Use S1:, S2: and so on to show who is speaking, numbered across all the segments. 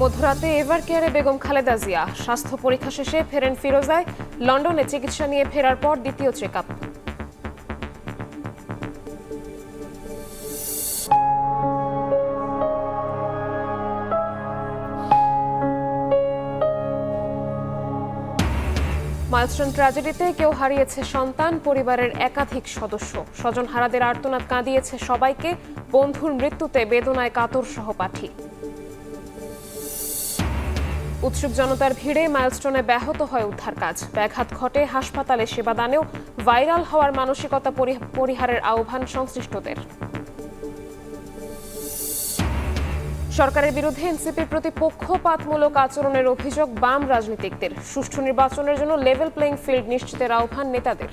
S1: মধ্যরাতে এভার কেয়ারে বেগম খালেদা জিয়া স্বাস্থ্য পরীক্ষা শেষে ফেরেন ফিরোজায়। লন্ডনে চিকিৎসা নিয়ে ফেরার পর দ্বিতীয় চেক আপ। মাইলস্টোন ট্র্যাজেডিতে কেউ হারিয়েছে সন্তান, পরিবারের একাধিক সদস্য। স্বজনহারাদের আর্তনাদ কাঁদিয়েছে সবাইকে। বন্ধুর মৃত্যুতে বেদনায় কাতর সহপাঠী। উৎসুক জনতার ভিড়ে মাইলস্টোনে ব্যাহত হয় উদ্ধার কাজ। ব্যাঘাত ঘটে হাসপাতালে সেবাদানেও। ভাইরাল হওয়ার মানসিকতা পরিহারের আহ্বান সংশ্লিষ্টদের। সরকারের বিরুদ্ধে এনসিপির প্রতি পক্ষপাতমূলক আচরণের অভিযোগ বাম রাজনীতিকদের। সুষ্ঠু নির্বাচনের জন্য লেভেল প্লেইং ফিল্ড নিশ্চিতের আহ্বান নেতাদের।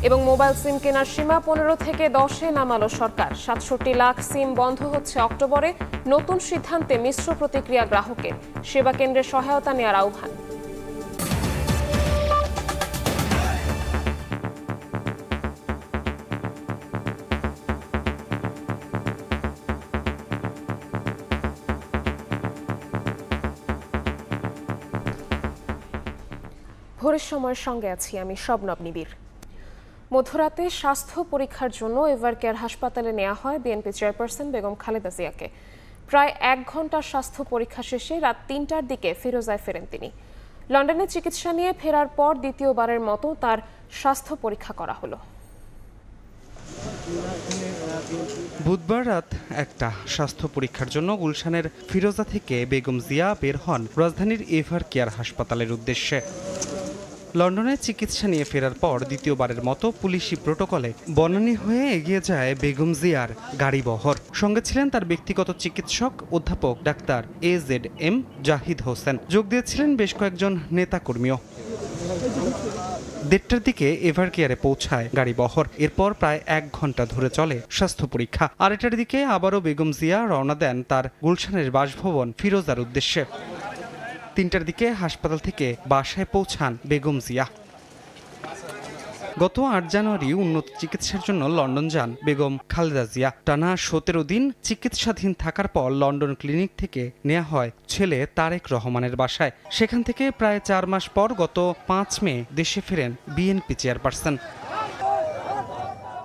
S1: এবং মোবাইল সিম কেনার সীমা 15 থেকে 10-এ নামালো সরকার। 67 লাখ সিম বন্ধ হচ্ছে অক্টোবরে। নতুন সিদ্ধান্তে মিশ্র প্রতিক্রিয়া গ্রাহকের। সেবা কেন্দ্রের সহায়তা নেওয়ার আহ্বান। ভোরের সময়ের সঙ্গে আছি আমি শবনব নিবিড়। মধ্যরাতে স্বাস্থ্য পরীক্ষার জন্য এভার কেয়ার হাসপাতালে নেওয়া হয় বিএনপি চেয়ারপারসন বেগম খালেদা জিয়াকে। প্রায় 1 ঘন্টার স্বাস্থ্য পরীক্ষা শেষে রাত 3টার দিকে ফিরোজায় ফেরেন তিনি। লন্ডনে চিকিৎসা নিয়ে ফেরার পর দ্বিতীয়বারের মতো তার স্বাস্থ্য পরীক্ষা করা হলো।
S2: বুধবার রাত 1টা স্বাস্থ্য পরীক্ষার জন্য গুলশানের ফিরোজা থেকে বেগম জিয়া বের হন রাজধানীর এভার কেয়ার হাসপাতালের উদ্দেশ্যে। লন্ডনে চিকিৎসা নিয়ে ফেরার পর দ্বিতীয়বারের মতো পুলিশি প্রোটোকলে বনানী হয়ে এগিয়ে যায় বেগম জিয়ার গাড়িবহর। সঙ্গে ছিলেন তার ব্যক্তিগত চিকিৎসক অধ্যাপক ডাক্তার AZM জাহিদ হোসেন। যোগ দিয়েছিলেন বেশ কয়েকজন নেতাকর্মীও। 1:30টার দিকে এভার কেয়ারে পৌঁছায় গাড়িবহর। এরপর প্রায় 1 ঘন্টা ধরে চলে স্বাস্থ্য পরীক্ষা। 2:30টার দিকে আবারও বেগম জিয়া রওনা দেন তার গুলশানের বাসভবন ফিরোজার উদ্দেশ্যে। 3টার দিকে হাসপাতাল থেকে বাসায় পৌঁছান বেগম জিয়া। গত 8 জানুয়ারি উন্নত চিকিৎসার জন্য লন্ডন যান বেগম খালেদা জিয়া। টানা 17 দিন চিকিৎসাধীন থাকার পর লন্ডন ক্লিনিক থেকে নেওয়া হয় ছেলে তারেক রহমানের বাসায়। সেখান থেকে প্রায় 4 মাস পর গত 5 মে দেশে ফেরেন বিএনপি চেয়ারপারসন।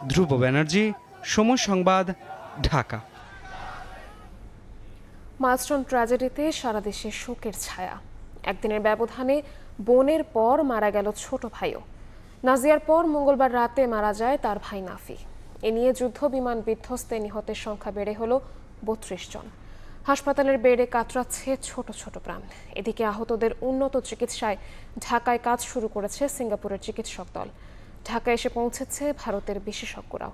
S2: ধ্রুব ব্যানার্জি, সময় সংবাদ, ঢাকা।
S1: মাইলস্টোন ট্র্যাজেডিতে সারা দেশে শোকের ছায়া। একদিনের ব্যবধানে বোনের পর মারা গেল ছোট ভাইও। নাজিয়ার পর মঙ্গলবার রাতে মারা যায় তার ভাই নাফি। এ নিয়ে যুদ্ধ বিমান বিধ্বস্তে নিহতের সংখ্যা বেড়ে হলো 32 জন। হাসপাতালের বেডে কাতরাচ্ছে ছোট ছোট প্রাণ। এদিকে আহতদের উন্নত চিকিৎসায় ঢাকায় কাজ শুরু করেছে সিঙ্গাপুরের চিকিৎসক দল। ঢাকায় এসে পৌঁছেছে ভারতের বিশেষজ্ঞরাও।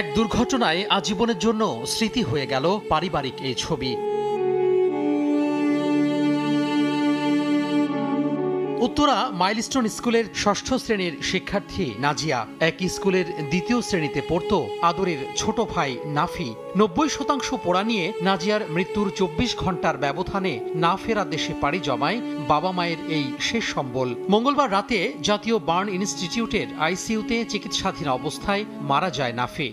S3: এক দুর্ঘটনায় আজীবনের জন্য স্মৃতি হয়ে গেল পারিবারিক এই ছবি। উত্তরা মাইলস্টোন স্কুলের 6ষ্ঠ শ্রেণীর শিক্ষার্থী নাজিয়া একই স্কুলের 2য় শ্রেণীতে পড়ত আদরের ছোট ভাই নাফি। 90% পড়া নিয়ে নাজিয়ার মৃত্যুর 24 ঘন্টার ব্যবধানে না ফেরা দেশে পাড়ি জমায় বাবা মায়ের এই শেষ সম্বল। মঙ্গলবার রাতে জাতীয় বার্ন ইনস্টিটিউটের আইসিইউতে চিকিৎসাধীন অবস্থায় মারা যায় নাফি।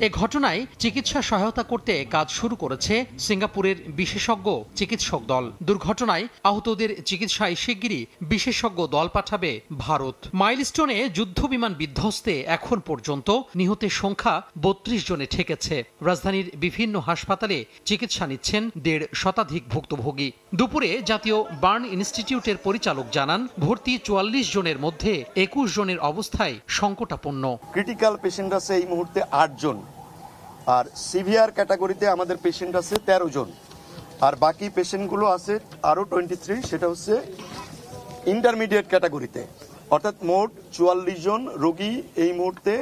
S3: এ ঘটনায় চিকিৎসা সহায়তা করতে কাজ শুরু করেছে সিঙ্গাপুরের বিশেষজ্ঞ চিকিৎসক দল। দুর্ঘটনায় আহতদের চিকিৎসায় শিগগিরই বিশেষজ্ঞ দল পাঠাবে ভারত। মাইলস্টোনে যুদ্ধ বিমান বিধ্বস্তে এখন পর্যন্ত নিহতের সংখ্যা 32 জনে ঠেকেছে। রাজধানীর বিভিন্ন হাসপাতালে চিকিৎসা নিচ্ছেন 1.5 শতাধিক ভুক্তভোগী। দুপুরে জাতীয় বার্ন ইনস্টিটিউটের পরিচালক জানান, ভর্তি 44 জনের মধ্যে 21 জনের অবস্থায় সংকটাপন্ন।
S4: ক্রিটিক্যাল পেশেন্ট আছে এই মুহূর্তে 8 জন, আর সিভিয়ার ক্যাটাগরিতে আমাদের পেশেন্ট আছে 13 জন, আর বাকি পেশেন্টগুলো আছে আরো 23, সেটা হচ্ছে ইন্টারমিডিয়েট ক্যাটাগরিতে। অর্থাৎ মোট 44 জন রোগী এই মুহূর্তে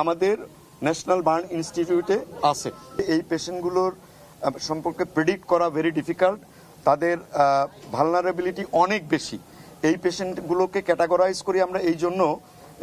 S4: আমাদের ন্যাশনাল বার্ন ইনস্টিটিউটে আছে। এই পেশেন্টগুলোর সম্পর্কে প্রেডিক্ট করা ভেরি ডিফিকাল্ট। তাদের ভালনারেবিলিটি অনেক বেশি। এই পেশেন্টগুলোকে ক্যাটাগরাইজ করি আমরা এই জন্য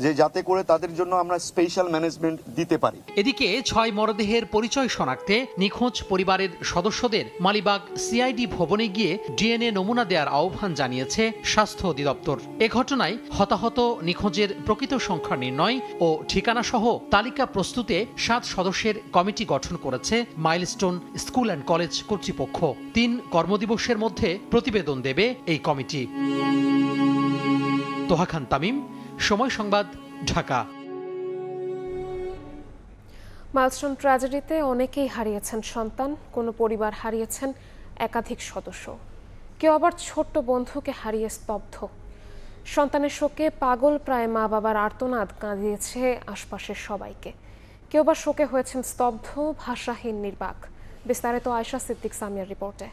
S4: যে যাতে করে তাদের জন্য আমরা স্পেশাল ম্যানেজমেন্ট দিতে পারি।
S3: এদিকে ৬ মরদেহের পরিচয় শনাক্তে নিখোঁজ পরিবারের সদস্যদের মালিবাগ সিআইডি ভবনে গিয়ে ডিএনএ নমুনা দেওয়ার আহ্বান জানিয়েছে স্বাস্থ্য অধিদপ্তর। এ ঘটনায় হতাহত নিখোঁজের প্রকৃত সংখ্যা নির্ণয় ও ঠিকানা সহ তালিকা প্রস্তুতে ৭ সদস্যের কমিটি গঠন করেছে মাইলস্টোন স্কুল অ্যান্ড কলেজ কর্তৃপক্ষ। ৩ কর্মদিবসের মধ্যে প্রতিবেদন দেবে এই কমিটি। তোহা খান তামিম, সময় সংবাদ, ঢাকা।
S1: মাইলস্টোন ট্র্যাজেডিতে অনেকেই হারিয়েছেন সন্তান, কোনো পরিবার হারিয়েছেন একাধিক সদস্য, কেউ আবার ছোট্ট বন্ধুকে হারিয়ে স্তব্ধ। সন্তানের শোকে পাগল প্রায় মা বাবার আর্তনাদ কাঁদিয়েছে আশপাশের সবাইকে। কেউ আবার শোকে হয়েছেন স্তব্ধ, ভাষাহীন, নির্বাক। বিস্তারিত আয়েশা সিদ্দিক সামিয়ার রিপোর্টে।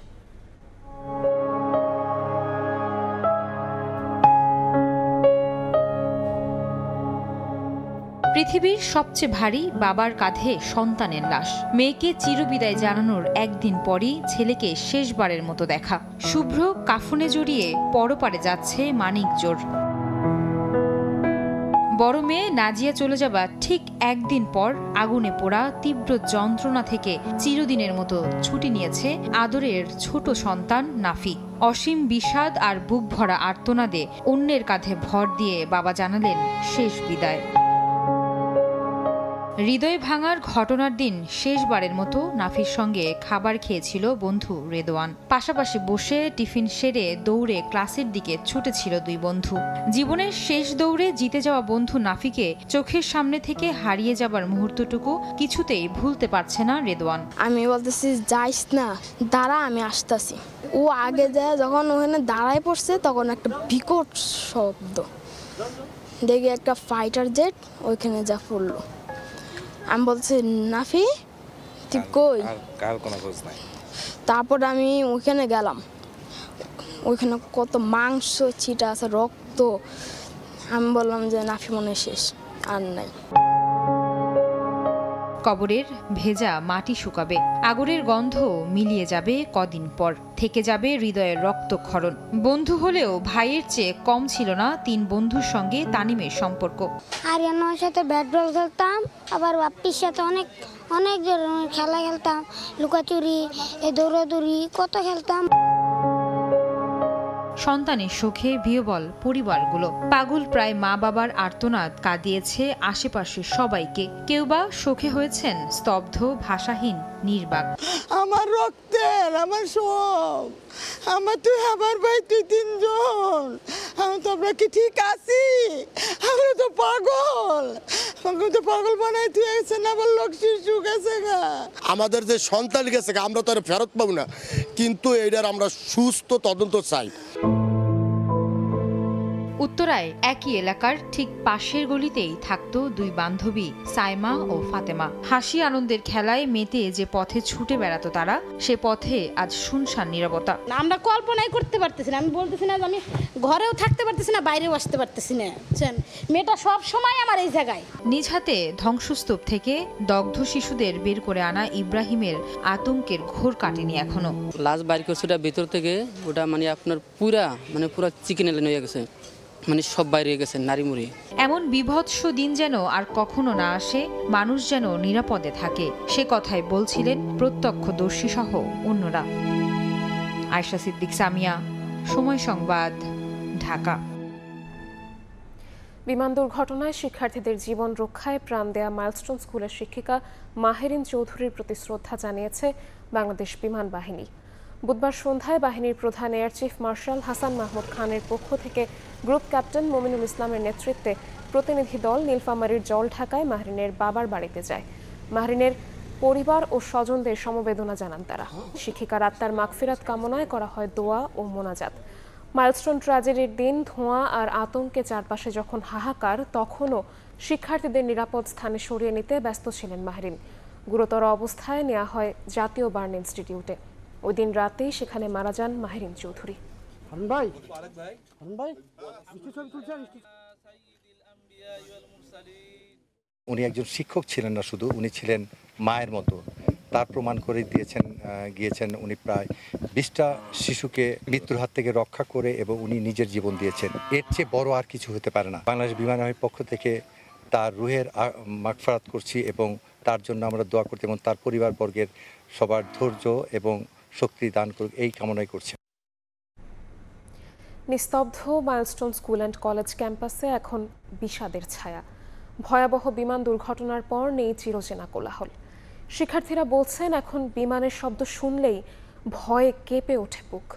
S5: পৃথিবীর সবচেয়ে ভারী বাবার কাঁধে সন্তানের লাশ। মেয়েকে চিরবিদায় জানানোর একদিন পরই ছেলেকে শেষবারের মতো দেখা। শুভ্র কাফনে জড়িয়ে পরপারে যাচ্ছে মানিক জোর। বড় মেয়ে নাজিয়া চলে যাবা ঠিক একদিন পর আগুনে পোড়া তীব্র যন্ত্রণা থেকে চিরদিনের মতো ছুটি নিয়েছে আদরের ছোট সন্তান নাফি। অসীম বিষাদ আর বুক ভরা আর্তনাদে অন্যের কাঁধে ভর দিয়ে বাবা জানালেন শেষ বিদায়। হৃদয় ভাঙার ঘটনার দিন শেষবারের মতো নাফির সঙ্গে খাবার খেয়েছিল বন্ধু রেদওয়ান। পাশাপাশি বসে টিফিন সেরে দৌড়ে ক্লাসের দিকে ছুটেছিল দুই বন্ধু। জীবনের শেষ দৌড়ে জিতে যাওয়া বন্ধু নাফিকে চোখের সামনে থেকে হারিয়ে যাবার মুহূর্তটুকু কিছুতেই ভুলতে পারছে না রেদওয়ান।
S6: আমি বলতেছি যাইস না, দাঁড়া, আমি আসতেছি। ও আগে যায়, যখন ওখানে দাঁড়ায় পড়ছে তখন একটা বিকট শব্দ, দেখি একটা ফাইটার জেট ওইখানে যা পড়লো। আমি বলছি নাফি তুই কই? তারপর আমি ওইখানে গেলাম, ওইখানে কত মাংস ছিটা আছে, রক্ত। আমি বললাম যে নাফি মনে শেষ, আর নাই।
S5: কবরের ভেজা মাটি শুকাবে, আগুনের গন্ধ মিলিয়ে যাবে কদিন পর, থেকে যাবে হৃদয়ের রক্তক্ষরণ। বন্ধু হলেও ভাইয়ের চেয়ে কম ছিল না 3 বন্ধুর সঙ্গে তানিমের সম্পর্ক।
S7: আরিয়ানার সাথে ব্যাট বল খেলতাম, আবার বাপ্পির সাথে অনেক অনেক ধরনের খেলা খেলতাম, লুকাচুরি, দৌড়াদৌড়ি, কত খেলতাম।
S5: সন্তানের শোকে বিহ্বল পরিবারগুলো। পাগল প্রায় মা বাবার আর্তনাদ কাঁদিয়েছে আশেপাশের সবাইকে। কেউ বা শোকে হয়েছেন স্তব্ধ, ভাষাহীন, নির্বাক।
S8: আমার রক্তের, আমার সব, আমার তুই, আমার ভাই, তুই 3 জন। তোমরা কি ঠিক আছি? আমরা তো পাগল, আমাকে তো পাগল বানাই তুই এসে না, আমার লোক শিশু গেছে গা।
S9: আমাদের যে সন্তান গেছে গা, আমরা তো আর ফেরত পাবো না, কিন্তু এইটার আমরা সুস্থ তদন্ত চাই।
S5: উত্তরায় একই এলাকার ঠিক পাশের গলিতেই থাকতো 2 বান্ধবী সাইমা ও ফাতেমা। হাসি আনন্দের খেলায় মেতে যে পথে ছুটে বেড়াতো তারা, সে পথে আজ শুনশান নীরবতা।
S10: আমরা কল্পনাই করতে পারতেছি না, আমি বলতেছি না যে আমি ঘরেও থাকতে পারতেছি না, বাইরেও আসতে পারতেছি না। মেয়েটা সব সময় আমার এই জায়গায়।
S5: নিজ হাতে ধ্বংসস্তূপ থেকে দগ্ধ শিশুদের বের করে আনা ইব্রাহিমের আতঙ্কের ঘোর কাটেনি এখনো।
S11: লাশ বাইর করছে ওটা ভিতর থেকে, ওটা মানে আপনার পুরা চিকেন এলেন হয়ে গেছে, মানে সব বাইরে গেছে নারী মুড়ি।
S5: এমন বিভৎস দিন যেন আর কখনো না আসে, মানুষ যেন নিরাপদে থাকে, সে কথাই বলছিলেন প্রত্যক্ষদর্শী সহ অন্যরা। আয়েশা সিদ্দিক সামিয়া, সময় সংবাদ, ঢাকা।
S1: বিমান দুর্ঘটনায় শিক্ষার্থীদের জীবন রক্ষায় প্রাণ দেয়া মাইলস্টোন স্কুলের শিক্ষিকা মাহেরিন চৌধুরীর প্রতি শ্রদ্ধা জানিয়েছে বাংলাদেশ বিমান বাহিনী। বুধবার সন্ধ্যায় বাহিনীর প্রধান air chief marshal Hasan Mahmud খানের পক্ষ থেকে গ্রুপ ক্যাপ্টেন মমিনুল ইসলামের নেতৃত্বে প্রতিনিধি দল নীলফামারীর জলঢাকায় মাহরিনের বাবার বাড়িতে যায়। মাহরিনের পরিবার ও স্বজনদের সমবেদনা জানান তারা। শিক্ষিকার আত্মার মাগফিরাত কামনায় করা হয় দোয়া ও মোনাজাত। মাইলস্টোন ট্র্যাজেডির দিন ধোঁয়া আর আতঙ্কে চারপাশে যখন হাহাকার, তখনও শিক্ষার্থীদের নিরাপদ স্থানে সরিয়ে নিতে ব্যস্ত ছিলেন মাহরিন। গুরুতর অবস্থায় নেওয়া হয় জাতীয় বার্ন ইনস্টিটিউটে। ওই দিন রাতেই সেখানে মারা যান মাহেরিন চৌধুরী।
S12: উনি একজন শিক্ষক ছিলেন না শুধু, উনি ছিলেন মায়ের মতো। তার প্রমাণ করে গিয়েছেন। উনি প্রায় 20টা শিশুকে মৃত্যুর হাত থেকে রক্ষা করে এবং উনি নিজের জীবন দিয়েছেন। এর চেয়ে বড় আর কিছু হতে পারে না। বাংলাদেশ বিমান বাহিনীর পক্ষ থেকে তার রুহের মাগফিরাত করছি এবং তার জন্য আমরা দোয়া করতে এবং তার পরিবারবর্গের সবার ধৈর্য এবং শক্তি দান করুক এই কামনাই করছি।
S1: নিস্তব্ধ মাইলস্টোন স্কুল অ্যান্ড কলেজ ক্যাম্পাসে এখন বিষাদের ছায়া। ভয়াবহ বিমান দুর্ঘটনার পর নেই চিরচেনা কোলাহল। শিক্ষার্থীরা বলছেন এখন বিমানের শব্দ শুনলেই ভয়ে কেঁপে ওঠে বুক।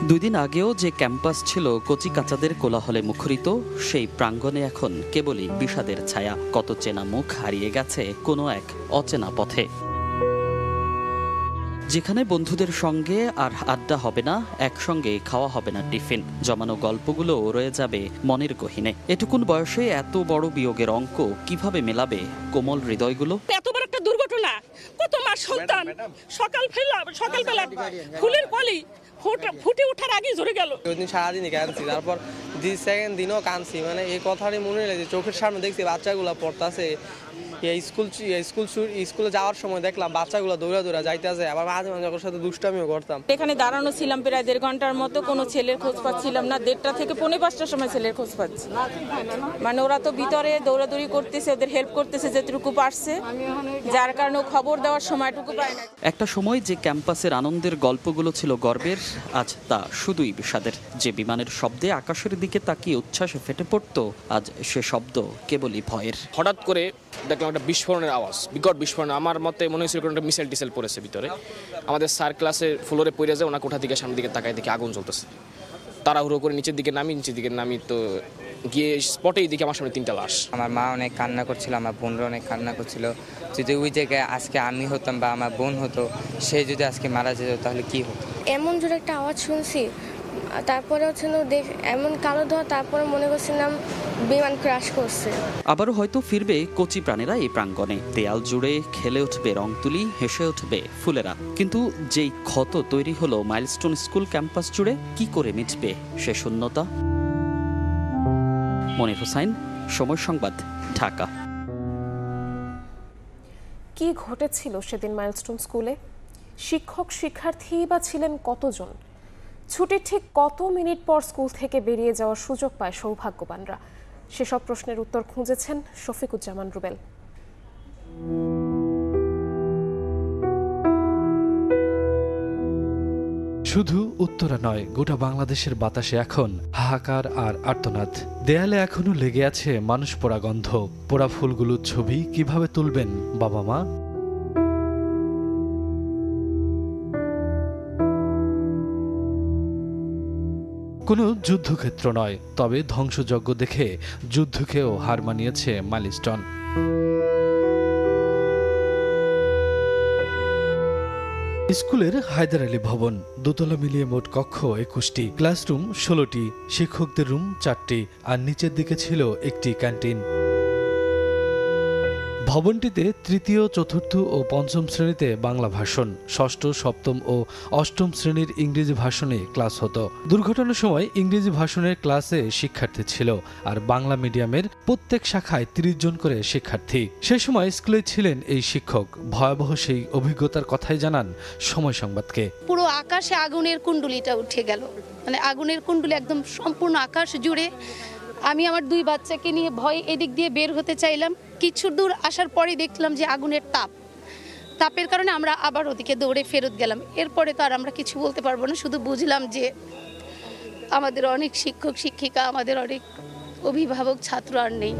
S13: দুদিন আগেও যে ক্যাম্পাস ছিল কচিকাচাদের কোলাহলে মুখরিত, সেই প্রাঙ্গণে এখন কেবলই বিষাদের ছায়া। কত চেনা মুখ হারিয়ে গেছে কোনো এক অচেনা পথে। যেখানে বন্ধুদের সঙ্গে আর আড্ডা হবে না, একসঙ্গে খাওয়া হবে না টিফিন, জমানো গল্পগুলো রয়ে যাবে মনের গহীনে। এটুকুন বয়সে এত বড় বিয়োগের অঙ্ক কিভাবে মেলাবে কোমল হৃদয়গুলো?
S14: এত বড় একটা দুর্ঘটনা, কত মাস সন্তান সকালবেলা ফুলের কলি ফুটে ওঠার আগে ঝরে গেল।
S15: ওই দিন সারাদিনই কাঁদছি, তারপর সেকেন্ড দিনও কাঁদছি। মানে এই কথাটাই মনে হলো যে চোখের সামনে দেখছি বাচ্চাগুলো পড়তেছে। স্কুলে যাওয়ার সময় দেখলাম বাচ্চাগুলো দৌড়া যাইতেছে, আবার মাঝে মাঝে ওর সাথে দুষ্টামিও করতাম।
S14: এখানে দাঁড়ানো ছিলাম প্রায় 1.5 ঘন্টার মতো, কোনো ছেলের খোঁজ পাচ্ছিলাম না। 1:30 থেকে 4:45টার সময় ছেলের খোঁজ পাচ্ছি। মানে ওরা তো ভিতরে দৌড়াদৌড়ি করতেছে, ওদের হেল্প করতেছে যেটুকু পারছে, যার কারণে খবর দেওয়ার সময়টুকু পায় না।
S13: একটা সময় যে ক্যাম্পাসের আনন্দের গল্পগুলো ছিল গর্বের, আজ তা শুধুই বিষাদের। যে বিমানের শব্দে আকাশের দিকে তাকিয়ে উচ্ছ্বাসে ফেটে পড়তো, আজ সে শব্দ কেবলই ভয়ের।
S16: হঠাৎ করে দেখলাম একটা বিস্ফোরণের আওয়াজ, বিকট বিস্ফোরণ। আমার মতে মনে হয়েছিল একটা মিসাইল টিসাইল পড়েছে ভিতরে। আমাদের স্যার ক্লাসে ফ্লোরে পড়ে যায়, ওনা কোঠা থেকে সামনের দিকে তাকায় দেখি আগুন জ্বলতেছে। তাড়াহুড়ো করে নিচের দিকে নামি তো গিয়ে স্পটেই দেখি আমার সামনে 3টা লাশ।
S17: আমার মা অনেক কান্না করছিল, আমার বোনরা অনেক কান্না করছিল। যদি ওই জায়গায় আজকে আমি হতাম বা আমার বোন হতো, সে যদি আজকে মারা যেত তাহলে কি হতো?
S18: এমন জোরে একটা আওয়াজ শুনছি, তারপরে হচ্ছে এমন কালো ধোয়া, তারপরে মনে করছিলাম বিমান ক্র্যাশ করছে।
S13: আবারও হয়তো ফিরবে কচি প্রাণেরা এই প্রাঙ্গণে। দেয়াল জুড়ে খেলে উঠবে রং তুলি, হেসে উঠবে ফুলেরা। কিন্তু যেই ক্ষত তৈরি হলো মাইলস্টোন স্কুল ক্যাম্পাস জুড়ে, কি করে মিটবে সে শূন্যতা? মনির হোসাইন, সময় সংবাদ, ঢাকা।
S1: কি ঘটেছিল সেদিন মাইলস্টোন স্কুলে? শিক্ষক শিক্ষার্থী বা ছিলেন কতজন? ছুটির ঠিক কত মিনিট পর স্কুল থেকে বেরিয়ে যাওয়ার সুযোগ পায় সৌভাগ্যবানরা? সেসব প্রশ্নের উত্তর খুঁজেছেন শফিকুজ্জামান রুবেল।
S19: শুধু উত্তরা নয়, গোটা বাংলাদেশের বাতাসে এখন হাহাকার আর আর্তনাদ। দেয়ালে এখনো লেগে আছে মানুষ পোড়া গন্ধ। পোড়া ফুলগুলোর ছবি কিভাবে তুলবেন বাবা মা? কোনো যুদ্ধক্ষেত্র নয়, তবে ধ্বংসযজ্ঞ দেখে যুদ্ধকেও হার মানিয়েছে মাইলস্টোন। স্কুলের হায়দার আলী ভবন, দোতলা মিলিয়ে মোট কক্ষ 21টি, ক্লাসরুম 16টি, শিক্ষকদের রুম 4টি, আর নিচের দিকে ছিল একটি ক্যান্টিন। ভবনটিতে তৃতীয়, চতুর্থ ও পঞ্চম শ্রেণীতে বাংলা ভাষণ, ষষ্ঠ, সপ্তম ও অষ্টম শ্রেণীর ইংরেজি ভাষণে ক্লাস হতো। দুর্ঘটনার সময় ইংরেজি ভাষণের ক্লাসে শিক্ষার্থী ছিল, আর বাংলা মিডিয়ামের প্রত্যেক শাখায় 30 জন করে শিক্ষার্থী। সে সময় স্কুলে ছিলেন এই শিক্ষক। ভয়াবহ সেই অভিজ্ঞতার কথাই জানান সময় সংবাদকে।
S20: পুরো আকাশে আগুনের কুণ্ডুলিটা উঠে গেল, মানে আগুনের কুণ্ডুলি একদম সম্পূর্ণ আকাশ জুড়ে। আমি আমার 2 বাচ্চাকে নিয়ে ভয়ে এদিক দিয়ে বের হতে চাইলাম। কিছু দূর আসার পরে দেখলাম যে আগুনের তাপের কারণে আমরা আবার ওদিকে দৌড়ে ফেরত গেলাম। এরপরে তো আর আমরা কিছু বলতে পারবো না, শুধু বুঝলাম যে আমাদের অনেক শিক্ষক শিক্ষিকা, আমাদের অনেক অভিভাবক, ছাত্র আর নেই।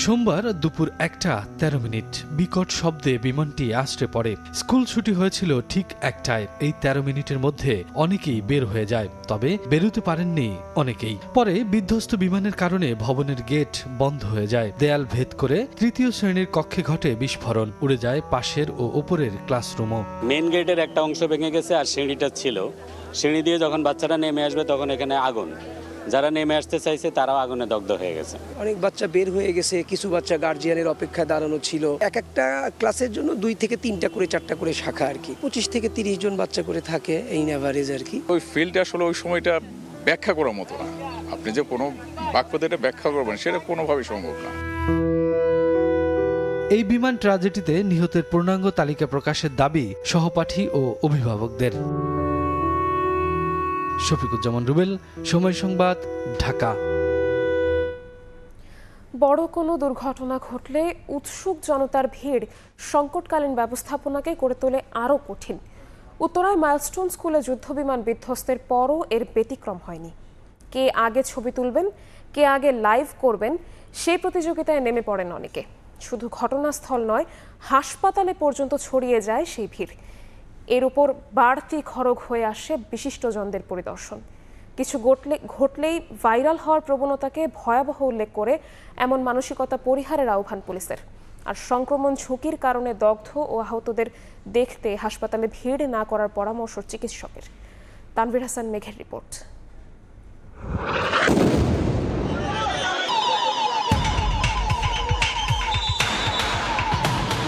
S19: সোমবার দুপুর 1:13 বিকট শব্দে বিমানটি আছড়ে পড়ে। স্কুল ছুটি হয়েছিল ঠিক 1টায়। এই 13 মিনিটের মধ্যে অনেকেই বের হয়ে যায়, তবে বেরোতে পারেননি অনেকেই। পরে বিধ্বস্ত বিমানের কারণে ভবনের গেট বন্ধ হয়ে যায়। দেয়াল ভেদ করে 3য় শ্রেণীর কক্ষে ঘটে বিস্ফোরণ। উড়ে যায় পাশের ও ওপরের ক্লাসরুমও।
S21: মেন গেটের একটা অংশ ভেঙে গেছে, আর সিঁড়িটা ছিল। সিঁড়ি দিয়ে যখন বাচ্চারা নেমে আসবে তখন এখানে আগুন, যারা নেমে আসতে চাইছে তারাও আগুনে দগ্ধ হয়ে গেছে।
S22: অনেক বাচ্চা বের হয়ে গেছে, কিছু বাচ্চা গার্জিয়ানের অপেক্ষায় দাঁড়ানো ছিল। এক একটা ক্লাসের জন্য 2 থেকে 3টা করে 4টা করে শাখা আর কি, 25 থেকে 30 জন বাচ্চা করে থাকে এই এভারেজ আর কি।
S23: ওই ফিল্ডটা আসলে ওই সময়টা ব্যাখ্যা করার মতো না। আপনি যে কোনো বাক্যতে এটা ব্যাখ্যা করবেন সেটা কোনোভাবেই সম্ভব না।
S19: এই বিমান ট্র্যাজেডিতে নিহতের পূর্ণাঙ্গ তালিকা প্রকাশের দাবি সহপাঠী ও অভিভাবকদের। শফিকুজ্জামান রুবেল, সময় সংবাদ, ঢাকা।
S1: বড় কোনো দুর্ঘটনা ঘটলে উৎসুক জনতার ভিড় সংকটকালীন ব্যবস্থাপনাকে করে তোলে আরও কঠিন। উত্তরায় মাইলস্টোন স্কুলে যুদ্ধবিমান বিধ্বস্তের পরও এর ব্যতিক্রম হয়নি। কে আগে ছবি তুলবেন, কে আগে লাইভ করবেন, সেই প্রতিযোগিতায় নেমে পড়েন অনেকে। শুধু ঘটনাস্থল নয়, হাসপাতালে পর্যন্ত ছড়িয়ে যায় সেই ভিড়। এর উপর বাড়তি খরচ হয়ে আসে বিশিষ্টজনদের পরিদর্শন। কিছু ঘটলেই ভাইরাল হওয়ার প্রবণতাকে ভয়াবহ উল্লেখ করে এমন মানসিকতা পরিহারের আহ্বান পুলিশের। আর সংক্রমণ ঝুঁকির কারণে দগ্ধ ও আহতদের দেখতে হাসপাতালে ভিড় না করার পরামর্শ চিকিৎসকের। তানভীর হাসান মেঘের রিপোর্ট।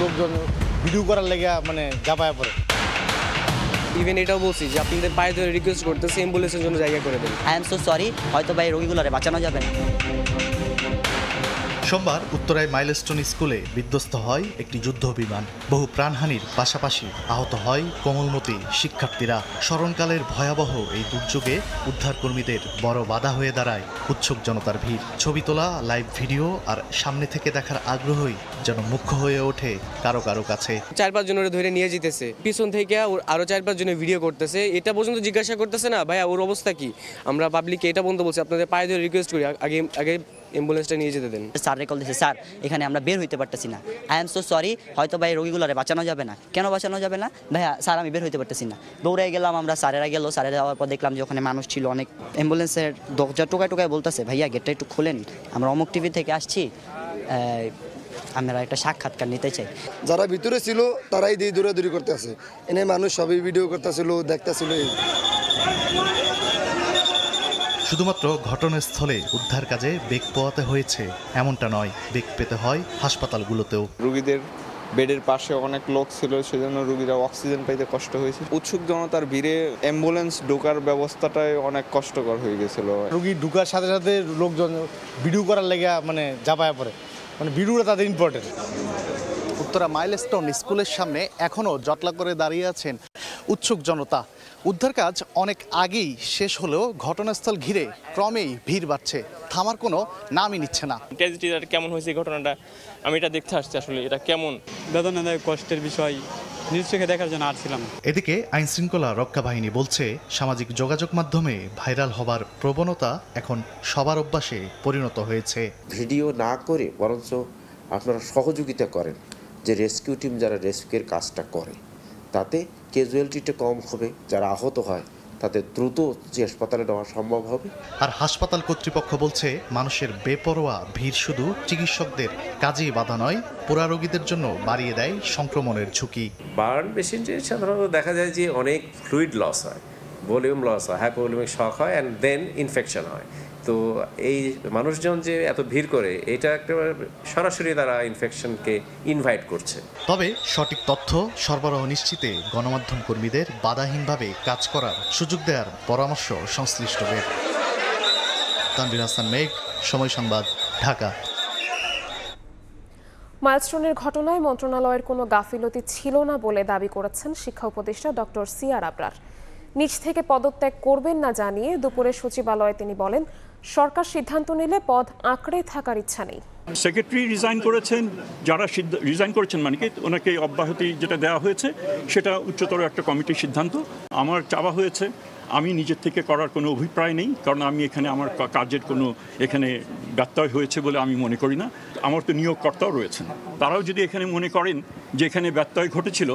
S24: লোকজন ভিডিও করার লেগে মানে জাপায় পড়ে।
S15: ইভেন এটাও বলছি যে আপনাদের পায়ে ধরে রিকোয়েস্ট করতেছি অ্যাম্বুলেন্সের জন্য জায়গা করে দেন।
S25: আই এম সো সরি, হয়তো বা এই রোগীগুলোরে বাঁচানো যাবে না।
S26: সোমবার উত্তরায় মাইলস্টোন স্কুলে বিধ্বস্ত হয় একটি যুদ্ধ বিমান। বহু প্রাণহানির পাশাপাশি আহত হয় কোমলমতি শিক্ষার্থীরা। স্মরণকালের ভয়াবহ এই দুর্যোগে উদ্ধারকর্মীদের বড় বাধা হয়ে দাঁড়ায় উৎসুক জনতার ভিড়। ছবি তোলা, লাইভ ভিডিও আর সামনে থেকে দেখার আগ্রহই যেন মুখ্য হয়ে ওঠে কারো কারো কাছে।
S15: 4-5 জনের ধরে নিয়ে যেতেছে, পিছন থেকে আরো 4-5 জনের ভিডিও করতেছে। এটা পর্যন্ত জিজ্ঞাসা করতেছে না ভাইয়া ওর অবস্থা কি। আমরা পাবলিককে এটা পর্যন্ত বলছি আপনাদের পায়ে ধরে রিকোয়েস্ট করি আগে অ্যাম্বুলেন্সটা নিয়ে যেতে দেন।
S25: স্যার কল দিয়েছে, স্যার এখানে আমরা বের হইতে পারতেছি না। আই এম সো সরি, হয়তো বা এই রোগীগুলোরে বাঁচানো যাবে না। কেন বাঁচানো যাবে না ভাইয়া? স্যার আমি বের হইতে পারতেছি না। দৌড়াই গেলাম আমরা, স্যারেরা গেল। স্যারেরা যাওয়ার পর দেখলাম যে ওখানে মানুষ ছিল অনেক। অ্যাম্বুলেন্সের দরজা টোকায় বলতেছে ভাইয়া গেটটা একটু খোলেন, আমরা অমুক টিভি থেকে আসছি, আমরা একটা সাক্ষাৎকার নিতে চাই।
S9: যারা ভিতরে ছিল তারাই দিয়ে দৌড়াদৌড়ি করতে আছে, এনে মানুষ সবই ভিডিও করতেছিল, দেখতেছিল।
S26: শুধুমাত্র ঘটনাস্থলে উদ্ধার কাজে বেগ পোয়াতে হয়েছে এমনটা নয়, বেগ পেতে হয় হাসপাতালগুলোতেও।
S27: রোগীদের বেডের পাশে অনেক লোক ছিল, সেজন্য রোগীরা অক্সিজেন পাইতে কষ্ট হয়েছে। উৎসুক জনতার ভিড়ে অ্যাম্বুলেন্স ঢোকার ব্যবস্থাটাই অনেক কষ্টকর হয়ে গেছিল।
S24: রোগী ঢোকার সাথে সাথে লোকজন ভিডিও করার লেগে মানে জাপায় পড়ে, মানে ভিডিওটা তাদের ইম্পর্টেন্ট।
S28: উত্তরা মাইলস্টোন স্কুলের সামনে এখনও জটলা করে দাঁড়িয়ে আছেন উৎসুক জনতা। উদ্ধার কাজ অনেক আগেই শেষ হলেও ঘটনাস্থল ঘিরে ক্রমেই ভিড় বাড়ছে, থামার কোনো নামই নিচ্ছে না।
S29: ট্র্যাজেডিটা কেমন হয়েছে ঘটনাটা, আমি এটা দেখতে আসছি। আসলে এটা কেমন বেদনাদায়ক কষ্টের বিষয়, নিজ চোখে দেখার জন্য আসছিলাম।
S26: এদিকে আইনশৃঙ্খলা রক্ষা বাহিনী বলছে সামাজিক যোগাযোগ মাধ্যমে ভাইরাল হবার প্রবণতা এখন সবার অভ্যাসে পরিণত হয়েছে।
S30: ভিডিও না করে বরঞ্চ আপনারা সহযোগিতা করেন, যে রেস্কিউ টিম যারা রেস্কিউর কাজটা করে তাতে ক্যাজুয়ালিটিটা কম হবে, যারা আহত হয় তাদের দ্রুত যে হাসপাতালে নেওয়া সম্ভব হবে।
S26: আর হাসপাতাল কর্তৃপক্ষ বলছে মানুষের বেপরোয়া ভিড় শুধু চিকিৎসকদের কাজেই বাধা নয়, পোড়া রোগীদের জন্য বাড়িয়ে দেয় সংক্রমণের ঝুঁকি।
S31: বার্ন পেশেন্টে সাধারণত দেখা যায় যে অনেক ফ্লুইড লস হয়, ভলিউম লস হয়, হাইপোভলিউমিক শক হয় অ্যান্ড দেন ইনফেকশন হয়। তো এই মানুষজন যে এত ভিড় করে, এটা একটা সরাসরি তারা ইনফেকশনকে ইনভাইট করছে।
S26: তবে সঠিক তথ্য সরবরাহ নিশ্চিতে গণমাধ্যম কর্মীদের বাধাহীনভাবে কাজ করার সুযোগ দেওয়ার পরামর্শ সংশ্লিষ্টদের। তানভীর হাসান মেঘ, সময় সংবাদ, ঢাকা।
S1: মাইলস্টোনের ঘটনায় মন্ত্রণালয়ের কোনো গাফিলতি ছিল না বলে দাবি করেছেন শিক্ষা উপদেষ্টা ডক্টর সিআর আবরার। নিজ থেকে পদত্যাগ করবেন না জানিয়ে দুপুরে সচিবালয়ে তিনি বলেন, সরকার সিদ্ধান্ত নিলে পদ আঁকড়ে থাকার ইচ্ছা নেই।
S32: সেক্রেটারি রিজাইন করেছেন, যারা রিজাইন করেছেন মানে কি ওনাকে অব্যাহতি যেটা দেওয়া হয়েছে সেটা উচ্চতর একটা কমিটির সিদ্ধান্ত। আমার চাওয়া হয়েছে, আমি নিজের থেকে করার কোনো অভিপ্রায় নেই, কারণ আমি এখানে আমার কাজের কোনো এখানে ব্যত্যয় হয়েছে বলে আমি মনে করি না। আমার তো নিয়োগকর্তাও রয়েছেন, তারাও যদি এখানে মনে করেন যে এখানে ব্যত্যয় ঘটেছিল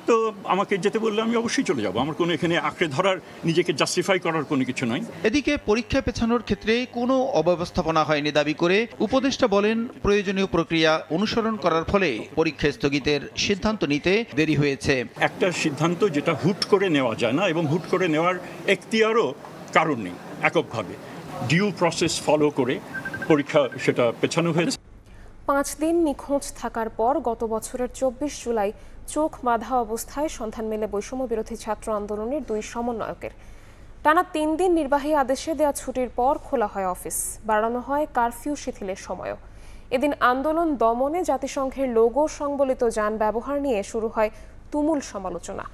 S32: তো আমাকে যেতে বললে আমি অবশ্যই চলে যাব। আমার কোনো এখানে আঁকড়ে ধরার, নিজেকে জাস্টিফাই করার কোনো কিছু নয়।
S33: এদিকে পরীক্ষা পেছানোর ক্ষেত্রে কোনো অব্যবস্থাপনা হয়নি দাবি করে উপদেষ্টা বলেন, প্রয়োজনীয় প্রক্রিয়া অনুসরণ করার ফলে পরীক্ষা স্থগিতের সিদ্ধান্ত নিতে দেরি হয়েছে।
S32: একটা সিদ্ধান্ত যেটা হুট করে নেওয়া যায় না এবং হুট করে নেওয়ার এখতিয়ারও কারণ নেই এককভাবে। ডিউ প্রসেস ফলো করে পরীক্ষা সেটা পেছানো হয়েছে।
S1: 5 দিন নিখোঁজ থাকার পর গত বছরের 24 জুলাই চোখ বাঁধা অবস্থায় সন্ধান মেলে বৈষম্য বিরোধী ছাত্র আন্দোলনের 2 সমন্বয়কের। টানা 3 দিন নির্বাহী আদেশে দেওয়া ছুটির পর খোলা হয় অফিস, বাড়ানো হয় কারফিউ শিথিলের সময়ও। এদিন আন্দোলন দমনে জাতিসংঘের লোগো সংবলিত যান ব্যবহার নিয়ে শুরু হয় তুমুল সমালোচনা।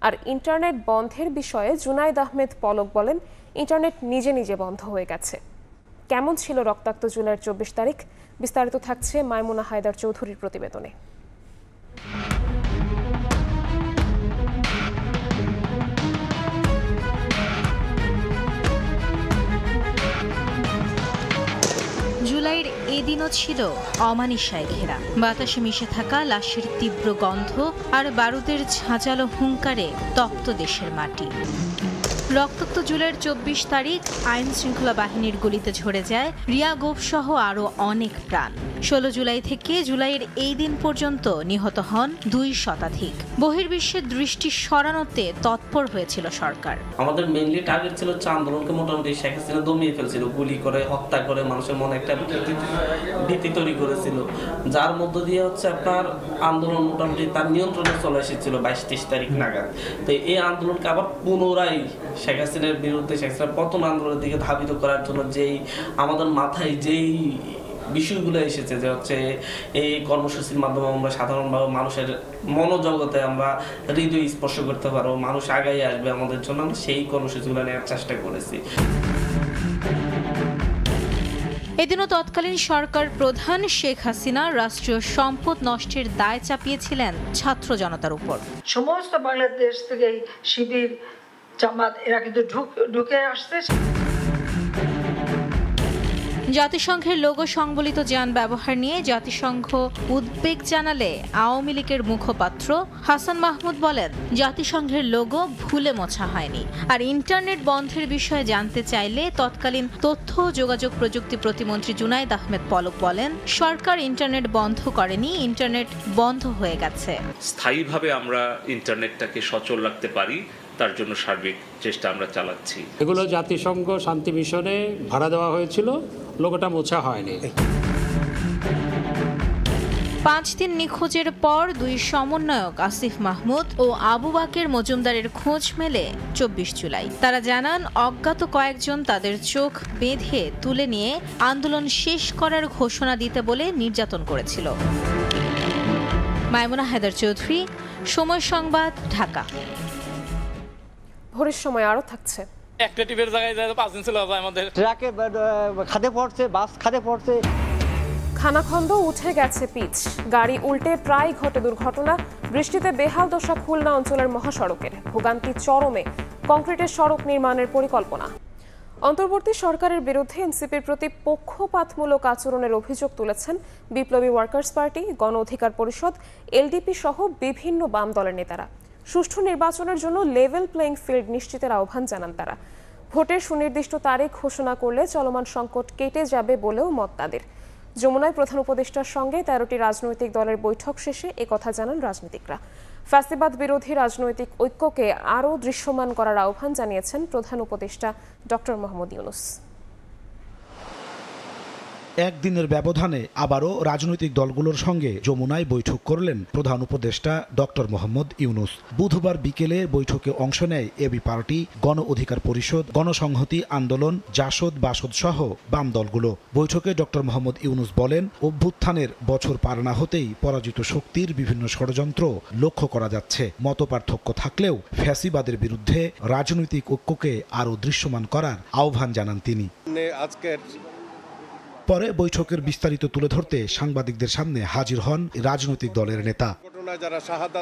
S1: আর ইন্টারনেট বন্ধের বিষয়ে জুনাইদ আহমেদ পলক বলেন, ইন্টারনেট নিজে নিজে বন্ধ হয়ে গেছে। কেমন ছিল রক্তাক্ত জুলাইয়ের 24 তারিখ? বিস্তারিত থাকছে মাইমুনা হায়দার চৌধুরীর প্রতিবেদনে।
S2: জুলাইয়ের এই দিনও ছিল অমানিসায় ঘেরা, বাতাসে মিশে থাকা লাশের তীব্র গন্ধ আর বারুদের ঝাঁঝালো হুঙ্কারে তপ্ত দেশের মাটি। রক্তাক্ত জুলাইয়ের 24 তারিখ আইন শৃঙ্খলা বাহিনীর গুলিতে ঝরে যায় রিয়া গোপ সহ আরও অনেক প্রাণ। 16 জুলাই থেকে জুলাইয়ের এই দিন পর্যন্ত নিহত হন 2 শতাধিক। বহির্বিশ্বের দৃষ্টি সরানোতে তৎপর হয়েছিল সরকার।
S3: আমাদের মেইনলি টার্গেট ছিল আন্দোলনকে মোটামুটি শেখ হাসিনা দমিয়ে ফেলছিল, গুলি করে হত্যা করে মানুষের মনে একটা ভীতি তৈরি করেছিল, যার মধ্য দিয়ে আপনার আন্দোলন মোটামুটি তার নিয়ন্ত্রণে চলে এসেছিল 22-23 তারিখ নাগাদ। তো এই আন্দোলনকে আবার পুনরায় শেখ হাসিনার বিরুদ্ধে, শেখ হাসিনার পতন আন্দোলনের দিকে ধাবিত করার জন্য যেই আমাদের মাথায় যেই বিষয়গুলো এসেছে, যে এই কর্মসূচির মাধ্যমে আমরা সাধারণভাবে মানুষের মনোজগতে আমরা হৃদয় স্পর্শ করতে পারবো, মানুষ আগাই আসবে আমাদের জন্য, আমরা সেই কর্মসূচিগুলো নেওয়ার চেষ্টা করেছি।
S2: এদিনও তৎকালীন সরকার প্রধান শেখ হাসিনা রাষ্ট্রীয় সম্পদ নষ্টের দায় চাপিয়েছিলেন ছাত্র জনতার উপর।
S4: সমস্ত বাংলাদেশ থেকে শিবির, জামাত এরা কিন্তু ঢুকে আসছে।
S2: জাতিসংঘের লোগো সংবলিত যান ব্যবহার নিয়ে জাতিসংঘ উদ্বেগ জানালে আওয়ামী লীগের মুখপাত্র হাসান মাহমুদ বলেন, জাতিসংঘের লোগো ভুলে মোছা হয়নি। আর ইন্টারনেট বন্ধের বিষয়ে জানতে চাইলে তৎকালীন তথ্য ও যোগাযোগ প্রযুক্তি প্রতিমন্ত্রী জুনাইদ আহমেদ পলক বলেন, সরকার ইন্টারনেট বন্ধ করেনি, ইন্টারনেট বন্ধ হয়ে গেছে।
S5: স্থায়ীভাবে আমরা ইন্টারনেটটাকে সচল রাখতে পারি, তার জন্য সার্বিক চেষ্টা আমরা চালাচ্ছি।
S6: এগুলো জাতিসংঘ শান্তি মিশনে ভাড়া দেওয়া হয়েছিল, লোগোটা মোছা হয়নি।
S2: 5 দিন নিখোঁজের পর 2 সমন্বয়ক আসিফ মাহমুদ ও আবু বাকের মজুমদারের খোঁজ মেলে 24 জুলাই। তারা জানান, অজ্ঞাত কয়েকজন তাদের চোখ বেঁধে তুলে নিয়ে আন্দোলন শেষ করার ঘোষণা দিতে বলে নির্যাতন করেছিল। মাইমুনা হায়দার চৌধুরী, সময় সংবাদ, ঢাকা।
S1: ভোরের সময় আরো থাকছে।
S7: একটা টিপের জায়গায় 5 দিন ছিল আমাদের।
S8: ট্রাকে খাদে পড়ছে, বাস খাদে পড়ছে।
S1: খানাখন্দ উঠে গেছে পিচ, গাড়ি উল্টে প্রায় ঘটে দুর্ঘটনা। বৃষ্টিতে বেহাল দশা খুলনা অঞ্চলের মহাসড়কের, ভোগান্তি চরমে। কংক্রিটের সড়ক নির্মাণের পরিকল্পনা। অন্তর্বর্তী সরকারের বিরুদ্ধে এনসিপির প্রতি পক্ষপাতমূলক আচরণের অভিযোগ তুলেছেন বিপ্লবী ওয়ার্কার্স পার্টি, গণ অধিকার পরিষদ, এলডিপি সহ বিভিন্ন বাম দলের নেতারা। সুষ্ঠু নির্বাচনের জন্য লেভেল প্লেইং ফিল্ড নিশ্চিতের আহ্বান জানান তারা। ভোটের সুনির্দিষ্ট তারিখ ঘোষণা করলে চলমান সংকট কেটে যাবে বলেও মত তাদের। যমুনায় প্রধান উপদেষ্টার সঙ্গে 13টি রাজনৈতিক দলের বৈঠক শেষে একথা জানান রাজনীতিকরা। ফ্যাসিবাদ বিরোধী রাজনৈতিক ঐক্যকে আরও দৃশ্যমান করার আহ্বান জানিয়েছেন প্রধান উপদেষ্টা ডক্টর মোহাম্মদ ইউনূস।
S10: একদিনের ব্যবধানে আবারও রাজনৈতিক দলগুলোর সঙ্গে যমুনায় বৈঠক করলেন প্রধান উপদেষ্টা ডক্টর মোহাম্মদ ইউনূস। বুধবার বিকেলে বৈঠকে অংশ নেয় এবি পার্টি, গণ অধিকার পরিষদ, গণসংহতি আন্দোলন, জাসদ, বাসদ সহ বাম দলগুলো। বৈঠকে ডক্টর মোহাম্মদ ইউনূস বলেন, অভ্যুত্থানের বছর পার না হতেই পরাজিত শক্তির বিভিন্ন ষড়যন্ত্র লক্ষ্য করা যাচ্ছে। মতপার্থক্য থাকলেও ফ্যাসিবাদের বিরুদ্ধে রাজনৈতিক ঐক্যকে আরও দৃশ্যমান করার আহ্বান জানান তিনি। পরে বৈঠকের বিস্তারিত তুলে ধরতে সাংবাদিকদের সামনে হাজির হন রাজনৈতিক দলের নেতা।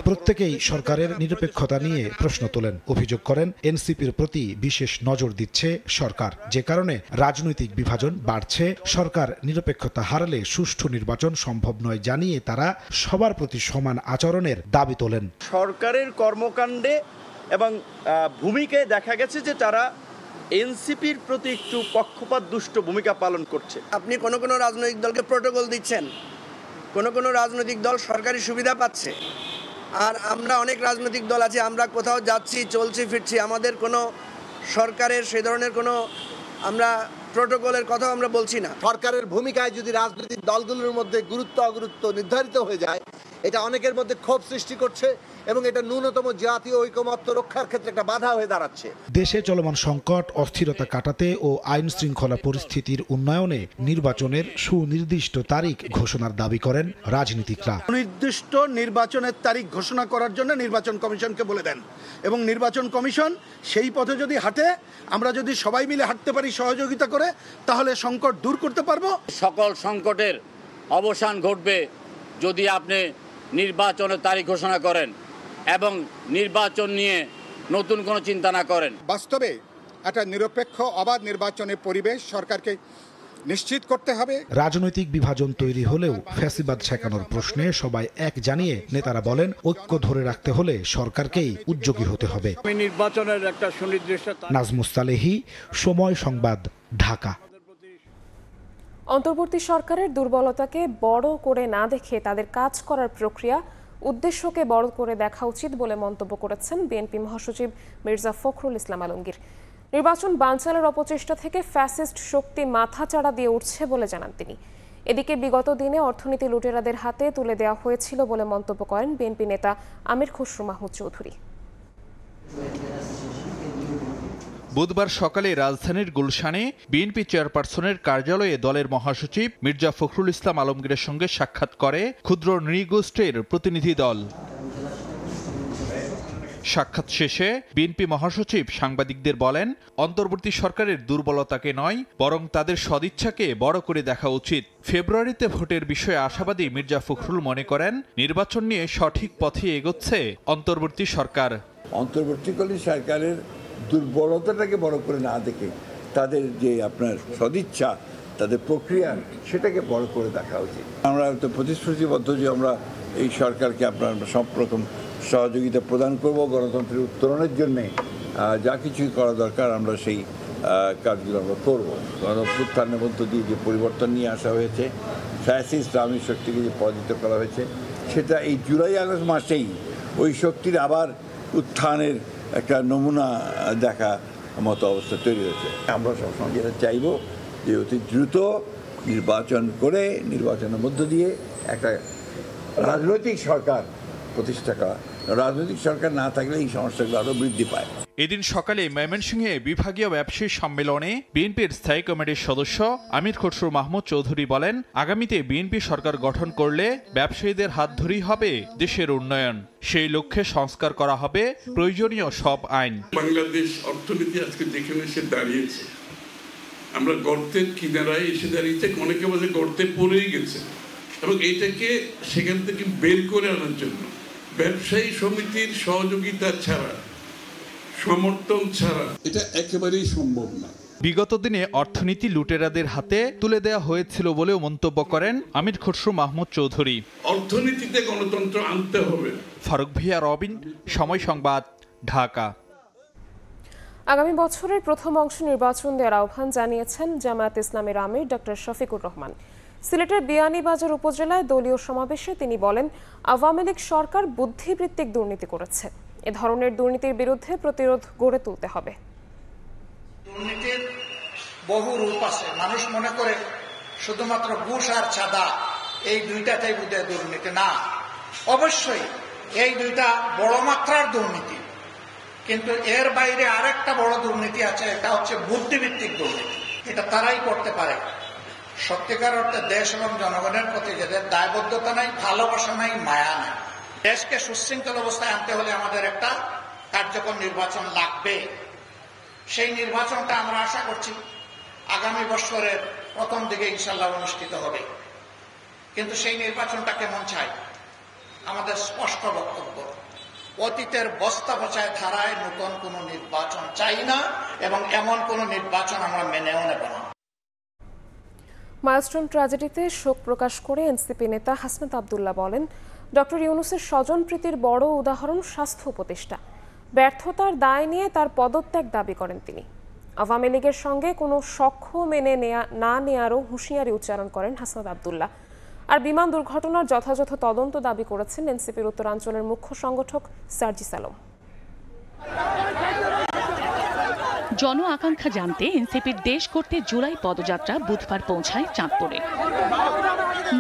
S10: প্রত্যেকেই সরকারের নিরপেক্ষতা নিয়ে প্রশ্ন তোলেন। অভিযোগ করেন, এনসিপির প্রতি বিশেষ নজর দিচ্ছে সরকার, যে কারণে রাজনৈতিক বিভাজন বাড়ছে। সরকার নিরপেক্ষতা হারালে সুষ্ঠু নির্বাচন সম্ভব নয় জানিয়ে তারা সবার প্রতি সমান আচরণের দাবি তোলেন।
S11: সরকারের কর্মকাণ্ডে এবং ভূমিকায় দেখা গেছে যে তারা এনসিপির প্রতি একটু পক্ষপাত দুষ্ট ভূমিকা পালন করছে।
S12: আপনি কোনো রাজনৈতিক দলকে প্রোটোকল দিচ্ছেন, কোনো রাজনৈতিক দল সরকারি সুবিধা পাচ্ছে, আর আমরা অনেক রাজনৈতিক দল আছে, আমরা কোথাও যাচ্ছি, চলছি, ফিরছি, আমাদের কোনো সরকারের সেই ধরনের কোনো আমরা প্রোটোকলের কথা আমরা বলছি না।
S9: সরকারের ভূমিকায় যদি রাজনৈতিক দলগুলোর মধ্যে গুরুত্ব অগুরুত্ব নির্ধারিত হয়ে যায়, এটা অনেকের মধ্যে ক্ষোভ সৃষ্টি করছে এবং এটা ন্যূনতম জাতীয় ঐকমত্য রক্ষার ক্ষেত্রে একটা বাধা হয়ে দাঁড়াচ্ছে।
S10: দেশে চলমান সংকট অস্থিরতা কাটাতে ও আইন শৃঙ্খলা পরিস্থিতির উন্নয়নে নির্বাচনের সুনির্দিষ্ট তারিখ ঘোষণার দাবি করেন রাজনীতিকরা।
S13: নির্দিষ্ট নির্বাচনের তারিখ ঘোষণা করার জন্য নির্বাচন কমিশনকে বলে দেন এবং নির্বাচন কমিশন সেই পথে যদি হাঁটে, আমরা যদি সবাই মিলে হাঁটতে পারি সহযোগিতা করে, তাহলে সংকট দূর করতে পারবো।
S14: সকল সংকটের অবসান ঘটবে যদি আপনি নির্বাচনের তারিখ ঘোষণা করেন এবং নির্বাচন নিয়ে নতুন কোনো চিন্তা না করেন।
S15: বাস্তবে একটা নিরপেক্ষ অবাধ নির্বাচনের পরিবেশ সরকারকে নিশ্চিত করতে হবে।
S10: রাজনৈতিক বিভাজন তৈরি হলেও ফ্যাসিবাদ ঠেকানোর প্রশ্নে সবাই এক জানিয়ে নেতারা বলেন, ঐক্য ধরে রাখতে হলে সরকারকেই উদ্যোগী হতে হবে।
S13: নির্বাচনের একটা সুনির্দিষ্ট।
S10: নাজমুস সালেহী, সময় সংবাদ, ঢাকা।
S1: অন্তর্বর্তী সরকারের দুর্বলতাকে বড় করে না দেখে তাদের কাজ করার প্রক্রিয়া উদ্দেশ্যকে বড় করে দেখা উচিত বলে মন্তব্য করেছেন বিএনপি মহাসচিব মির্জা ফখরুল ইসলাম আলমগীর। নির্বাচন বানচালের অপচেষ্টা থেকে ফ্যাসিস্ট শক্তি মাথাচাড়া দিয়ে উঠছে বলে জানান তিনি। এদিকে বিগত দিনে অর্থনীতি লুটেরাদের হাতে তুলে দেওয়া হয়েছিল বলে মন্তব্য করেন বিএনপি নেতা আমির খসরু মাহমুদ চৌধুরী।
S33: বুধবার সকালে রাজধানীর গুলশানে বিএনপি চেয়ারপারসনের কার্যালয়ে দলের মহাসচিব মির্জা ফখরুল ইসলাম আলমগীরের সঙ্গে সাক্ষাৎ করে ক্ষুদ্র নৃগোষ্ঠীর প্রতিনিধি দল। সাক্ষাৎ শেষে বিএনপি মহাসচিব সাংবাদিকদের বলেন, অন্তর্বর্তী সরকারের দুর্বলতাকে নয় বরং তাদের সদিচ্ছাকে বড় করে দেখা উচিত। ফেব্রুয়ারিতে ভোটের বিষয়ে আশাবাদী মির্জা ফখরুল মনে করেন, নির্বাচন নিয়ে সঠিক পথে এগোচ্ছে অন্তর্বর্তী সরকার।
S16: অন্তর্বর্তীকালীন সরকারের দুর্বলতাটাকে বড় করে না দেখে তাদের যে আপনার সদিচ্ছা, তাদের প্রক্রিয়া, সেটাকে বড় করে দেখা উচিত। আমরা তো প্রতিশ্রুতিবদ্ধ যে আমরা এই সরকারকে আপনার সব রকম সহযোগিতা প্রদান করব গণতন্ত্রের উত্তরণের জন্যে। যা কিছুই করা দরকার আমরা সেই কাজগুলো আমরা করবো। গণঅভ্যুত্থানের মধ্য দিয়ে যে পরিবর্তন নিয়ে আসা হয়েছে, ফ্যাসিস্ট আওয়ামী শক্তিকে যে পরাজিত করা হয়েছে, সেটা এই জুলাই আগস্ট মাসেই ওই শক্তির আবার উত্থানের একটা নমুনা দেখা মতো অবস্থা তৈরি হয়েছে। আমরা সবসময় যেটা চাইব যে অতি দ্রুত নির্বাচন করে নির্বাচনের মধ্য দিয়ে একটা রাজনৈতিক সরকার প্রতিষ্ঠা করা। রাজনৈতিক সরকার না থাকলে এই সমস্যাগুলো আরও বৃদ্ধি পায়।
S33: এদিন সকালে ময়মনসিংহে বিভাগীয় ব্যবসায়ী সম্মেলনে বিএনপির স্থায়ী কমিটির সদস্য আমির খসরু মাহমুদ চৌধুরী বলেন, আগামীতে বিএনপি সরকার গঠন করলে ব্যবসায়ীদের হাত ধরেই হবে দেশের উন্নয়ন। সেই লক্ষ্যে সংস্কার করা হবে প্রয়োজনীয় সব আইন।
S17: বাংলাদেশ অর্থনীতি আজকে যেখানে এসে দাঁড়িয়েছে, আমরা গর্তের কিনারায় এসে দাঁড়িয়েছে, অনেকে বলে গর্তে পড়েই গেছে, এবং এইটাকে সেখান থেকে বের করে আনার জন্য ব্যবসায়ী সমিতির সহযোগিতা ছাড়া, সমর্থন ছাড়া এটা একেবারেই সম্ভব না।
S33: বিগত দিনে অর্থনীতি লুটেরাদের হাতে তুলে দেওয়া হয়েছিল বলেও মন্তব্য করেন আমির খসরু মাহমুদ চৌধুরী।
S17: অর্থনীতিতে গণতন্ত্র আনতে হবে।
S33: ফারুক ভিয়া, রবিন, সময় সংবাদ, ঢাকা।
S1: আগামী বছরের প্রথম অংশ নির্বাচন দেওয়ার আহ্বান জানিয়েছেন জামায়াত ইসলামের আমির ডক্টর শফিকুর রহমান। সিলেটের বিয়ানীবাজার উপজেলায় দলীয় সমাবেশে তিনি বলেন, আওয়ামী লীগ সরকার বুদ্ধিবৃত্তিক দুর্নীতি করেছে। এ ধরনের দুর্নীতির বিরুদ্ধে প্রতিরোধ গড়ে তুলতে হবে।
S18: দুর্নীতির বহু রূপ আছে। মানুষ মনে করে শুধুমাত্র ঘুষ আর চাঁদা, এই দুইটাতেই বোধহয় দুর্নীতি। না, অবশ্যই এই দুইটা বড় মাত্রার দুর্নীতি, কিন্তু এর বাইরে আরেকটা বড় দুর্নীতি আছে, এটা হচ্ছে বুদ্ধিভিত্তিক দুর্নীতি। এটা তারাই করতে পারে সত্যিকার অর্থে দেশ এবং জনগণের প্রতি যাদের দায়বদ্ধতা নাই, ভালোবাসা নাই, মায়া নাই। দেশকে সুশৃঙ্খল অবস্থায় আনতে হলে আমাদের একটা কার্যকর নির্বাচন লাগবে। সেই নির্বাচনটা আমরা আশা করছি আগামী বছরের প্রথম দিকে ইনশাল্লাহ অনুষ্ঠিত হবে। কিন্তু সেই নির্বাচনটা কেমন চাই? আমাদের স্পষ্ট বক্তব্য, অতীতের বস্তা পচায় ধারায় নতুন কোনো নির্বাচন চাই না, এবং এমন কোনো নির্বাচন আমরা মেনেও নেব না।
S1: মাইলস্টোন ট্র্যাজেডিতে শোক প্রকাশ করে এনসিপি নেতা হাসনাত আব্দুল্লাহ বলেন, ডক্টর ইউনূসের স্বজনপ্রীতির বড় উদাহরণ স্বাস্থ্য উপদেষ্টা। ব্যর্থতার দায় নিয়ে তার পদত্যাগ দাবি করেন তিনি। আওয়ামী লীগের সঙ্গে কোনো সখ্য মেনে না নেয়ারও হুঁশিয়ারি উচ্চারণ করেন হাসনাত আব্দুল্লাহ। আর বিমান দুর্ঘটনার যথাযথ তদন্ত দাবি করেছেন এনসিপির উত্তরাঞ্চলের মুখ্য সংগঠক সার্জিস আলম।
S19: জন আকাঙ্ক্ষা জানতে এনসিপির দেশ করতে জুলাই পদযাত্রা বুধবার পৌঁছায় চাঁদপুরে।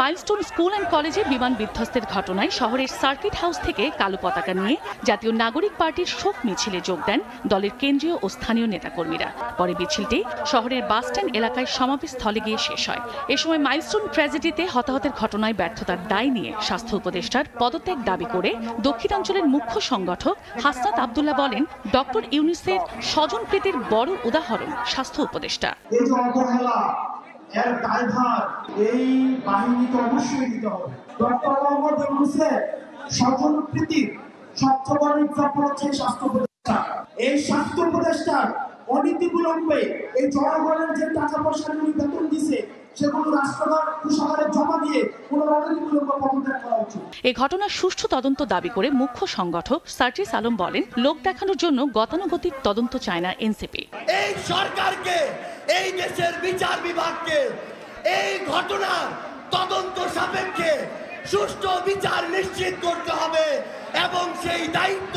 S19: মাইলস্টোন স্কুল অ্যান্ড কলেজে বিমান বিধ্বস্তের ঘটনায় শহরের সার্কিট হাউস থেকে কালো পতাকা নিয়ে জাতীয় নাগরিক পার্টির শোক মিছিলে যোগ দেন দলের কেন্দ্রীয় ও স্থানীয় নেতাকর্মীরা। পরে মিছিলটি শহরের বাসস্ট্যান্ড এলাকায় সমাবেশস্থলে গিয়ে শেষ হয়। এ সময় মাইলস্টোন ট্র্যাজেডিতে হতাহতের ঘটনায় ব্যর্থতার দায় নিয়ে স্বাস্থ্য উপদেষ্টার পদত্যাগ দাবি করে দক্ষিণাঞ্চলের মুখ্য সংগঠক হাসনাত আব্দুল্লাহ বলেন, ডক্টর ইউনূসের স্বজনপ্রীতির বড় উদাহরণ স্বাস্থ্য উপদেষ্টা।
S20: এর দায়ভার এই বাহিনীকে অবশ্যই দিতে হবে। ডক্টর মোহাম্মদ ইউনূসের স্বজনপ্রীতির সবচেয়ে বড় এক্সাম্পল হচ্ছে স্বাস্থ্য উপদেষ্টা। এই স্বাস্থ্য উপদেষ্টার অনীতিবিলম্বে এই জনগণের যে টাকা পয়সা নিয়ে বেতন দিছে সেগুলো রাষ্ট্রভার কোষাগারে জমা দিয়ে
S19: এই ঘটনার সুষ্ঠু তদন্ত দাবি করে মুখ্য সংগঠক সার্জিস আলম বলেন, লোক দেখানোর জন্য গতানুগতিক তদন্ত চায় না এনসিপি।
S12: এই সরকারকে, এই দেশের বিচার বিভাগকে এই ঘটনার তদন্ত সাপেক্ষে সুষ্ঠু বিচার নিশ্চিত করতে হবে এবং সেই দায়িত্ব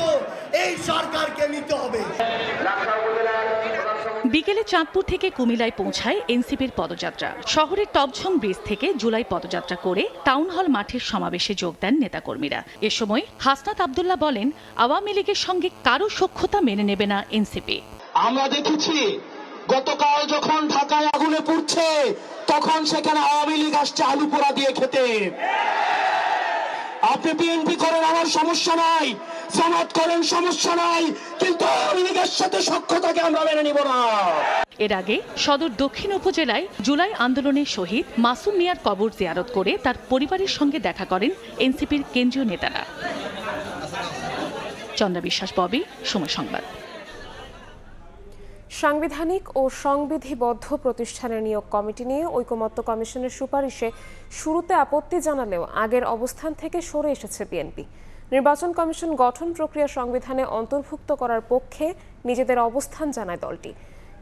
S12: এই সরকারকে নিতে হবে।
S19: বিকেলে চাঁদপুর থেকে কুমিল্লায় পৌঁছায় এনসিপির পদযাত্রা। শহরের টপঝং ব্রিজ থেকে জুলাই পদযাত্রা করে টাউন হল মাঠের সমাবেশে যোগ দেন নেতাকর্মীরা। এ সময় হাসনাত আব্দুল্লাহ বলেন, আওয়ামী লীগের সঙ্গে কারো সখ্যতা মেনে নেবে না এনসিপি।
S20: আমরা দেখেছি গতকাল যখন ঢাকায় আগুনে পুড়ছে তখন সেখানে আওয়ামী লীগ আসছে আলু পোড়া দিয়ে খেতে। আপনি বিএনপি করেন, আমার সমস্যা নাই, জামাত করেন, সমস্যা নাই, কিন্তু আওয়ামী লীগের সাথে সখ্যতাকে আমরা মেনে নিব না।
S19: এর আগে সদর দক্ষিণ উপজেলায় জুলাই আন্দোলনের শহীদ মাসুম মিয়ার কবর জিয়ারত করে তার পরিবারের সঙ্গে দেখা করেন এনসিপির কেন্দ্রীয় নেতারা। চন্দ্রা বিশ্বাস, ববি, সময় সংবাদ।
S1: সাংবিধানিক ও সংবিধিবদ্ধ প্রতিষ্ঠানের নিয়োগ কমিটি নিয়ে ঐকমত্য কমিশনের সুপারিশে শুরুতে আপত্তি জানালেও আগের অবস্থান থেকে সরে এসেছে বিএনপি। নির্বাচন কমিশন গঠন প্রক্রিয়া সংবিধানে অন্তর্ভুক্ত করার পক্ষে নিজেদের অবস্থান জানায় দলটি।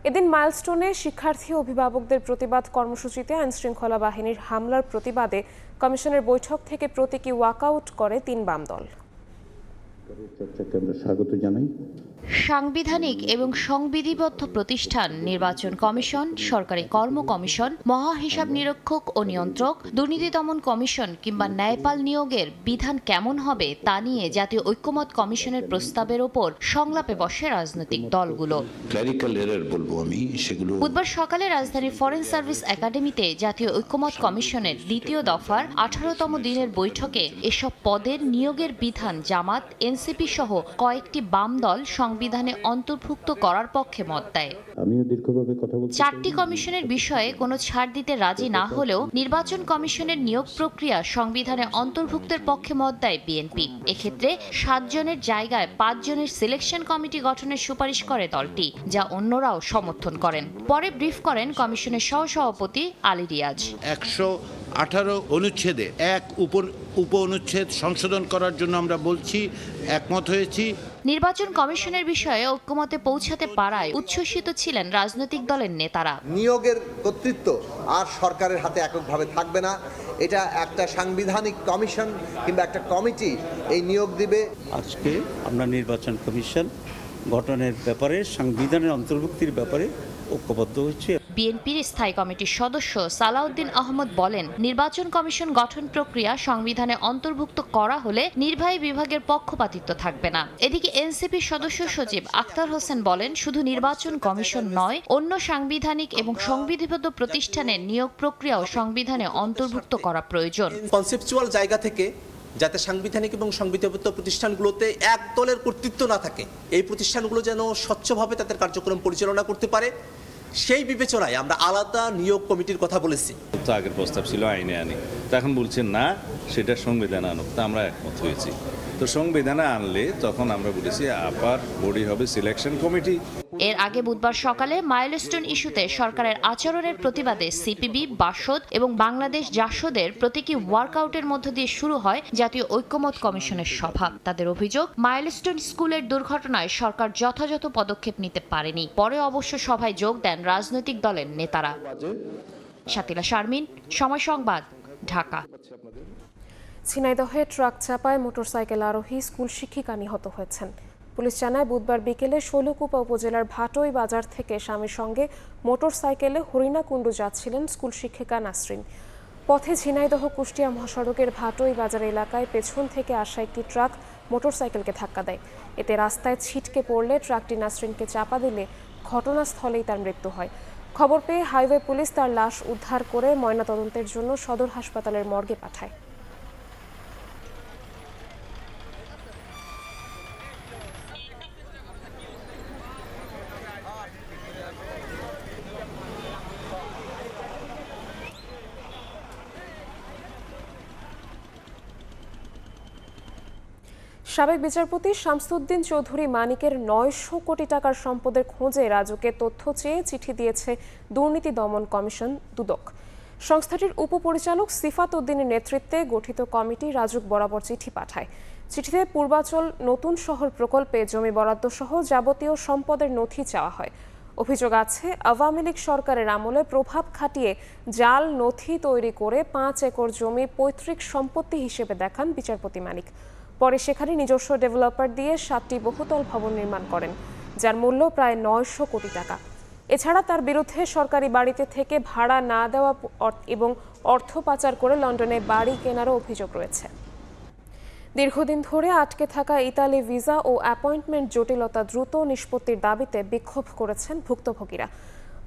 S1: এদিন মাইলস্টোনে শিক্ষার্থী ও অভিভাবকদের প্রতিবাদ কর্মসূচিতে আইনশৃঙ্খলা বাহিনীর হামলার প্রতিবাদে কমিশনের বৈঠক থেকে প্রতীকী ওয়াকআউট করে ৩ বাম দল।
S21: স্বাগত জানাই।
S22: সাংবিধানিক এবং সংবিধিবদ্ধ প্রতিষ্ঠান নির্বাচন কমিশন, সরকারি কর্ম কমিশন, মহাহিসাব নিরীক্ষক ও নিয়ন্ত্রক, দুর্নীতি দমন কমিশন কিংবা ন্যায়পাল নিয়োগের বিধান কেমন হবে তা নিয়ে জাতীয় ঐকমত্য কমিশনের প্রস্তাবের ওপর সংলাপে বসে রাজনৈতিক দলগুলো। বুধবার সকালে রাজধানীর ফরেন সার্ভিস একাডেমিতে জাতীয় ঐকমত্য কমিশনের দ্বিতীয় দফার 18তম দিনের বৈঠকে এসব পদের নিয়োগের বিধান জামাত, এনসিপি সহ কয়েকটি বাম দল সংবিধানে অন্তর্ভুক্ত করার পক্ষে মত দেয়। চারটি কমিশনের বিষয়ে কোনো ছাড় দিতে রাজি না হলেও নির্বাচন কমিশনের নিয়োগ প্রক্রিয়া সংবিধানে অন্তর্ভুক্তের পক্ষে মত দেয় বিএনপি। এক্ষেত্রে 7 জনের জায়গায় 5 জনের সিলেকশন কমিটি গঠনের সুপারিশ করে দলটি, যা অন্যরাও সমর্থন করেন। পরে ব্রিফ করেন কমিশনের সহসভাপতি আলী রিয়াজ।
S23: 118 অনুচ্ছেদে এক উপ অনুচ্ছেদ সংশোধন করার জন্য আমরা বলছি, একমত হয়েছি।
S22: নির্বাচন কমিশনের বিষয়ে ঐক্যমতে পৌঁছাতে পারায় উচ্ছ্বসিত ছিলেন রাজনৈতিক দলের নেতারা।
S9: নিয়োগের কর্তৃত্ব আর সরকারের হাতে এককভাবে থাকবে না, এটা একটা সাংবিধানিক কমিশন কিংবা একটা কমিটি এই নিয়োগ দিবে।
S23: আজকে আমরা নির্বাচন কমিশন গঠনের ব্যাপারে, সংবিধানের অন্তর্ভুক্তির ব্যাপারে ঐক্যবদ্ধ হচ্ছে।
S22: বিএনপির স্থায়ী কমিটির সদস্য সালাউদ্দিন আহমদ বলেন, নির্বাচন কমিশন গঠন প্রক্রিয়া সংবিধানে অন্তর্ভুক্ত করা হলে নির্বাহী বিভাগের পক্ষপাতিত্ব থাকবে না। এদিকে এনসিপির সদস্য সচিব আখতার হোসেন বলেন, শুধু নির্বাচন কমিশন নয়, অন্য সাংবিধানিক এবং সংবিধিবদ্ধ প্রতিষ্ঠানের নিয়োগ প্রক্রিয়াও সংবিধানে অন্তর্ভুক্ত করা প্রয়োজন।
S24: কনসেপচুয়াল জায়গা থেকে যাতে সাংবিধানিক এবং সংবিধিবদ্ধ প্রতিষ্ঠানগুলোতে এক দলের কর্তৃত্ব না থাকে, এই প্রতিষ্ঠানগুলো যেন স্বচ্ছভাবে তাদের কার্যক্রম পরিচালনা করতে পারে, সেই বিবেচনায় আমরা আলাদা নিয়োগ কমিটির কথা বলেছি।
S25: তো আগের প্রস্তাব ছিল আইনে আনি, তো এখন বলছেন না সেটা সংবিধানে আনুক, তা আমরা একমত হয়েছি। তো সংবিধানে আনলে তখন আমরা বলেছি আপার বডি হবে সিলেকশন কমিটি।
S22: এর আগে বুধবার সকালে মাইলস্টোন ইস্যুতে সরকারের আচরণের প্রতিবাদে সিপিবি, বাসদ এবং বাংলাদেশ জাসদের প্রতীকী ওয়ার্কআউটের মধ্য দিয়ে শুরু হয় জাতীয় ঐকমত্য কমিশনের সভা। তাদের অভিযোগ, মাইলস্টোন স্কুলের দুর্ঘটনায় সরকার যথাযথ পদক্ষেপ নিতে পারেনি। পরে অবশ্য সভায় যোগ দেন রাজনৈতিক দলের নেতারা। শাতিলা শারমিন, সময় সংবাদ, ঢাকা।
S1: ঝিনাইদহে ট্রাক চাপায় মোটরসাইকেল আরোহী স্কুল শিক্ষিকা নিহত হয়েছেন। পুলিশ জানায় বুধবার বিকেলে শৈলকুপা উপজেলার ভাটোই বাজার থেকে স্বামীর সঙ্গে মোটরসাইকেলে হরিণাকুণ্ডু যাচ্ছিলেন স্কুল শিক্ষিকা নাসরিন। পথে ঝিনাইদহ কুষ্টিয়া মহাসড়কের ভাটোই বাজার এলাকায় পেছন থেকে আসা একটি ট্রাক মোটরসাইকেলকে ধাক্কা দেয়। এতে রাস্তায় ছিটকে পড়লে ট্রাকটি নাসরিনকে চাপা দিলে ঘটনাস্থলেই তার মৃত্যু হয়। খবর পেয়ে হাইওয়ে পুলিশ তার লাশ উদ্ধার করে ময়নাতদন্তের জন্য সদর হাসপাতালের মর্গে পাঠায়। সাবেক বিচারপতি শামসুদ্দিন চৌধুরী মানিকের 900 কোটি টাকার সম্পদের খোঁজে রাজুকে তথ্য চেয়ে চিঠি দিয়েছে দুর্নীতি দমন কমিশন দুদক। সংস্থাটির উপপরিচালক সিফাত উদ্দিনের নেতৃত্বে গঠিত কমিটি রাজুক বরাবর চিঠি পাঠায়। চিঠিতে পূর্বাচল নতুন শহর প্রকল্পে জমি বরাদ্দ সহ যাবতীয় সম্পদের নথি চাওয়া হয়। অভিযোগ আছে আওয়ামী লীগ সরকারের আমলে প্রভাব খাটিয়ে জাল নথি তৈরি করে 5 একর জমি পৈতৃক সম্পত্তি হিসেবে দেখান বিচারপতি মানিক। পরে সেখানে নিজস্ব ডেভেলপার দিয়ে 7টি বহুতল ভবন নির্মাণ করেন, যার মূল্য প্রায় 900 কোটি টাকা। এছাড়া তার বিরুদ্ধে সরকারি বাড়িতে থেকে ভাড়া না দেওয়া এবং অর্থ পাচার করে লন্ডনে বাড়ি কেনারও অভিযোগ রয়েছে। দীর্ঘদিন ধরে আটকে থাকা ইতালি ভিসা ও অ্যাপয়েন্টমেন্ট জটিলতা দ্রুত নিষ্পত্তির দাবিতে বিক্ষোভ করেছেন ভুক্তভোগীরা।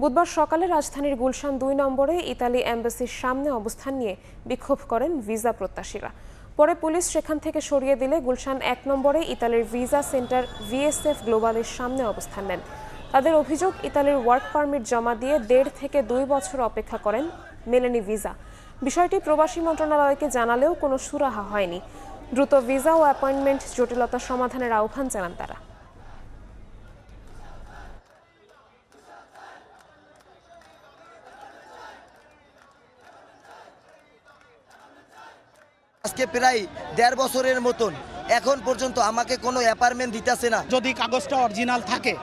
S1: বুধবার সকালে রাজধানীর গুলশান 2 নম্বরে ইতালি এম্বাসির সামনে অবস্থান নিয়ে বিক্ষোভ করেন ভিসা প্রত্যাশীরা। পরে পুলিশ সেখান থেকে সরিয়ে দিলে গুলশান 1 নম্বরে ইতালির ভিসা সেন্টার VSF গ্লোবালের সামনে অবস্থান নেন। তাদের অভিযোগ, ইতালির ওয়ার্ক পারমিট জমা দিয়ে 1.5 থেকে 2 বছর অপেক্ষা করেন মেলেনি ভিসা। বিষয়টি প্রবাসী মন্ত্রণালয়কে জানালেও কোনো সুরাহা হয়নি। দ্রুত ভিসা ও অ্যাপয়েন্টমেন্ট জটিলতা সমাধানের আহ্বান জানান তারা।
S2: আজকে প্রায় 1.5 বছরের মতন এখন পর্যন্ত আমাকে কোনো অ্যাপার্টমেন্ট দিতেছে না।
S3: যদি কাগজটা অরিজিনাল থাকে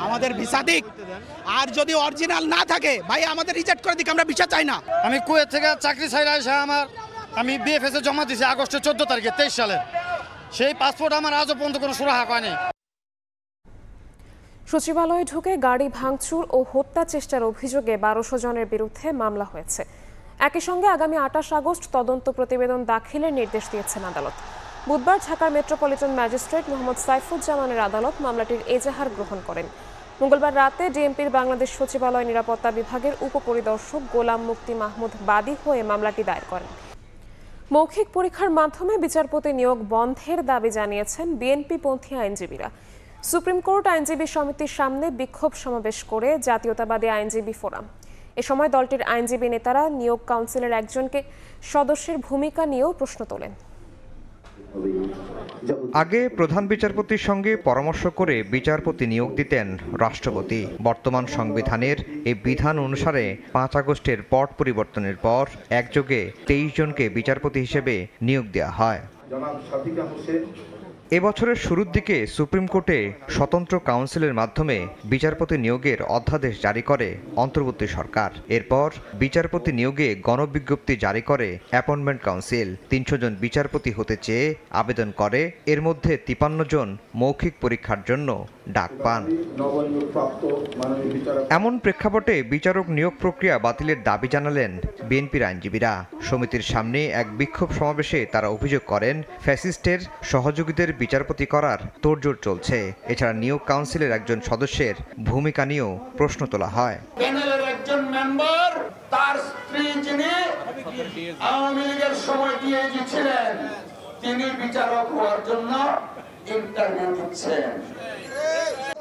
S3: আমাদের ভিসা দিক, আর যদি অরিজিনাল না থাকে ভাই আমাদের রিজেক্ট করে দিক, আমরা ভিসা চাই না।
S4: আমি কুয়েত থেকে চাকরি ছাইরা এসে আমি BFS এ জমা দিয়েছি আগস্টের 14 তারিখে 23 সালে। সেই পাসপোর্ট আমার আজও পর্যন্ত কোনো সুরাহা হয়নি।
S1: সচিবালয়ে ঢুকে গাড়ি ভাঙচুর ও হত্যা চেষ্টার অভিযোগে 1200 জনের বিরুদ্ধে মামলা হয়েছে। একই সঙ্গে আগামী 28 আগস্ট তদন্ত প্রতিবেদন দাখিলের নির্দেশ দিয়েছেন আদালত। বুধবার ঢাকার মেট্রোপলিটন ম্যাজিস্ট্রেট মোহাম্মদ সাইফুজ্জামানের আদালত মামলাটির এজাহার গ্রহণ করেন। মঙ্গলবার রাতে ডিএমপির বাংলাদেশ সচিবালয় নিরাপত্তা বিভাগের উপপরিদর্শক গোলাম মুক্তি মাহমুদ বাদী হয়ে মামলাটি দায়ের করেন। মৌখিক পরীক্ষার মাধ্যমে বিচারপতি নিয়োগ বন্ধের দাবি জানিয়েছেন বিএনপিপন্থী আইনজীবীরা। সুপ্রিম কোর্ট আইনজীবী সমিতির সামনে বিক্ষোভ সমাবেশ করে জাতীয়তাবাদী আইনজীবী ফোরাম। এ সময় দলটির আইনজীবী নেতারা নিয়োগ কাউন্সিলের একজনকে সদস্যের ভূমিকা নিয়েও প্রশ্ন তোলেন।
S5: আগে প্রধান বিচারপতির সঙ্গে পরামর্শ করে বিচারপতি নিয়োগ দিতেন রাষ্ট্রপতি। বর্তমান সংবিধানের এই বিধান অনুসারে 5 আগস্টের পট পরিবর্তনের পর একযোগে 23 জনকে বিচারপতি হিসেবে নিয়োগ দেওয়া হয়। এবছরের শুরুর দিকে সুপ্রিম কোর্টে স্বতন্ত্র কাউন্সিলের মাধ্যমে বিচারপতি নিয়োগের অধ্যাদেশ জারি করে অন্তর্বর্তী সরকার। এরপর বিচারপতি নিয়োগে গণবিজ্ঞপ্তি জারি করে অ্যাপয়েন্টমেন্ট কাউন্সিল। 300 জন বিচারপতি হতে চেয়ে আবেদন করে। এর মধ্যে 53 জন মৌখিক পরীক্ষার জন্য ডাক পান। এমন প্রেক্ষাপটে বিচারক নিয়োগ প্রক্রিয়া বাতিলের দাবি জানালেন বিএনপির আইনজীবীরা। সমিতির সামনে এক বিক্ষোভ সমাবেশে তারা অভিযোগ করেন, ফ্যাসিস্টের সহযোগীদের বিচারপতি করার তোড়জোড় চলছে। এছাড়া নিয়োগ কাউন্সিলের একজন সদস্যের ভূমিকা নিয়েও প্রশ্ন তোলা হয়।
S12: প্যানেলের একজন মেম্বার তার স্ত্রী যিনি আওয়ামী লীগের সময় ডিআইজি ছিলেন, তিনি বিচারক হওয়ার জন্য ইন্টারভিউ দিচ্ছেন।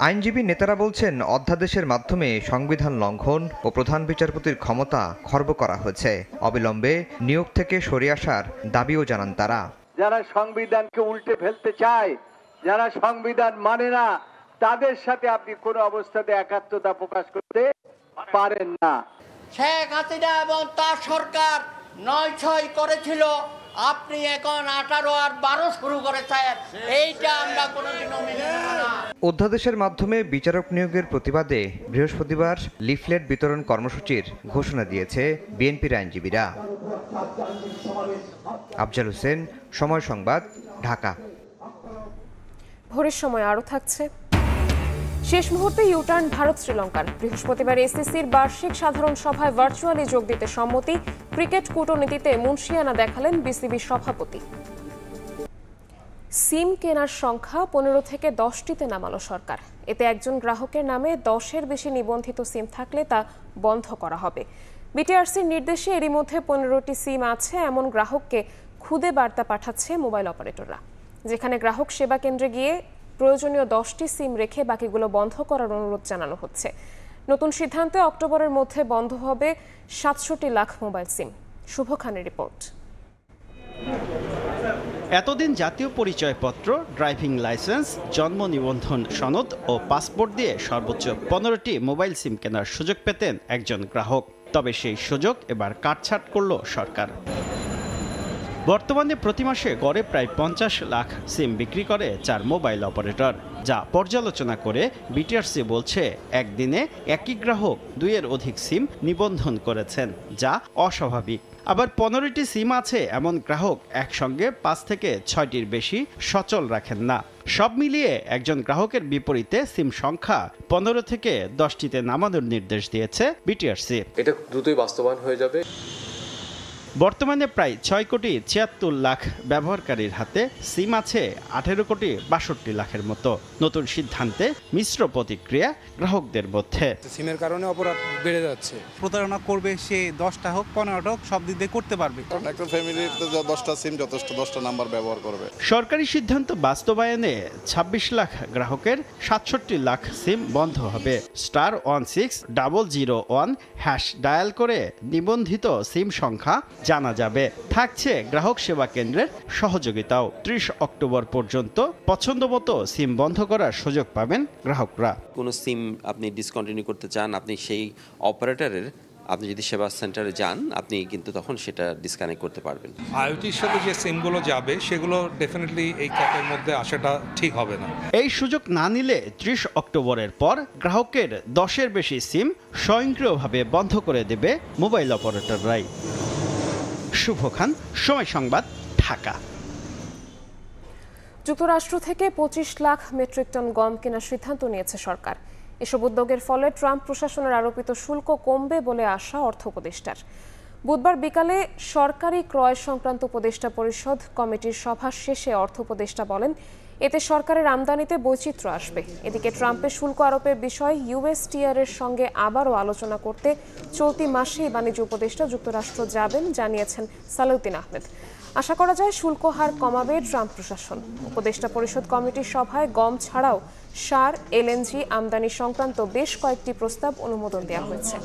S5: আইনজীবী নেতারা বলছেন, অধ্যাদেশের মাধ্যমে সংবিধান লঙ্ঘন ও প্রধান বিচারপতির ক্ষমতা খর্ব করা হয়েছে। অবিলম্বে নিয়োগ থেকে সরে আসার দাবিও জানান তারা।
S6: যারা সংবিধানকে উল্টে ফেলতে চায়, যারা সংবিধান মানে না, তাদের সাথে আপনি কোনো অবস্থাতে একাত্মতা প্রকাশ করতে পারেন না।
S21: শেখ হাসিনা এবং তার সরকার 9-6 করেছিল, আপনি এখন 18 আর 12 শুরু করেছেন। এইটা আমরা কোনোদিনও মেনে নেব না।
S5: অধ্যাদেশের মাধ্যমে বিচারক নিয়োগের প্রতিবাদে বৃহস্পতিবার লিফলেট বিতরণ কর্মসূচির ঘোষণা দিয়েছে বিএনপির আইনজীবীরা। আফজাল হোসেন, সময় সংবাদ, ঢাকা।
S1: ভোরের সময় আরও থাকছে। শেষ মুহূর্তে ইউটার্ন ভারত শ্রীলঙ্কার। বৃহস্পতিবার এসিসির বার্ষিক সাধারণ সভায় ভার্চুয়ালি যোগ দিতে সম্মতি। ক্রিকেট কূটনীতিতে মুন্সিয়ানা দেখালেন বিসিবির সভাপতি। সিম কেনার সংখ্যা 15 থেকে 10টিতে নামালো সরকার। এতে একজন গ্রাহকের নামে 10-এর বেশি নিবন্ধিত সিম থাকলে তা বন্ধ করা হবে। বিটিআরসির নির্দেশে এরই মধ্যে 15টি সিম আছে এমন গ্রাহককে খুদে বার্তা পাঠাচ্ছে মোবাইল অপারেটররা। যেখানে গ্রাহক সেবা কেন্দ্রে গিয়ে প্রয়োজনীয় 10টি সিম রেখে বাকিগুলো বন্ধ করার অনুরোধ জানানো হচ্ছে। নতুন সিদ্ধান্তে অক্টোবরের মধ্যে বন্ধ হবে 67 লাখ মোবাইল সিম। শুভ খানের রিপোর্ট।
S7: এতদিন জাতীয় পরিচয়পত্র, ড্রাইভিং লাইসেন্স, জন্ম নিবন্ধন সনদ ও পাসপোর্ট দিয়ে সর্বোচ্চ 15টি মোবাইল সিম কেনার সুযোগ পেতেন একজন গ্রাহক। তবে সেই সুযোগ এবার কাটছাঁট করল সরকার। বর্তমানে প্রতি মাসে গড়ে প্রায় 50 লাখ সিম বিক্রি করে 4 মোবাইল অপারেটর, যা পর্যালোচনা করে বিটিআরসি বলছে একদিনে একই গ্রাহক 2-এর অধিক সিম নিবন্ধন করেছেন, যা অস্বাভাবিক। আবার 15টি সিম আছে এমন গ্রাহক একসঙ্গে 5 থেকে 6টির বেশি সচল রাখেন না। সব মিলিয়ে একজন গ্রাহকের বিপরীতে সিম সংখ্যা 15 থেকে 10টিতে নামানোর নির্দেশ দিয়েছে বিটিআরসি।
S8: এটা দ্রুতই বাস্তবায়ন হয়ে যাবে।
S7: বর্তমানে প্রায় 6 কোটি 76 লাখ ব্যবহারকারীর হাতে সিম আছে 18 কোটি 62 লাখের মতো। নতুন সিদ্ধান্তে মিশ্র প্রতিক্রিয়া গ্রাহকদের মধ্যে।
S11: সিমের কারণে অপরাধ বেড়ে যাচ্ছে। প্রতারণা করবে সে 10টা হোক 15টা হোক, সব দিক দিয়ে করতে পারবে।
S13: একটা ফ্যামিলিতে 10টা সিম যথেষ্ট, 10টা নাম্বার ব্যবহার করবে।
S7: সরকারি সিদ্ধান্ত বাস্তবায়নে 26 লাখ গ্রাহকের 67 লাখ সিম বন্ধ হবে। *16001# ডায়াল করে নিবন্ধিত সিম সংখ্যা জানা যাবে। থাকছে গ্রাহক সেবা কেন্দ্রের সহযোগিতাও। 30 অক্টোবর পর্যন্ত পছন্দমতো সিম বন্ধ করার সুযোগ পাবেন গ্রাহকরা।
S14: কোনো সিম আপনি ডিসকন্টিনিউ করতে চান, আপনি সেই অপারেটরের আপনি যদি সেবা সেন্টারে যান, আপনি কিন্তু তখন সেটা ডিসকানেক্ট করতে পারবেন।
S15: আইওটির সাথে যে সিমগুলো যাবে সেগুলো ডেফিনেটলি এই ক্যাপের মধ্যে আসাটা ঠিক হবে না।
S7: এই সুযোগ না নিলে 30 অক্টোবরের পর গ্রাহকের 10-এর বেশি সিম স্বয়ংক্রিয়ভাবে বন্ধ করে দেবে মোবাইল অপারেটররাই। শুভ খান, সময় সংবাদ, ঢাকা।
S1: যুক্তরাষ্ট্র থেকে 25 লাখ মেট্রিক টন গম কেনার সিদ্ধান্ত নিয়েছে সরকার। এসব উদ্যোগের ফলে ট্রাম্প প্রশাসনের আরোপিত শুল্ক কমবে বলে আশা অর্থ উপদেষ্টার। বুধবার বিকালে সরকারি ক্রয় সংক্রান্ত উপদেষ্টা পরিষদ কমিটির সভা শেষে অর্থ উপদেষ্টা বলেন, এতে সরকারের আমদানিতে বৈচিত্র্য আসবে। এদিকে ট্রাম্পের শুল্ক আরোপের বিষয়ে ইউএসটিআর-এর সঙ্গে আবারও আলোচনা করতে চলতি মাসেই বাণিজ্য উপদেষ্টা যুক্তরাষ্ট্র যাবেন জানিয়েছেন সালাউদ্দিন আহমেদ। আশা করা যায় শুল্ক হার কমাবে ট্রাম্প প্রশাসন। উপদেষ্টা পরিষদ কমিটির সভায় গম ছাড়াও সার, এলএনজি আমদানি সংক্রান্ত বেশ কয়েকটি প্রস্তাব অনুমোদন দেওয়া হয়েছে।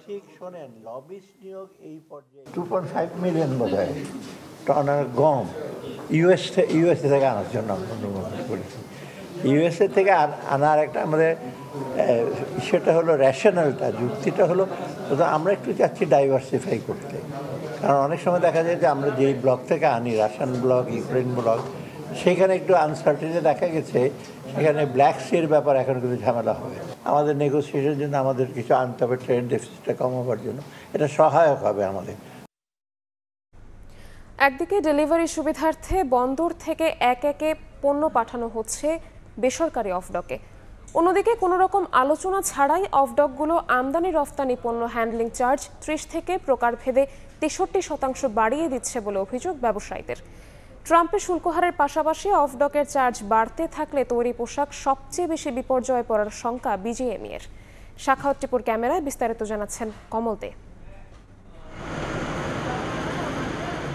S26: ঠিক শোনেন, লবিস্ট নিয়োগ এই পর্যায়ে 2.5 মিলিয়ন বোধহয় টনার গম ইউএসএ থেকে আনার জন্য আমরা অনুমোদন করেছি। ইউএসএ থেকে আনার একটা আমাদের সেটা হলো রেশনালটা, যুক্তিটা হলো আমরা একটু চাচ্ছি ডাইভার্সিফাই করতে। কারণ অনেক সময় দেখা যায় যে আমরা যেই ব্লক থেকে আনি, রাশিয়ান ব্লক, ইউক্রেন ব্লক, সেখানে একটু আনসার্টেনিটি দেখা গেছে, সেখানে ব্ল্যাক সির ব্যাপার এখন কিন্তু ঝামেলা হবে। আমাদের নেগোসিয়েশনের জন্য আমাদের কিছু আনতে হবে, ট্রেড ডেফিসিটটা কমাবার জন্য এটা সহায়ক হবে আমাদের।
S1: একদিকে ডেলিভারি সুবিধার্থে বন্দর থেকে একে পণ্য পাঠানো হচ্ছে বেসরকারি অফডকে, অন্যদিকে কোনো রকম আলোচনা ছাড়াই অফডকগুলো আমদানি রফতানি পণ্য হ্যান্ডলিং চার্জ 30 থেকে প্রকারভেদে 63% বাড়িয়ে দিচ্ছে বলে অভিযোগ ব্যবসায়ীদের। ট্রাম্পের শুল্ক হারের পাশাপাশি অফডকের চার্জ বাড়তে থাকলে তৈরি পোশাক সবচেয়ে বেশি বিপর্যয়ে পড়ার শঙ্কা বিজিএমইএর। শাখাওয়াত টিপুর ক্যামেরায় বিস্তারিত জানাচ্ছেন কমল দে।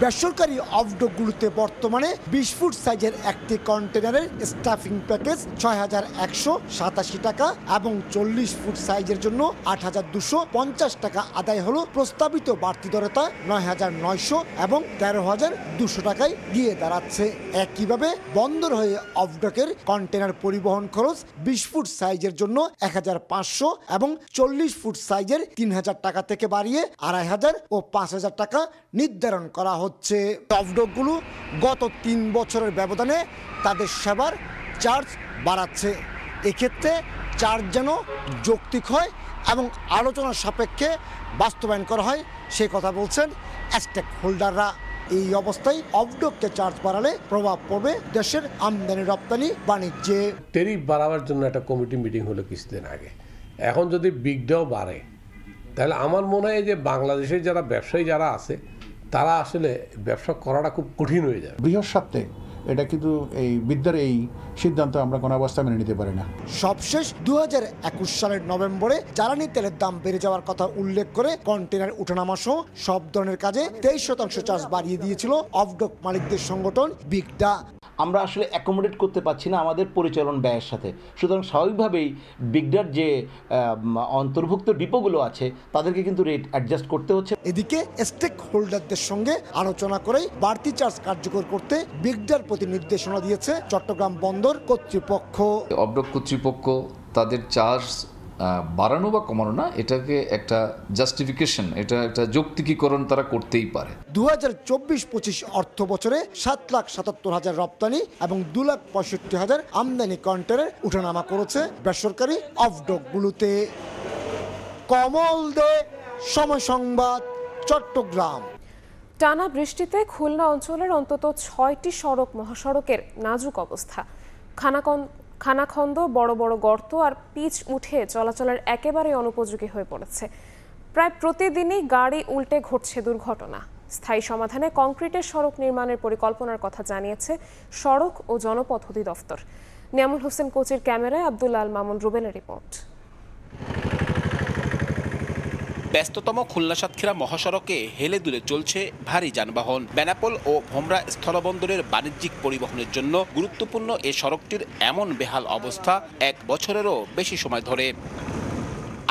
S27: বেসরকারি অফডকগুলোতে বর্তমানে 20 ফুট সাইজের একটি কন্টেনারের স্টাফিং প্যাকেজ 6187 টাকা এবং 40 ফুট সাইজের জন্য 8250 টাকা আদায় হলো। প্রস্তাবিত বাড়তি দরতা 9900 এবং 13200 টাকায় গিয়ে দাঁড়াচ্ছে। একইভাবে বন্দর হয়ে অফডকের কন্টেনার পরিবহন খরচ 20 ফুট সাইজের জন্য 1500 এবং 40 ফুট সাইজের 3000 টাকা থেকে বাড়িয়ে 2500 ও 5000 টাকা নির্ধারণ করা হচ্ছে। অফডকগুলো গত 3 বছরের ব্যবধানে তাদের সেবার চার্জ বাড়াচ্ছে। এক্ষেত্রে চার্জ যেন যৌক্তিক হয় এবং আলোচনা সাপেক্ষে বাস্তবায়ন করা হয়, সে কথা বলছেন স্টেক হোল্ডাররা। এই অবস্থায় অফডককে চার্জ বাড়ালে প্রভাব পড়বে দেশের আমদানি রপ্তানি বাণিজ্যে।
S9: ট্যারিফ বাড়াবার জন্য একটা কমিটি মিটিং হলো কিছুদিন আগে, এখন যদি বিগটাও বাড়ে তাহলে আমার মনে হয় যে বাংলাদেশের যারা ব্যবসায়ী যারা আছে তারা আসলে ব্যবসা করাটা খুব কঠিন হয়ে যাবে।
S10: বৃহৎ স্বার্থে এটা কিন্তু এই বিদ্যার এই সিদ্ধান্ত আমরা কোনো অবস্থায় মেনে নিতে পারি না।
S27: সবশেষ 2021 সালের নভেম্বরে জ্বালানি তেলের দাম বেড়ে যাওয়ার কথা উল্লেখ করে কন্টেনার উঠানামা সহ সব ধরনের কাজে 23% চার্জ বাড়িয়ে দিয়েছিল অফডক মালিকদের সংগঠন বিগডা।
S16: আমরা আসলে অ্যাকোমোডেট করতে পারছি না আমাদের পরিচালন ব্যয়ের সাথে, সুতরাং স্বাভাবিকভাবেই বিগডার যে অন্তর্ভুক্ত ডিপোগুলো আছে তাদেরকে কিন্তু রেট অ্যাডজাস্ট করতে হচ্ছে।
S27: এদিকে স্টেক হোল্ডারদের সঙ্গে আলোচনা করে বাড়তি চার্জ কার্যকর করতে বিগডার প্রতি নির্দেশনা দিয়েছে চট্টগ্রাম বন্দর কর্তৃপক্ষ।
S17: অফডক কর্তৃপক্ষ তাদের চার্জ বাড়ানো বা কমানো না, এটাকে একটা জাস্টিফিকেশন, এটা একটা যৌক্তিকীকরণ তারা করতেই পারে।
S27: 2024-25 অর্থ বছরে 7,77,000 রপ্তানি এবং 2,65,000 আমদানি কন্টেনার উঠানামা করেছে বেসরকারি অফডকগুলোতে। কমল দে, সময় সংবাদ, চট্টগ্রাম।
S1: টানা বৃষ্টিতে খুলনা অঞ্চলের অন্তত 6টি সড়ক মহাসড়কের নাজুক অবস্থা। খানাখন্দ, বড় বড় গর্ত আর পিচ উঠে চলাচলের একেবারে অনুপযোগী হয়ে পড়েছে। প্রায় প্রতিদিনই গাড়ি উল্টে ঘটছে দুর্ঘটনা। স্থায়ী সমাধানে কংক্রিটের সড়ক নির্মাণের পরিকল্পনার কথা জানিয়েছে সড়ক ও জনপথ অধিদপ্তর। নিয়ামুল হোসেন কোচের ক্যামেরায় আব্দুল আল মামুন রুবেলের রিপোর্ট।
S18: ব্যস্ততম খুলনা সাতক্ষীরা মহাসড়কে হেলে দুলে চলছে ভারী যানবাহন। বেনাপোল ও ভোমরা স্থলবন্দরের বাণিজ্যিক পরিবহনের জন্য গুরুত্বপূর্ণ এ সড়কটির এমন বেহাল অবস্থা 1 বছরেরও বেশি সময় ধরে।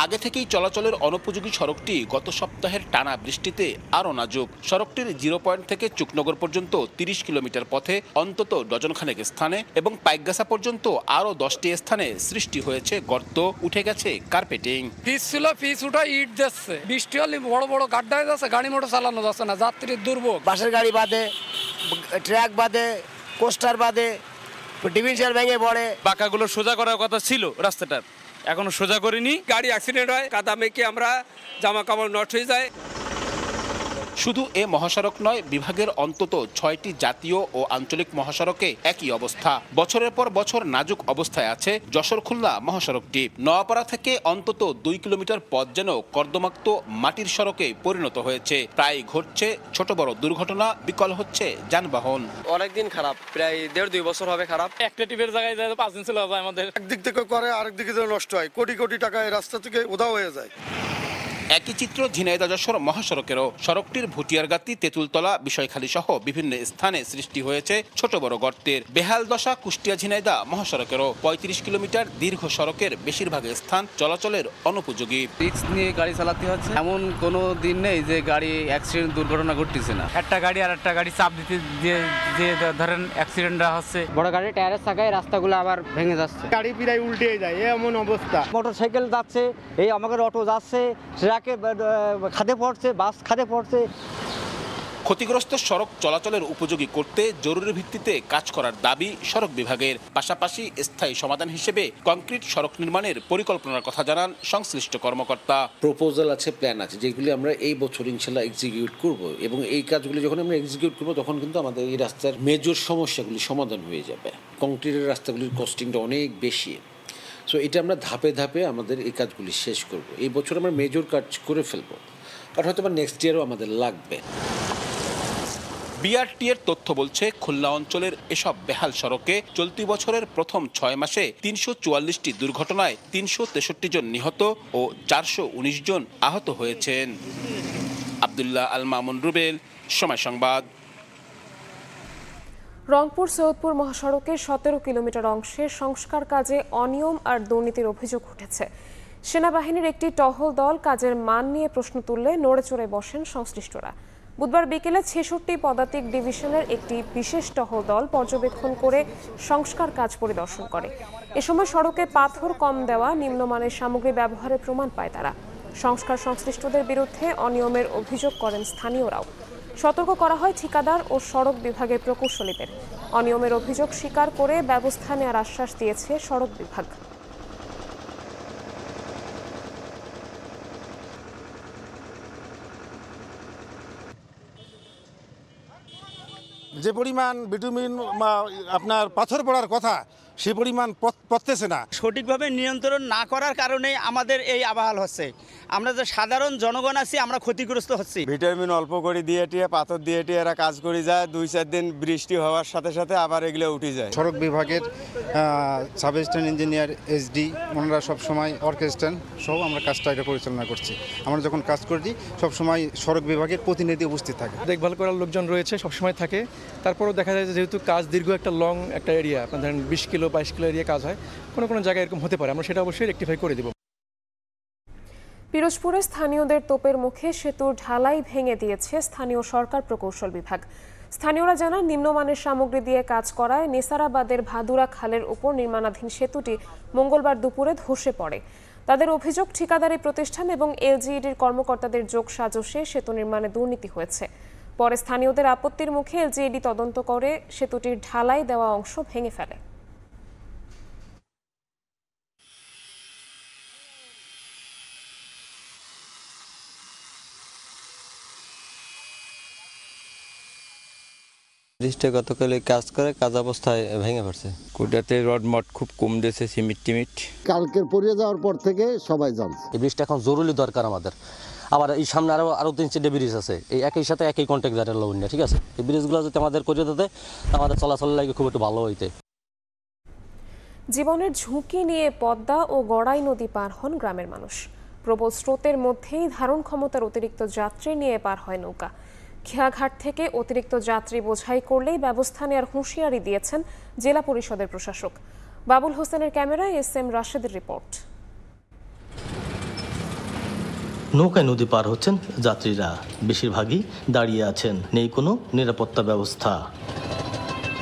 S18: আগে থেকেই চলাচলের অনুপযোগী সড়কটি গত সপ্তাহের টানা বৃষ্টিতে আরও নাজুক। সড়কটির 0 পয়েন্ট থেকে চুকনগর পর্যন্ত 30 কিলোমিটার পথে অন্তত ডজনখানেক স্থানে এবং পাইকগাছা পর্যন্ত আরও 10টি স্থানে সৃষ্টি হয়েছে গর্ত, উঠে গেছে কার্পেটিং।
S19: পিচ ছিল, পিচ উঠা ইট যাচ্ছে, বৃষ্টি হলে বড় বড় গাড্ডা হয়ে যাচ্ছে, গাড়ি মোটর চালানো যাচ্ছে না, যাত্রীর দুর্ভোগ।
S20: বাসের গাড়ি বাদে, ট্রাক বাদে, কোস্টার বাদে, ডিভিশন ভেঙে পড়ে।
S28: বাঁকাগুলো সোজা করার কথা ছিল রাস্তাটার, এখনো সোজা করিনি। গাড়ি অ্যাক্সিডেন্ট হয়, কাদা মেখে আমরা জামা কাপড় নষ্ট হয়ে যায়।
S18: শুধু এ মহাসড়ক নয়, বিভাগের অন্তত 6টি জাতীয় ও আঞ্চলিক মহাসড়কে একই অবস্থা। বছরের পর বছর নাজুক অবস্থায় আছে যশোর খুলনা মহাসড়কটি। নোয়াপাড়া থেকে অন্তত 2 কিলোমিটার পথ যেন কর্দমাক্ত মাটির সড়কে পরিণত হয়েছে। প্রায় ঘটছে ছোট বড় দুর্ঘটনা, বিকল হচ্ছে যানবাহন।
S28: অনেকদিন খারাপ, প্রায় 1.5-2 বছর হবে খারাপ। একটা টিপের জায়গায় 5 দিন ছিল আমাদের।
S4: একদিক থেকে করে আরেক দিকে নষ্ট হয়, কোটি কোটি টাকা এই রাস্তা থেকে উধাও হয়ে যায়।
S18: একই চিত্র ঝিনাইদহ যশোর মহাসড়কেরও। সড়কটির ভুটিয়ারগাতি, তেঁতুলতলা, বিষয়খালী সহ বিভিন্ন স্থানে সৃষ্টি হয়েছে ছোট বড় গর্তের। বেহাল দশা কুষ্টিয়া ঝিনাইদহ মহাসড়কেরও। 35 কিলোমিটার দীর্ঘ সড়কের বেশিরভাগ স্থান চলাচলের অনুপযোগী।
S28: রিস্ক নিয়ে গাড়ি চালাতে হচ্ছে, এমন কোনো দিন নেই যে গাড়ি অ্যাক্সিডেন্ট দুর্ঘটনা ঘটতেছে না। একটা গাড়ি আর একটা গাড়ি চাপ দিতে যে ধরেন অ্যাক্সিডেন্টটা হচ্ছে।
S20: বড় গাড়ি টায়ারের চাকায় রাস্তাগুলো আবার ভেঙে যাচ্ছে,
S28: গাড়ি প্রায় উল্টে যায়, এমন অবস্থা।
S20: মোটরসাইকেল যাচ্ছে, এই আমাদের অটো যাচ্ছে, খাদে পড়ছে, বাস খাদে পড়ছে।
S18: ক্ষতিগ্রস্ত সড়ক চলাচলের উপযোগী করতে জরুরি ভিত্তিতে কাজ করার দাবি সড়ক বিভাগের। পাশাপাশি স্থায়ী সমাধান হিসেবে কংক্রিট সড়ক নির্মাণের পরিকল্পনার কথা জানান সংশ্লিষ্ট কর্মকর্তা।
S29: প্রপোজাল আছে, প্ল্যান আছে, যেগুলি আমরা এই বছর ইনশাল্লাহ এক্সিকিউট করব এবং এই কাজগুলি যখন আমরা এক্সিকিউট করব তখন কিন্তু আমাদের এই রাস্তার মেজর সমস্যাগুলি সমাধান হয়ে যাবে। কংক্রিটের রাস্তাগুলির কস্টিংটা অনেক বেশি, সো এটা আমরা ধাপে ধাপে আমাদের এই কাজগুলি শেষ করব। এই বছর আমরা মেজর কাজ করে ফেলবো, আর হয়তো বা নেক্সট ইয়ারও আমাদের লাগবে।
S18: বিআরটি এর তথ্য বলছে খুলনা অঞ্চলের এসব বেহাল সড়কে চলতি বছরের প্রথম 6 মাসে 344টি দুর্ঘটনায় 363 জন নিহত ও 419 জন আহত হয়েছেন। আব্দুল্লাহ আল মামুন রুবেল, সময় সংবাদ।
S1: রংপুর সৈয়দপুর মহাসড়কের 17 কিলোমিটার অংশের সংস্কার কাজে অনিয়ম আর দুর্নীতির অভিযোগ উঠেছে। সেনাবাহিনীর একটি টহল দল কাজের মান নিয়ে প্রশ্ন তুললে নড়েচড়ে বসেন সংশ্লিষ্টরা। বুধবার বিকেলে 66 পদাতিক ডিভিশনের একটি বিশেষ টহল দল পর্যবেক্ষণ করে সংস্কার কাজ পরিদর্শন করে। এ সময় সড়কে পাথর কম দেওয়া, নিম্নমানের সামগ্রী ব্যবহারের প্রমাণ পায় তারা। সংস্কার সংশ্লিষ্টদের বিরুদ্ধে অনিয়মের অভিযোগ করেন স্থানীয়রাও। সতর্ক করা হয় ঠিকাদার ও সড়ক বিভাগের প্রকৌশলীদের। অনিয়মের অভিযোগ স্বীকার করে ব্যবস্থা নেওয়ার আশ্বাস দিয়েছে সড়ক বিভাগ।
S2: যে পরিমাণ বিটুমিন আপনার পাথর পড়ার কথা সে পরিমাণ পড়তেছে না।
S3: সঠিকভাবে নিয়ন্ত্রণ না করার কারণে আমাদের এই আবহাওয়া হচ্ছে। আমরা যে সাধারণ জনগণ আছি আমরা ক্ষতিগ্রস্ত হচ্ছি।
S6: ভিটামিন অল্প করে দিয়ে টিয়ে পাথর দিয়ে টিয়ে এরা কাজ করে যায়, 2-4 দিন বৃষ্টি হওয়ার সাথে সাথে আবার এগুলো উঠে যায়।
S12: সড়ক বিভাগের সাব অ্যাসিস্ট্যান্ট ইঞ্জিনিয়ার এসডি ওনারা সবসময় অর্কেস্ট্রান সহ আমরা কাজটা এটা পরিচালনা করছি। আমরা যখন কাজ করি সবসময় সড়ক বিভাগের প্রতিনিধি উপস্থিত থাকে।
S21: দেখভাল করার লোকজন রয়েছে, সবসময় থাকে। তারপরেও দেখা যায় যেহেতু কাজ দীর্ঘ একটা লং একটা এরিয়া, আপনার ধরেন 20 কিলো 22 কিলো এরিয়া কাজ হয়, কোনো জায়গায় এরকম হতে পারে, আমরা সেটা অবশ্যই রেকটিফাই করে দেব।
S1: পিরোজপুরে স্থানীয়দের তোপের মুখে সেতুর ঢালাই ভেঙে দিয়েছে স্থানীয় সরকার প্রকৌশল বিভাগ। স্থানীয়রা জানান নিম্নমানের সামগ্রী দিয়ে কাজ করায় নেসারাবাদের ভাদুরা খালের উপর নির্মাণাধীন সেতুটি মঙ্গলবার দুপুরে ধসে পড়ে। তাদের অভিযোগ ঠিকাদারি প্রতিষ্ঠান এবং এলজিইডির কর্মকর্তাদের যোগসাজশে সেতু নির্মাণে দুর্নীতি হয়েছে। পরে স্থানীয়দের আপত্তির মুখে এলজিইডি তদন্ত করে সেতুটির ঢালাই দেওয়া অংশ ভেঙে ফেলে।
S22: ব্রিজটা গতকালে কাজ করে কাজ অবস্থায় ভেঙে পড়ছে। কোটাতে রড মট খুব কম দিয়েছে, সিমেন্ট টিমিট।
S23: কালকের পড়িয়ে যাওয়ার পর থেকে সবাই জানছে
S24: এই ব্রিজটা এখন জরুরি দরকার আমাদের। আবার এই সামনে আরো 3-4টে ব্রিজ আছে, এই একই সাথে একই কন্ট্রাক্টরের লোন নিয়ে, ঠিক আছে। এই ব্রিজগুলো যদি আমাদের করে দিতে আমাদের চলাচলের লাগে খুব একটু ভালো হইতে।
S1: জীবনের ঝুঁকি নিয়ে পদ্মা ও গড়াই নদী পার হন গ্রামের মানুষ। প্রবল স্রোতের মধ্যেই ধারণ ক্ষমতার অতিরিক্ত যাত্রী নিয়ে পার হয় নৌকা। খেয়াঘাট থেকে অতিরিক্ত যাত্রী বোঝাই করলেই ব্যবস্থা নেওয়ার হুঁশিয়ারি দিয়েছেন জেলা পরিষদের প্রশাসক। বাবুল হোসেনের ক্যামেরায় এসএম রাশেদের রিপোর্ট।
S25: নৌকায় নদী পার হচ্ছেন যাত্রীরা, বেশিরভাগই দাঁড়িয়ে আছেন, নেই কোনো নিরাপত্তা ব্যবস্থা।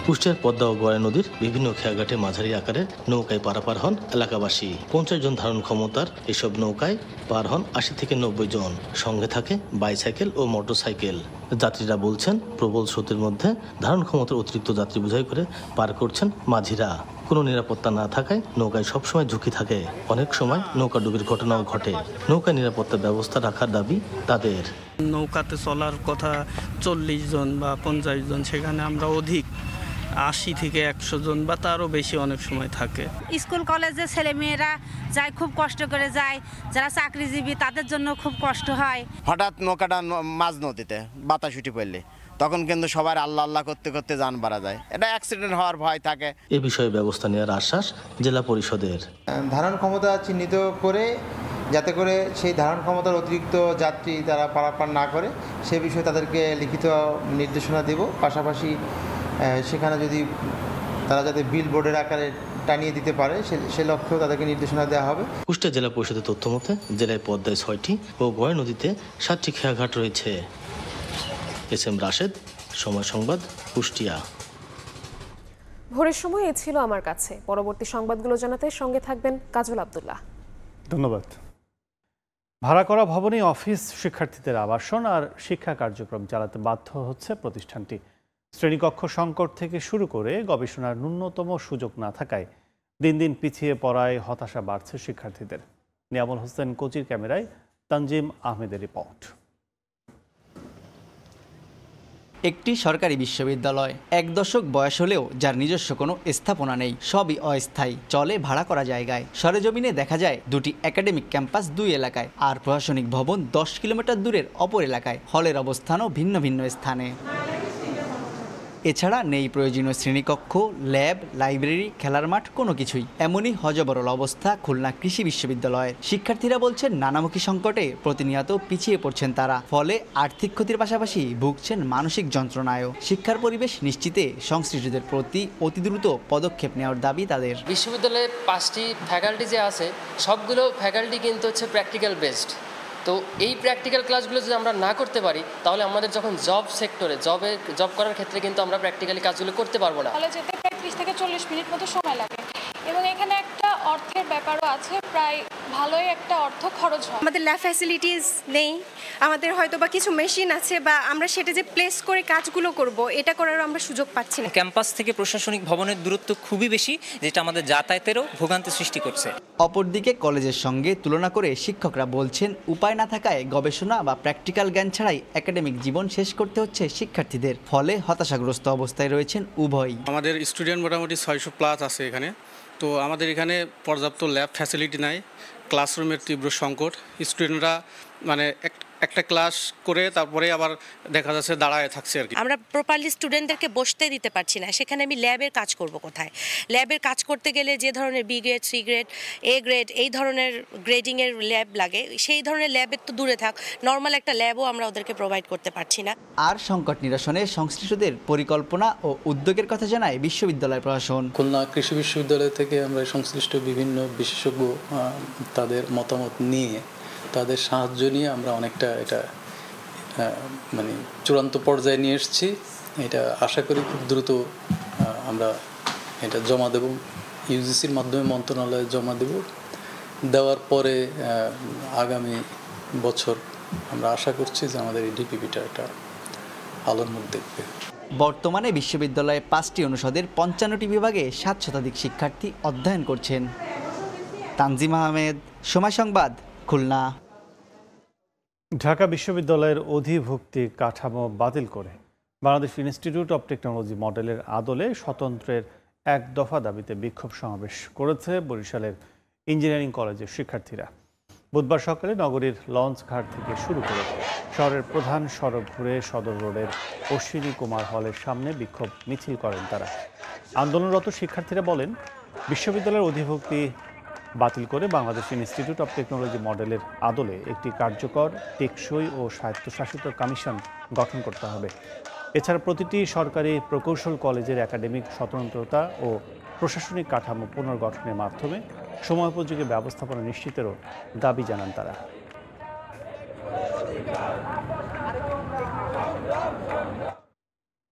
S25: কুষ্টিয়ার পদ্মা ও গড়াই নদীর বিভিন্ন খেয়াঘাটে মাঝারি আকারের নৌকায় পারাপার হন এলাকাবাসী। 50 জন ধারণ ক্ষমতার এসব নৌকায় পার হন 80 থেকে 90 জন। সঙ্গে থাকে বাইসাইকেল ও মোটরসাইকেল। যাত্রীরা বলছেন প্রবল স্রোতের মধ্যে ধারণ ক্ষমতার অতিরিক্ত যাত্রী বোঝাই করে পার করছেন মাঝিরা। কোনো নিরাপত্তা না থাকায় নৌকায় সবসময় ঝুঁকি থাকে। অনেক সময় নৌকা ডুবির ঘটনাও ঘটে। নৌকায় নিরাপত্তা ব্যবস্থা রাখার দাবি তাদের।
S3: নৌকাতে চলার কথা 40 জন বা 50 জন, সেখানে আমরা অধিক 80 থেকে 100 জন বা তারও বেশি অনেক সময় থাকে।
S30: স্কুল কলেজে ছেলেমেয়েরা যায়, খুব কষ্ট করে যায়। যারা চাকরিজীবী তাদের জন্য খুব কষ্ট হয়।
S31: হঠাৎ নৌকাটা মাঝ নদীতে বাতাস উঠে পড়লে তখন কিন্তু সবার আল্লাহ আল্লাহ করতে করতে যান বাড়া যায়, এটা অ্যাক্সিডেন্ট হওয়ার ভয় থাকে।
S25: এ বিষয়ে ব্যবস্থা নেওয়ার আশ্বাস জেলা পরিষদের।
S32: ধারণ ক্ষমতা চিহ্নিত করে যাতে করে সেই ধারণ ক্ষমতার অতিরিক্ত যাত্রী তারা পারাপার না করে সে বিষয়ে তাদেরকে লিখিত নির্দেশনা দেব। পাশাপাশি সেখানে যদি তারা যাতে বিল বোর্ডের আকারে টানিয়ে দিতে পারে সে লক্ষ্যেও তাদেরকে নির্দেশনা দেওয়া হবে।
S25: কুষ্টিয়া জেলা পরিষদের তথ্য মতে জেলায় পদ্মায় 6টি ও গড়াই নদীতে 7টি খেয়াঘাট রয়েছে। এসএম রাশেদ, সময় সংবাদ, কুষ্টিয়া।
S1: ভোরের সময় এ ছিল আমার কাছে। পরবর্তী সংবাদগুলো জানাতে সঙ্গে থাকবেন কাজল আব্দুল্লাহ।
S33: ধন্যবাদ। ভাড়া করা ভবনে অফিস, শিক্ষার্থীদের আবাসন আর শিক্ষা কার্যক্রম চালাতে বাধ্য হচ্ছে প্রতিষ্ঠানটি। শ্রেণীকক্ষ সংকট থেকে শুরু করে গবেষণার ন্যূনতম সুযোগ না থাকায় দিন দিন পিছিয়ে পড়ায় হতাশা বাড়ছে শিক্ষার্থীদের। নিয়ামুল হোসেন কোচির ক্যামেরায় তানজিম আহমেদের রিপোর্ট।
S34: একটি সরকারি বিশ্ববিদ্যালয়, 1 দশক বয়স হলেও যার নিজস্ব কোনো স্থাপনা নেই, সবই অস্থায়ী, চলে ভাড়া করা জায়গায়। সরেজমিনে দেখা যায় 2টি একাডেমিক ক্যাম্পাস 2 এলাকায়, আর প্রশাসনিক ভবন 10 কিলোমিটার দূরের অপর এলাকায়। হলের অবস্থানও ভিন্ন ভিন্ন স্থানে। এছাড়া নেই প্রয়োজনীয় শ্রেণীকক্ষ, ল্যাব, লাইব্রেরি, খেলার মাঠ, কোনো কিছুই। এমনই হযবরল অবস্থা খুলনা কৃষি বিশ্ববিদ্যালয়ের। শিক্ষার্থীরা বলছেন নানামুখী সংকটে প্রতিনিয়ত পিছিয়ে পড়ছেন তারা। ফলে আর্থিক ক্ষতির পাশাপাশি ভুগছেন মানসিক যন্ত্রণায়ও। শিক্ষার পরিবেশ নিশ্চিতে সংশ্লিষ্টদের প্রতি অতি দ্রুত পদক্ষেপ নেওয়ার দাবি তাদের।
S35: বিশ্ববিদ্যালয়ে 5টি ফ্যাকাল্টি যে আছে সবগুলো ফ্যাকাল্টি কিন্তু হচ্ছে প্র্যাকটিক্যাল বেসড। তো এই প্র্যাকটিক্যাল ক্লাসগুলো যদি আমরা না করতে পারি তাহলে আমাদের যখন জব সেক্টরে জব করার ক্ষেত্রে কিন্তু আমরা প্র্যাকটিক্যালি কাজগুলো করতে পারবো না।
S36: তাহলে যেতে প্রায় 30 থেকে 40 মিনিট মতো সময় লাগে এবং এখানে একটা অর্থের ব্যাপারও আছে। প্রায়
S4: ভালোই একটা অর্থ খরচ হয়।
S5: আমাদের ল্যাব ফ্যাসিলিটিস নেই, আমাদের হয়তো বা কিছু মেশিন আছে বা আমরা সেটা যে প্লেস করে কাজগুলো করব এটা করারও আমরা সুযোগ পাচ্ছি না।
S7: ক্যাম্পাস থেকে প্রশাসনিক ভবনের দূরত্ব খুবই বেশি, যেটা আমাদের যাতায়াতেরও ভোগান্তি সৃষ্টি করছে।
S34: অপরদিকে কলেজের সঙ্গে তুলনা করে শিক্ষকরা বলছেন উপায় না থাকায় গবেষণা বা প্র্যাকটিক্যাল জ্ঞান ছাড়াই একাডেমিক জীবন শেষ করতে হচ্ছে শিক্ষার্থীদের, ফলে হতাশাগ্রস্ত অবস্থায় রয়েছেন উভয়ই।
S3: আমাদের স্টুডেন্ট মোটামুটি 600+ আছে এখানে, তো আমাদের এখানে পর্যাপ্ত ল্যাব ফ্যাসিলিটি নাই, ক্লাসরুমের তীব্র সংকট। স্টুডেন্টরা মানে একটা ক্লাস করে তারপরে আবার দেখা যাচ্ছে দাঁড়ায় থাকছে আর কি।
S8: আমরা প্রপারলি স্টুডেন্টদেরকে বসতে দিতে পারছি না। সেখানে আমি ল্যাবের কাজ করব কোথায়? ল্যাবের কাজ করতে গেলে যে ধরনের B grade, C grade, A grade এই ধরনের গ্রেডিংয়ের ল্যাব লাগে, সেই ধরনের ল্যাবের তো দূরে থাক, নর্মাল একটা ল্যাবও আমরা ওদেরকে প্রোভাইড করতে পারছি না।
S34: আর সংকট নিরসনে সংশ্লিষ্টদের পরিকল্পনা ও উদ্যোগের কথা জানায় বিশ্ববিদ্যালয় প্রশাসন।
S9: খুলনা কৃষি বিশ্ববিদ্যালয় থেকে আমরা সংশ্লিষ্ট বিভিন্ন বিশেষজ্ঞ তাদের মতামত নিয়ে, তাদের সাহায্য নিয়ে আমরা অনেকটা এটা মানে চূড়ান্ত পর্যায়ে নিয়ে এসেছি। এটা আশা করি খুব দ্রুত আমরা এটা জমা দেব, ইউজিসির মাধ্যমে মন্ত্রণালয়ে জমা দেব। দেওয়ার পরে আগামী বছর আমরা আশা করছি যে আমাদের এই ডিপিপিটা একটা আলোর মুখ দেখবে।
S34: বর্তমানে বিশ্ববিদ্যালয়ে 5টি অনুষদের 55টি বিভাগে 7 শতাধিক শিক্ষার্থী অধ্যয়ন করছেন। তানজিম আহমেদ, সময় সংবাদ, খুলনা।
S33: ঢাকা বিশ্ববিদ্যালয়ের অধিভুক্তি কাঠামো বাতিল করে বাংলাদেশ ইনস্টিটিউট অব টেকনোলজি মডেলের আদলে স্বতন্ত্রের এক দফা দাবিতে বিক্ষোভ সমাবেশ করেছে বরিশালের ইঞ্জিনিয়ারিং কলেজের শিক্ষার্থীরা। বুধবার সকালে নগরীর লঞ্চ ঘাট থেকে শুরু করে শহরের প্রধান সড়ক ঘুরে সদর রোডের অশ্বিনী কুমার হলের সামনে বিক্ষোভ মিছিল করেন তারা। আন্দোলনরত শিক্ষার্থীরা বলেন, বিশ্ববিদ্যালয়ের অধিভুক্তি বাতিল করে বাংলাদেশ ইনস্টিটিউট অব টেকনোলজি মডেলের আদলে একটি কার্যকর, টেকসই ও স্বায়ত্তশাসিত কমিশন গঠন করতে হবে। এছাড়া প্রতিটি সরকারি প্রকৌশল কলেজের একাডেমিক স্বতন্ত্রতা ও প্রশাসনিক কাঠামো পুনর্গঠনের মাধ্যমে সময়োপযোগী ব্যবস্থাপনা নিশ্চিতেরও দাবি জানান তারা।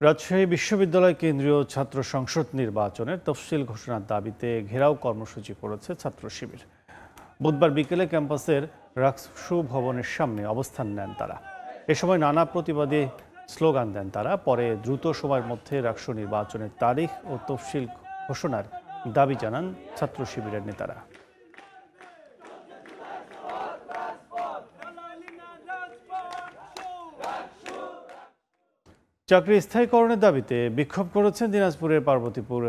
S33: রাজশাহী বিশ্ববিদ্যালয় কেন্দ্রীয় ছাত্র সংসদ নির্বাচনের তফসিল ঘোষণার দাবিতে ঘেরাও কর্মসূচি করেছে ছাত্র শিবির। বুধবার বিকেলে ক্যাম্পাসের রাকসু ভবনের সামনে অবস্থান নেন তারা। এ সময় নানা প্রতিবাদী স্লোগান দেন তারা। পরে দ্রুত সময়ের মধ্যে রাকসু নির্বাচনের তারিখ ও তফসিল ঘোষণার দাবি জানান ছাত্র শিবিরের নেতারা। চাকরি স্থায়ীকরণের দাবিতে বিক্ষোভ করেছেন দিনাজপুরের পার্বতীপুর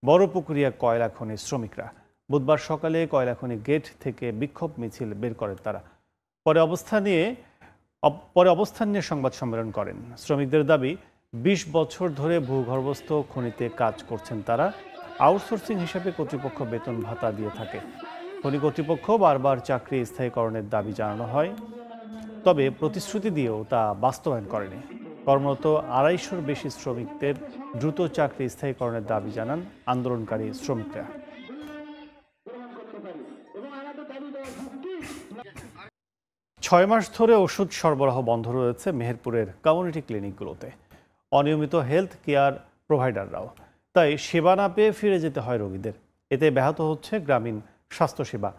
S33: বড়পুকুরিয়া কয়লা খনি শ্রমিকরা। বুধবার সকালে কয়লা খনি গেট থেকে বিক্ষোভ মিছিল বের করেন তারা। পরে অবস্থান নিয়ে সংবাদ সম্মেলন করেন। শ্রমিকদের দাবি, 20 বছর ধরে ভূগর্ভস্থ খনিতে কাজ করছেন তারা। আউটসোর্সিং হিসেবে কর্তৃপক্ষ বেতন ভাতা দিয়ে থাকে। খনি কর্তৃপক্ষ বারবার চাকরি স্থায়ীকরণের দাবি জানানো হয়, তবে প্রতিশ্রুতি দিয়েও তা বাস্তবায়ন করেনি। কর্মরত 250-র বেশি শ্রমিকদের দ্রুত চাকরি স্থায়ীকরণের দাবি জানান আন্দোলনকারী শ্রমিকরা। 6 মাস ধরে ওষুধ সরবরাহ বন্ধ রয়েছে মেহেরপুরের কমিউনিটি ক্লিনিকগুলোতে। অনিয়মিত হেলথ কেয়ার প্রোভাইডাররাও, তাই সেবা না পেয়ে ফিরে যেতে হয় রোগীদের। এতে ব্যাহত হচ্ছে গ্রামীণ স্বাস্থ্যসেবা।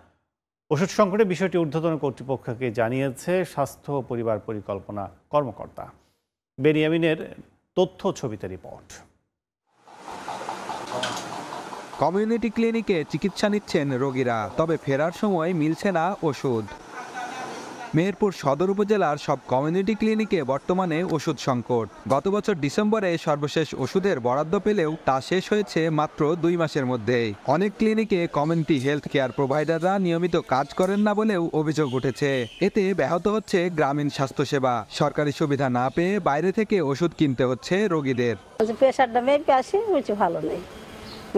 S33: ওষুধ সংকটের বিষয়টি ঊর্ধ্বতন কর্তৃপক্ষকে জানিয়েছে স্বাস্থ্য ও পরিবার পরিকল্পনা কর্মকর্তা। বেনিয়ামিনের তথ্য ছবিতে রিপোর্ট।
S10: কমিউনিটি ক্লিনিকে চিকিৎসা নিচ্ছেন রোগীরা, তবে ফেরার সময় মিলছে না ওষুধ। মেহেরপুর সদর উপজেলার সব কমিউনিটি ক্লিনিকে বর্তমানে ওষুধ সংকট। গত বছর ডিসেম্বরে সর্বশেষ ওষুধের বরাদ্দ পেলেও তা শেষ হয়েছে মাত্র 2 মাসের মধ্যেই। অনেক ক্লিনিকে কমিউনিটি হেলথ কেয়ার প্রোভাইডাররা নিয়মিত কাজ করেন না বলেও অভিযোগ উঠেছে। এতে ব্যাহত হচ্ছে গ্রামীণ স্বাস্থ্যসেবা। সরকারি সুবিধা না পেয়ে বাইরে থেকে ওষুধ কিনতে হচ্ছে রোগীদের।
S11: প্রেশারটা মেপে আসি, ভালো নেই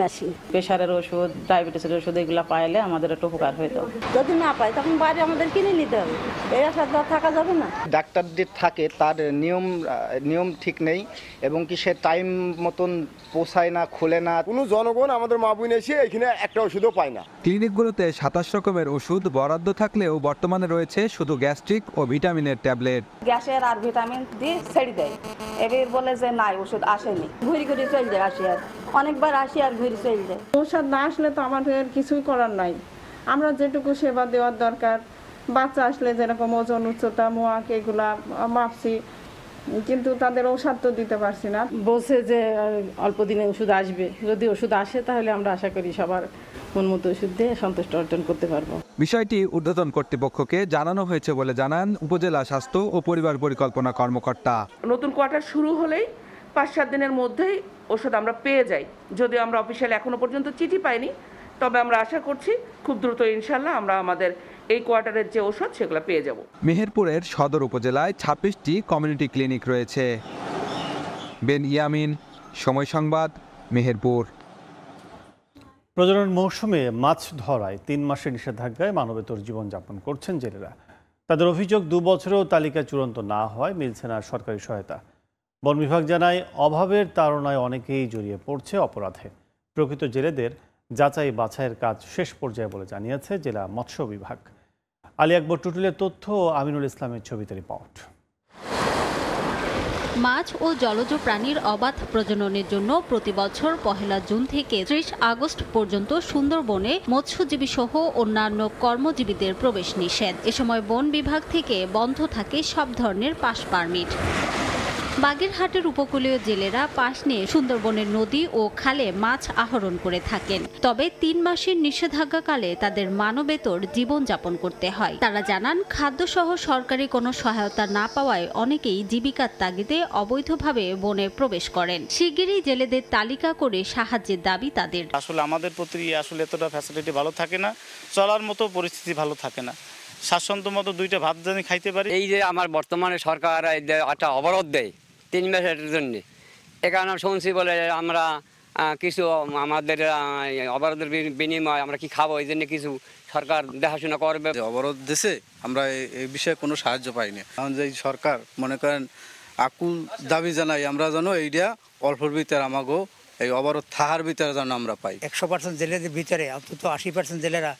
S11: মেশিন।
S13: প্রেশারের ওষুধ, ডায়াবেটিসের ওষুধ এগুলো পাইলে আমাদের একটু উপকার হইতো।
S11: যদি না পাই তখন বাইরে আমাদের কিনে নিতে হবে, এই আশা থাকা যাবে না।
S14: ডাক্তারদের থাকে তার নিয়ম ঠিক নেই এবং কি সে টাইম মতন পৌঁছায় না, খোলে না।
S6: কোনো জনগণ আমাদের মা বোন এসে এখানে একটা ওষুধও পায় না।
S10: ক্লিনিকগুলোতে 27 রকমের ওষুধ বরাদ্দ থাকলেও বর্তমানে রয়েছে শুধু গ্যাস্ট্রিক ও ভিটামিনের ট্যাবলেট।
S11: গ্যাসের আর ভিটামিন দিয়ে ছেড়ে দেয়, এবার বলে যে নাই ওষুধ আসেনি, ঘুরি ঘুরি চলে যায়। আসি আর অনেকবার আসি আর ঘুরি চলে যায়।
S13: ওষুধ না আসলে তো আমাদের কিছুই করার নাই,
S11: আমরা যেটুকু সেবা দেওয়ার দরকার, বাচ্চা আসলে যেরকম ওজন উচ্চতা মোয়াক এগুলা মাপছি, কিন্তু তাদের ওষুধ তো দিতে পারছি না।
S13: বলছে যে অল্প দিনে ওষুধ আসবে, যদি ওষুধ আসে তাহলে আমরা আশা করি সবার মনমত ওষুধ দিয়ে সন্তুষ্ট অর্জন করতে পারবো।
S10: বিষয়টি ঊর্ধ্বতন কর্তৃপক্ষকে জানানো হয়েছে বলে জানান উপজেলা স্বাস্থ্য ও পরিবার পরিকল্পনা কর্মকর্তা।
S2: নতুন কোয়ার্টার শুরু হলেই 5-7 দিনের মধ্যেই ওষুধ আমরা পেয়ে যাই। যদিও আমরা অফিসিয়ালি এখনো পর্যন্ত চিঠি পাইনি, তবে আমরা আশা করছি খুব দ্রুত ইনশাল্লাহ আমরা আমাদের এই কোয়ার্টারের যে ওষুধ সেগুলো পেয়ে যাব।
S10: মেহেরপুরের সদর উপজেলায় 26টি কমিউনিটি ক্লিনিক রয়েছে। বেন ইয়ামিন, সময় সংবাদ, মেহেরপুর।
S33: প্রজনন মৌসুমে মাছ ধরায় 3 মাসের নিষেধাজ্ঞায় মানবেতর জীবনযাপন করছেন জেলেরা। তাদের অভিযোগ 2 বছরেও তালিকা চূড়ান্ত না হয় মিলছে না সরকারি সহায়তা। বন বিভাগ জানায় অভাবের তাড়নায় অনেকেই জড়িয়ে পড়ছে অপরাধে। প্রকৃত জেলেদের যাচাই বাছাইয়ের কাজ শেষ পর্যায়ে বলে জানিয়েছে জেলা মৎস্য বিভাগ। আলী আকবর টুটুলের তথ্য, আমিনুল ইসলামের ছবিতে রিপোর্ট।
S12: মাছ ও জলজ প্রাণীর অবাধ প্রজননের জন্য প্রতি বছর 1 জুন থেকে 30 আগস্ট পর্যন্ত সুন্দরবনে মৎস্যজীবী সহ অন্যান্য কর্মজীবীদের প্রবেশ নিষেধ। এ সময় বন বিভাগ থেকে বন্ধ থাকে সব ধরনের পাস পারমিট। বাগেরহাটের উপকূলীয় জেলেরা পাশ নিয়ে সুন্দরবনের নদী ও খালে মাছ আহরণ করে থাকেন। তবে 3 মাসের নিষেধাজ্ঞাকালে তাদের মানবেতর জীবনযাপন করতে হয়। তারা জানান, খাদ্যসহ সরকারি কোনো সহায়তা না পাওয়ায় অনেকেই জীবিকার তাগিদে অবৈধভাবে বনে প্রবেশ করেন। শিগগিরই জেলেদের তালিকা করে সাহায্যের দাবি তাদের।
S15: আসলে আমাদের প্রতি আসলে এতটা ফ্যাসিলিটি ভালো থাকে না, চলার মতো পরিস্থিতি ভালো থাকে না। স্বাচ্ছন্দ্য মতো 2টা ভাত জানি খাইতে পারি।
S16: এই যে আমার বর্তমানে সরকার একটা অবরোধ দেয় 3 মাসের জন্য, এখানে শুনছি বলে আমরা কিছু আমাদের অবরোধের বিনিময়ে আমরা কি খাবো, এই জন্য কিছু সরকার দেখাশোনা করবে।
S17: অবরোধ দেশে আমরা এই বিষয়ে কোনো সাহায্য পাইনি। এখন যে সরকার মনে করেন আকুল দাবি জানাই আমরা যেন এইটা অল্পর ভিতরে আমাকেও এই অবরোধ থাকার ভিতরে যেন আমরা পাই।
S18: 100% জেলেদের ভিতরে অন্তত 80% জেলেরা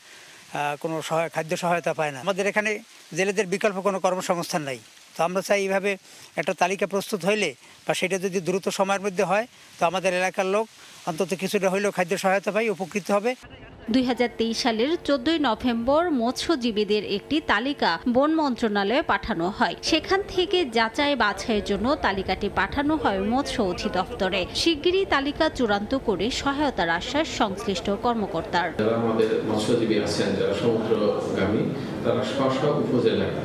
S18: কোনো খাদ্য সহায়তা পায় না। আমাদের এখানে জেলেদের বিকল্প কোনো কর্মসংস্থান নাই। তো আমরা চাই এইভাবে একটা তালিকা প্রস্তুত হইলে বা সেটা যদি দ্রুত সময়ের মধ্যে হয় তো আমাদের এলাকার লোক অন্তত কিছুটা হইলেও খাদ্য সহায়তা পাই, উপকৃত হবে।
S12: 2023 সালের 14 নভেম্বর মৎস্যজীবীদের একটি তালিকা বন মন্ত্রণালয়ে পাঠানো হয়। সেখান থেকে যাচাই বাছাইয়ের জন্য তালিকাটি পাঠানো হয় মৎস্য অধিদপ্তরে। শিগগিরই তালিকা চূড়ান্ত করে সহায়তার আশ্বাস সংশ্লিষ্ট কর্মকর্তার।
S19: যারা আমাদের মৎস্যজীবী আছেন, যারা সমুদ্রগামী, তারা স্ব উপজেলায়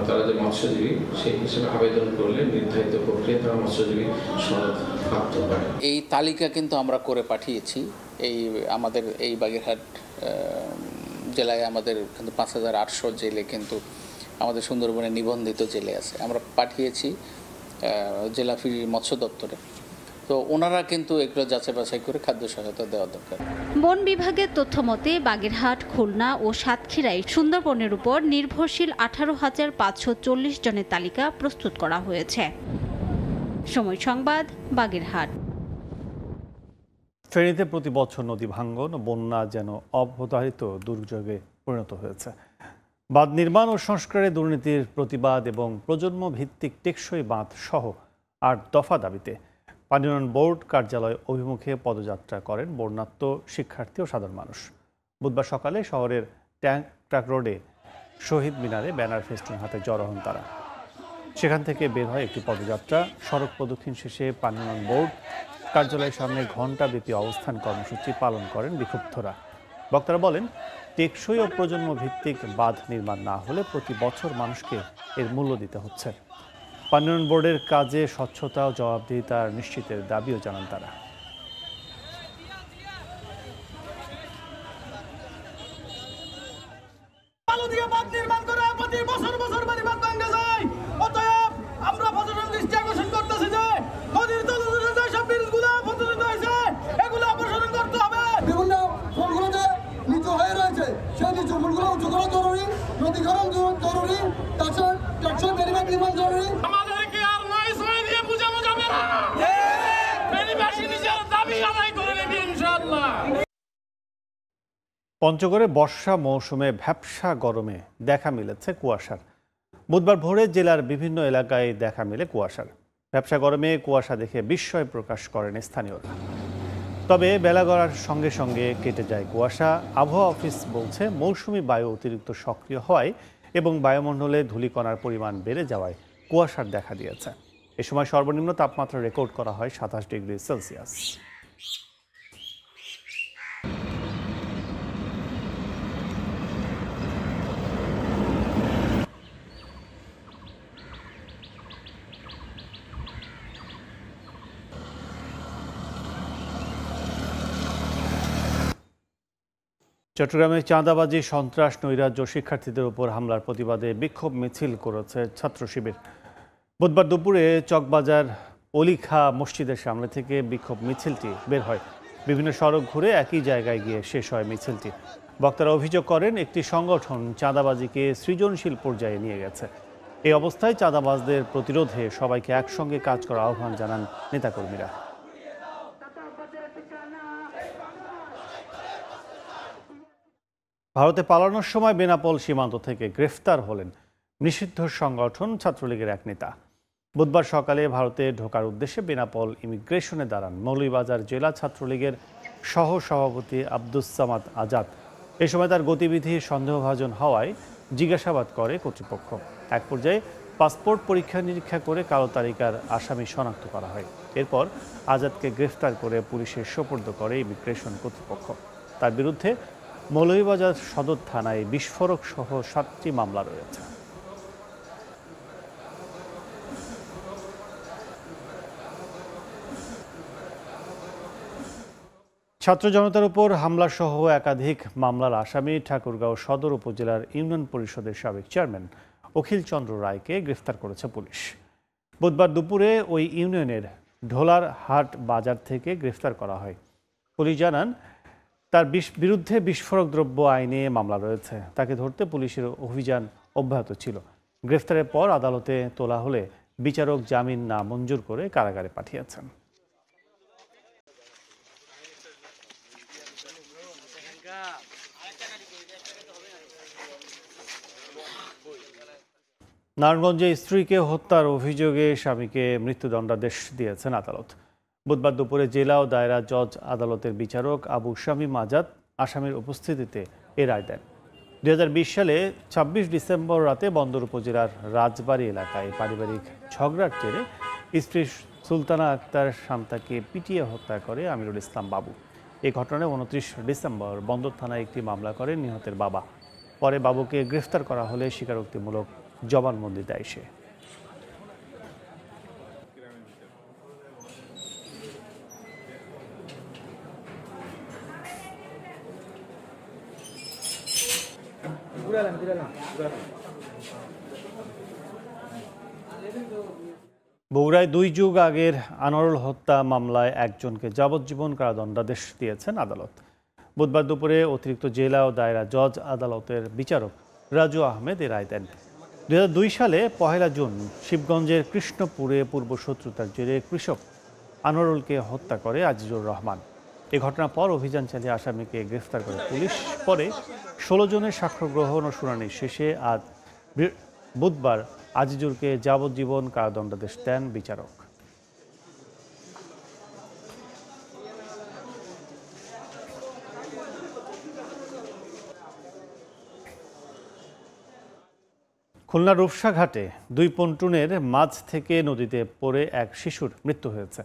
S19: তারা যে মৎস্যজীবী সেই হিসেবে আবেদন করলে নির্ধারিত প্রক্রিয়া তারা মৎস্যজীবী সনদ প্রাপ্ত হয়।
S20: এই তালিকা কিন্তু আমরা করে পাঠিয়েছি। আমাদের এই বাগেরহাট জেলায় আমাদের কিন্তু 5800 জেলে কিন্তু আমাদের সুন্দরবনে নিবন্ধিত জেলে আছে। আমরা পাঠিয়েছি জেলা মৎস্য দপ্তরে। তো ওনারা কিন্তু এগুলো যাচাই বাছাই করে খাদ্য সহায়তা দেওয়া দরকার।
S12: বন বিভাগের তথ্য মতে বাগেরহাট, খুলনা ও সাতক্ষীরায় সুন্দরবনের উপর নির্ভরশীল 18,540 জনের তালিকা প্রস্তুত করা হয়েছে। সময় সংবাদ, বাগেরহাট।
S33: ফেনীতে প্রতি বছর নদী ভাঙ্গন ও বন্যা যেন অবধারিত দুর্যোগে পরিণত হয়েছে। বাঁধ নির্মাণ ও সংস্কারে দুর্নীতির প্রতিবাদ এবং প্রজন্ম ভিত্তিক টেকসই বাঁধ সহ 8 দফা দাবিতে পানি উন্নয়ন বোর্ড কার্যালয় অভিমুখে পদযাত্রা করেন বন্যার্ত শিক্ষার্থী ও সাধারণ মানুষ। বুধবার সকালে শহরের ট্যাঙ্ক রোডে শহীদ মিনারে ব্যানার ফেস্টুন হাতে জড়ো হন তারা। সেখান থেকে বের হয় একটি পদযাত্রা। সড়ক প্রদক্ষিণ শেষে পানি উন্নয়ন বোর্ড কার্যালয়ের সামনে ঘণ্টাব্যাপী অবস্থান কর্মসূচি পালন করেন বিক্ষুব্ধরা। বক্তারা বলেন, টেকসই ও প্রজন্ম ভিত্তিক বাঁধ নির্মাণ না হলে প্রতি বছর মানুষকে এর মূল্য দিতে হচ্ছে। পানি উন্নয়ন বোর্ডের কাজে স্বচ্ছতা ও জবাবদিহিতা নিশ্চিতের দাবিও জানান তারা। পঞ্চগড়ে বর্ষা মৌসুমে ভ্যাপসা গরমে দেখা মিলেছে কুয়াশার। বুধবার ভোরে জেলার বিভিন্ন এলাকায় দেখা মেলে কুয়াশার। ভ্যাপসা গরমে কুয়াশা দেখে বিস্ময় প্রকাশ করেন স্থানীয়রা। তবে বেলা গড়ার সঙ্গে সঙ্গে কেটে যায় কুয়াশা। আবহাওয়া অফিস বলছে মৌসুমি বায়ু অতিরিক্ত সক্রিয় হওয়ায় এবং বায়ুমণ্ডলে ধূলিকণার পরিমাণ বেড়ে যাওয়ায় কুয়াশার দেখা দিয়েছে। এ সময় সর্বনিম্ন তাপমাত্রা রেকর্ড করা হয় 27 ডিগ্রি সেলসিয়াস। চট্টগ্রামে চাঁদাবাজি, সন্ত্রাস, নৈরাজ্য, শিক্ষার্থীদের উপর হামলার প্রতিবাদে বিক্ষোভ মিছিল করেছে ছাত্র শিবির। বুধবার দুপুরে চকবাজার অলিখা মসজিদের সামনে থেকে বিক্ষোভ মিছিলটি বের হয়। বিভিন্ন সড়ক ঘুরে একই জায়গায় গিয়ে শেষ হয় মিছিলটি। বক্তারা অভিযোগ করেন, একটি সংগঠন চাঁদাবাজিকে সৃজনশীল পর্যায়ে নিয়ে গেছে। এই অবস্থায় চাঁদাবাজদের প্রতিরোধে সবাইকে একসঙ্গে কাজ করার আহ্বান জানান নেতাকর্মীরা। ভারতে পালানোর সময় বেনাপোল সীমান্ত থেকে গ্রেফতার হলেন নিষিদ্ধ সংগঠন ছাত্রলীগের এক নেতা। বুধবার সকালে ভারতে ঢোকার উদ্দেশ্যে বেনাপোল ইমিগ্রেশনে দাঁড়ান মৌলভীবাজার জেলা ছাত্রলীগের সহ সভাপতি আব্দুস সামাদ আজাদ। এ সময় তার গতিবিধি সন্দেহভাজন হওয়ায় জিজ্ঞাসাবাদ করে কর্তৃপক্ষ। এক পর্যায়ে পাসপোর্ট পরীক্ষা নিরীক্ষা করে কালো তালিকার আসামি শনাক্ত করা হয়। এরপর আজাদকে গ্রেফতার করে পুলিশের সোপর্দ করে ইমিগ্রেশন কর্তৃপক্ষ। তার বিরুদ্ধে মৌলভীবাজার সদর থানায় বিস্ফোরক সহ 7টি মামলা রয়েছে। ছাত্র জনতার উপর হামলা সহ একাধিক মামলার আসামি ঠাকুরগাঁও সদর উপজেলার ইউনিয়ন পরিষদের সাবেক চেয়ারম্যান অখিল চন্দ্র রায়কে গ্রেফতার করেছে পুলিশ। বুধবার দুপুরে ওই ইউনিয়নের ঢোলার হাট বাজার থেকে গ্রেফতার করা হয়। পুলিশ জানান, তার বিরুদ্ধে বিস্ফোরক দ্রব্য আইনে মামলা রয়েছে। তাকে ধরতে পুলিশের অভিযান অব্যাহত ছিল। গ্রেফতারের পর আদালতে তোলা হলে বিচারক জামিন না মঞ্জুর করে কারাগারে পাঠিয়েছেন। নারায়ণগঞ্জে স্ত্রীকে হত্যার অভিযোগে স্বামীকে মৃত্যুদণ্ডাদেশ দিয়েছেন আদালত। বুধবার দুপুরে জেলা ও দায়রা জজ আদালতের বিচারক আবু শামীম আজাদ আসামির উপস্থিতিতে এ রায় দেন। 2020 সালে 26 ডিসেম্বর রাতে বন্দর উপজেলার রাজবাড়ী এলাকায় পারিবারিক ঝগড়ার জেরে স্ত্রী সুলতানা আক্তার শান্তাকে পিটিয়ে হত্যা করে আমিরুল ইসলাম বাবু। এই ঘটনায় 29 ডিসেম্বর বন্দর থানায় একটি মামলা করেন নিহতের বাবা। পরে বাবুকে গ্রেফতার করা হলে স্বীকারোক্তিমূলক জবানবন্দি দেয় সে। বগুড়ায় 2 যুগ আগের আনোয়ারুল হত্যা মামলায় একজনকে যাবজ্জীবন কারাদণ্ডাদেশ দিয়েছেন আদালত। বুধবার দুপুরে অতিরিক্ত জেলা ও দায়রা জজ আদালতের বিচারক রাজু আহমেদ এ রায় দেন। 2002 সালে 1 জুন শিবগঞ্জের কৃষ্ণপুরে পূর্বশত্রুতার জেরে কৃষক আনোয়ারুলকে হত্যা করে আজিজুর রহমান। এই ঘটনার পর অভিযান চালিয়ে আসামিকে গ্রেফতার করে পুলিশ। পরে 16 জনের সাক্ষ্য গ্রহণ ও শুনানি শেষে আজ বুধবার আজিজুরকে যাবজ্জীবন কারাদণ্ডাদেশ দেন বিচারক। খুলনার রূপসা ঘাটে 2 পন্টুনের মাঝ থেকে নদীতে পড়ে এক শিশুর মৃত্যু হয়েছে।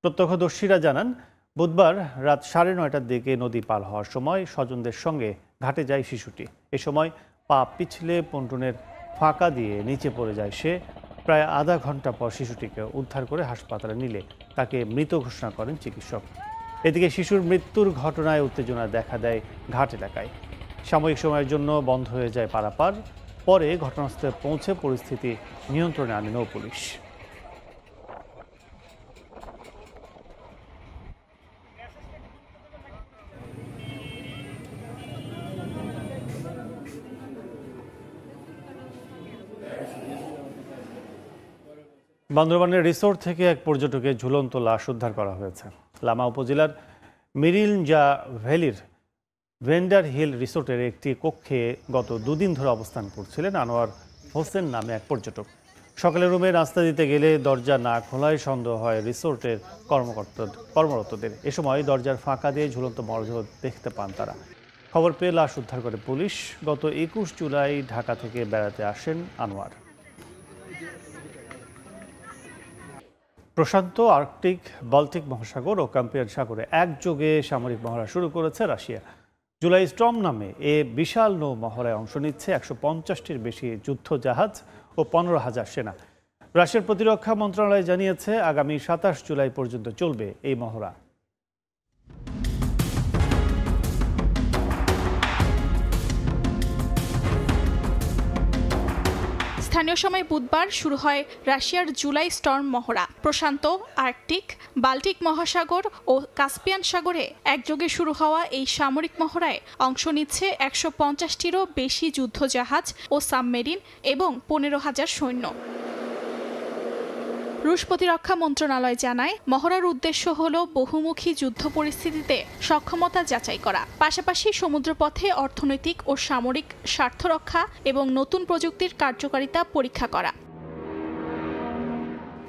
S33: প্রত্যক্ষদর্শীরা জানান, বুধবার রাত 9:30টার দিকে নদী পার হওয়ার সময় স্বজনদের সঙ্গে ঘাটে যায় শিশুটি। এ সময় পা পিছলে পন্টুনের ফাঁকা দিয়ে নিচে পড়ে যায় সে। প্রায় আধা ঘন্টা পর শিশুটিকে উদ্ধার করে হাসপাতালে নিলে তাকে মৃত ঘোষণা করেন চিকিৎসক। এদিকে শিশুর মৃত্যুর ঘটনায় উত্তেজনা দেখা দেয় ঘাট এলাকায়। সাময়িক সময়ের জন্য বন্ধ হয়ে যায় পারাপার। পরে ঘটনাস্থলে পৌঁছে পরিস্থিতি নিয়ন্ত্রণে আনে নৌ পুলিশ। বান্দরবানের রিসোর্ট থেকে এক পর্যটকের ঝুলন্ত লাশ উদ্ধার করা হয়েছে। লামা উপজেলার মিরিঞ্জা ভ্যালির ভেন্ডার হিল রিসোর্টের একটি কক্ষে গত 2 দিন ধরে অবস্থান করছিলেন আনোয়ার হোসেন নামে এক পর্যটক। সকালে রুমে নাস্তা দিতে গেলে দরজা না খোলায় সন্দেহ হয় রিসোর্টের কর্মরতদের। এ সময় দরজার ফাঁকা দিয়ে ঝুলন্ত মরদেহ দেখতে পান তারা। খবর পেয়ে লাশ উদ্ধার করে পুলিশ। গত 21 জুলাই ঢাকা থেকে বেড়াতে আসেন আনোয়ার। প্রশান্ত, আর্কটিক, বাল্টিক মহাসাগর ও ক্যাস্পিয়ান সাগরে একযোগে সামরিক মহড়া শুরু করেছে রাশিয়া। জুলাই স্টর্ম নামে এ বিশাল নৌ মহড়ায় অংশ নিচ্ছে 150টির বেশি যুদ্ধ জাহাজ ও 15,000 সেনা। রাশিয়ার প্রতিরক্ষা মন্ত্রণালয় জানিয়েছে আগামী 27 জুলাই পর্যন্ত চলবে এই মহড়া।
S1: স্থানীয় সময় বুধবার শুরু হয় রাশিয়ার জুলাই স্টর্ম মহড়া। প্রশান্ত, আর্কটিক, বাল্টিক মহাসাগর ও কাস্পিয়ান সাগরে একযোগে শুরু হওয়া এই সামরিক মহড়ায় অংশ নিচ্ছে 150টিরও বেশি যুদ্ধজাহাজ ও সাবমেরিন এবং 15,000 সৈন্য। রুশ প্রতিরক্ষা মন্ত্রণালয় জানায়, মহড়ার উদ্দেশ্য হল বহুমুখী যুদ্ধ পরিস্থিতিতে সক্ষমতা যাচাই করা, পাশাপাশি সমুদ্রপথে অর্থনৈতিক ও সামরিক স্বার্থ রক্ষা এবং নতুন প্রযুক্তির কার্যকারিতা পরীক্ষা করা।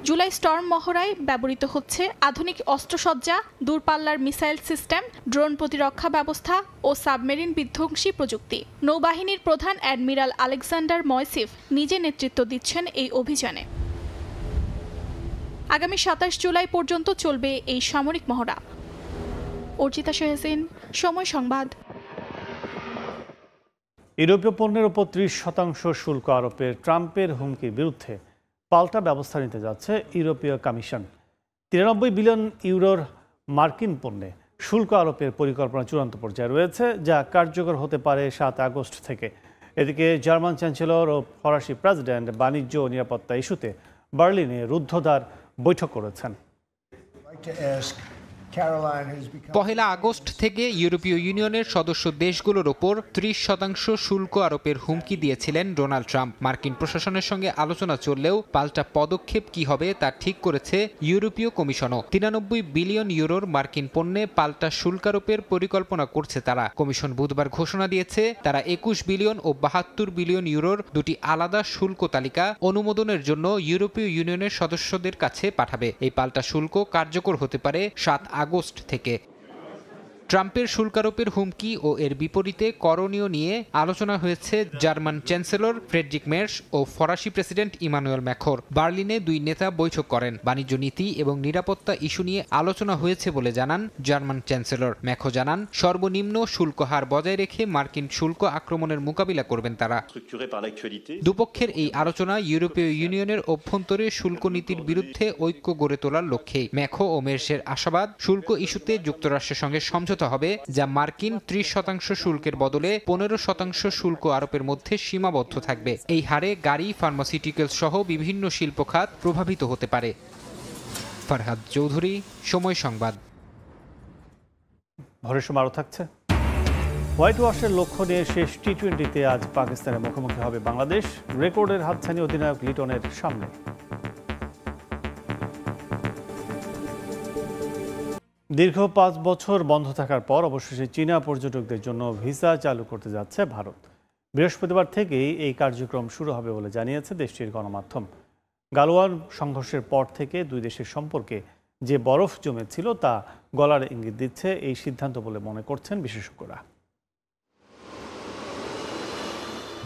S1: জুলাই স্টর্ম মহড়ায় ব্যবহৃত হচ্ছে আধুনিক অস্ত্রসজ্জা, দূরপাল্লার মিসাইল সিস্টেম, ড্রোন প্রতিরক্ষা ব্যবস্থা ও সাবমেরিন বিধ্বংসী প্রযুক্তি। নৌবাহিনীর প্রধান অ্যাডমিরাল আলেকজান্ডার ময়সিফ নিজে নেতৃত্ব দিচ্ছেন এই অভিযানে। আগামী 27 জুলাই পর্যন্ত চলবে এই সামরিক মহড়া। অর্জিতা শেহসিন, সময় সংবাদ।
S33: ইউরোপীয় পণ্যের উপর 30% শুল্ক আরোপের ট্রাম্পের হুমকির বিরুদ্ধে পাল্টা ব্যবস্থা নিতে যাচ্ছে ইউরোপীয় কমিশন। 93 বিলিয়ন ইউরোর মার্কিন পণ্যে শুল্ক আরোপের পরিকল্পনা চূড়ান্ত পর্যায়ে রয়েছে, যা কার্যকর হতে পারে 7 আগস্ট থেকে। এদিকে জার্মান চ্যান্সেলর ও ফরাসি প্রেসিডেন্ট বাণিজ্য ও নিরাপত্তা ইস্যুতে বার্লিনে রুদ্ধদ্বার বৈঠক করেছেন।
S4: 1 আগস্ট থেকে ইউরোপীয় ইউনিয়নের সদস্য দেশগুলোর ওপর 30% শুল্ক আরোপের হুমকি দিয়েছিলেন ডোনাল্ড ট্রাম্প। মার্কিন প্রশাসনের সঙ্গে আলোচনা চললেও পাল্টা পদক্ষেপ কি হবে তা ঠিক করেছে ইউরোপীয় কমিশনও। 93 বিলিয়ন ইউরোর মার্কিন পণ্যে পাল্টা শুল্কারোপের পরিকল্পনা করছে তারা। কমিশন বুধবার ঘোষণা দিয়েছে তারা 21 বিলিয়ন ও 72 বিলিয়ন ইউরোর দুটি আলাদা শুল্ক তালিকা অনুমোদনের জন্য ইউরোপীয় ইউনিয়নের সদস্যদের কাছে পাঠাবে। এই পাল্টা শুল্ক কার্যকর হতে পারে 7 আগস্ট থেকে। ট্রাম্পের শুল্কারোপের হুমকি ও এর বিপরীতে করণীয় নিয়ে আলোচনা হয়েছে জার্মান চ্যান্সেলর ফ্রেডরিক মের্শ ও ফরাসি প্রেসিডেন্ট ইমানুয়েল ম্যাখর। বার্লিনে দুই নেতা বৈঠক করেন। বাণিজ্য নীতি এবং নিরাপত্তা ইস্যু নিয়ে আলোচনা হয়েছে বলে জানান জার্মান চ্যান্সেলর। ম্যাখো জানান, সর্বনিম্ন শুল্ক হার বজায় রেখে মার্কিন শুল্ক আক্রমণের মোকাবিলা করবেন তারা। দুপক্ষের এই আলোচনা ইউরোপীয় ইউনিয়নের অভ্যন্তরে শুল্ক নীতির বিরুদ্ধে ঐক্য গড়ে তোলার লক্ষ্যে। ম্যাখো ও মের্শের আশাবাদ, শুল্ক ইস্যুতে যুক্তরাষ্ট্রের সঙ্গে সমঝোতা হবে, যা মার্কিন 30% শুল্কের বদলে 15% শুল্ক আরোপের মধ্যে সীমাবদ্ধ থাকবে। এই হারে গাড়ি, ফার্মাসিউটিক্যালস সহ বিভিন্ন শিল্প খাত প্রভাবিত হতে পারে। ফারহাদ চৌধুরী, সময় সংবাদ।
S33: ভোরের সময় আরও থাকছে। হোয়াইট ওয়াশের লক্ষ্য নিয়ে শেষ টি-20তে আজ পাকিস্তানের মুখোমুখি হবে বাংলাদেশ। রেকর্ডের হাতছানি অধিনায়ক লিটনের সামনে। দীর্ঘ 5 বছর বন্ধ থাকার পর অবশেষে চীনা পর্যটকদের জন্য ভিসা চালু করতে যাচ্ছে ভারত। বৃহস্পতিবার থেকেই এই কার্যক্রম শুরু হবে বলে জানিয়েছে দেশটির গণমাধ্যম। গালওয়ান সংঘর্ষের পর থেকে দুই দেশের সম্পর্কে যে বরফ জমেছিল তা গলার ইঙ্গিত দিচ্ছে এই সিদ্ধান্ত বলে মনে করছেন বিশেষজ্ঞরা।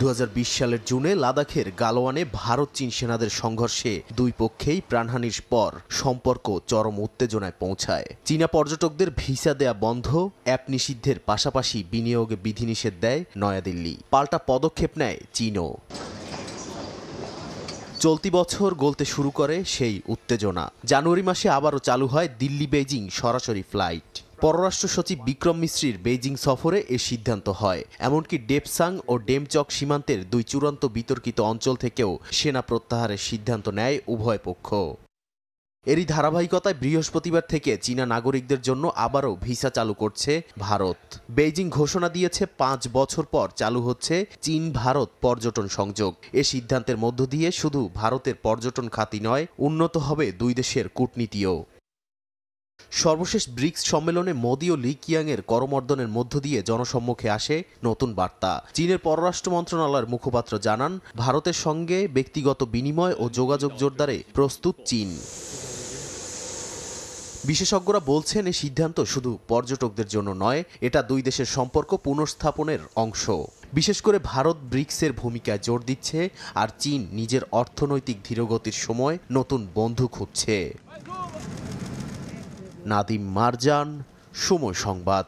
S21: 2020 সালের জুনে লাদাখের গালওয়ানে ভারত চীন সেনাদের সংঘর্ষে দুই পক্ষেই প্রাণহানির পর সম্পর্ক চরম উত্তেজনায় পৌঁছায়। চীনা পর্যটকদের ভিসা দেয়া বন্ধ, অ্যাপ নিষিদ্ধের পাশাপাশি বিনিয়োগে বিধিনিষেধ দেয় নয়াদিল্লি। পাল্টা পদক্ষেপ নেয় চীনও। চলতি বছর গলতে শুরু করে সেই উত্তেজনা। জানুয়ারি মাসে আবারও চালু হয় দিল্লি বেইজিং সরাসরি ফ্লাইট। পররাষ্ট্র সচিব বিক্রম মিশ্রির বেইজিং সফরে এ সিদ্ধান্ত হয়। এমনকি ডেপসাং ও ডেমচক সীমান্তের দুই চূড়ান্ত বিতর্কিত অঞ্চল থেকেও সেনা প্রত্যাহারের সিদ্ধান্ত নেয় উভয় পক্ষ। এরই ধারাবাহিকতায় বৃহস্পতিবার থেকে চীনা নাগরিকদের জন্য আবারও ভিসা চালু করছে ভারত। বেইজিং ঘোষণা দিয়েছে 5 বছর পর চালু হচ্ছে চীন ভারত পর্যটন সংযোগ। এ সিদ্ধান্তের মধ্য দিয়ে শুধু ভারতের পর্যটন খাতই নয়, উন্নত হবে দুই দেশের কূটনীতিও। সর্বশেষ ব্রিক্স সম্মেলনে মোদি ও লি কিয়াংয়ের করমর্দনের মধ্য দিয়ে জনসম্মুখে আসে নতুন বার্তা। চীনের পররাষ্ট্র মন্ত্রণালয়ের মুখপাত্র জানান, ভারতের সঙ্গে ব্যক্তিগত বিনিময় ও যোগাযোগ জোরদারে প্রস্তুত চীন। বিশেষজ্ঞরা বলছেন, এই সিদ্ধান্ত শুধু পর্যটকদের জন্য নয়, এটা দুই দেশের সম্পর্ক পুনঃস্থাপনের অংশ। বিশেষ করে ভারত ব্রিক্সের ভূমিকায় জোর দিচ্ছে, আর চীন নিজের অর্থনৈতিক ধীরগতির সময় নতুন বন্ধু খুঁজছে। নাদিম মারজান, সময় সংবাদ।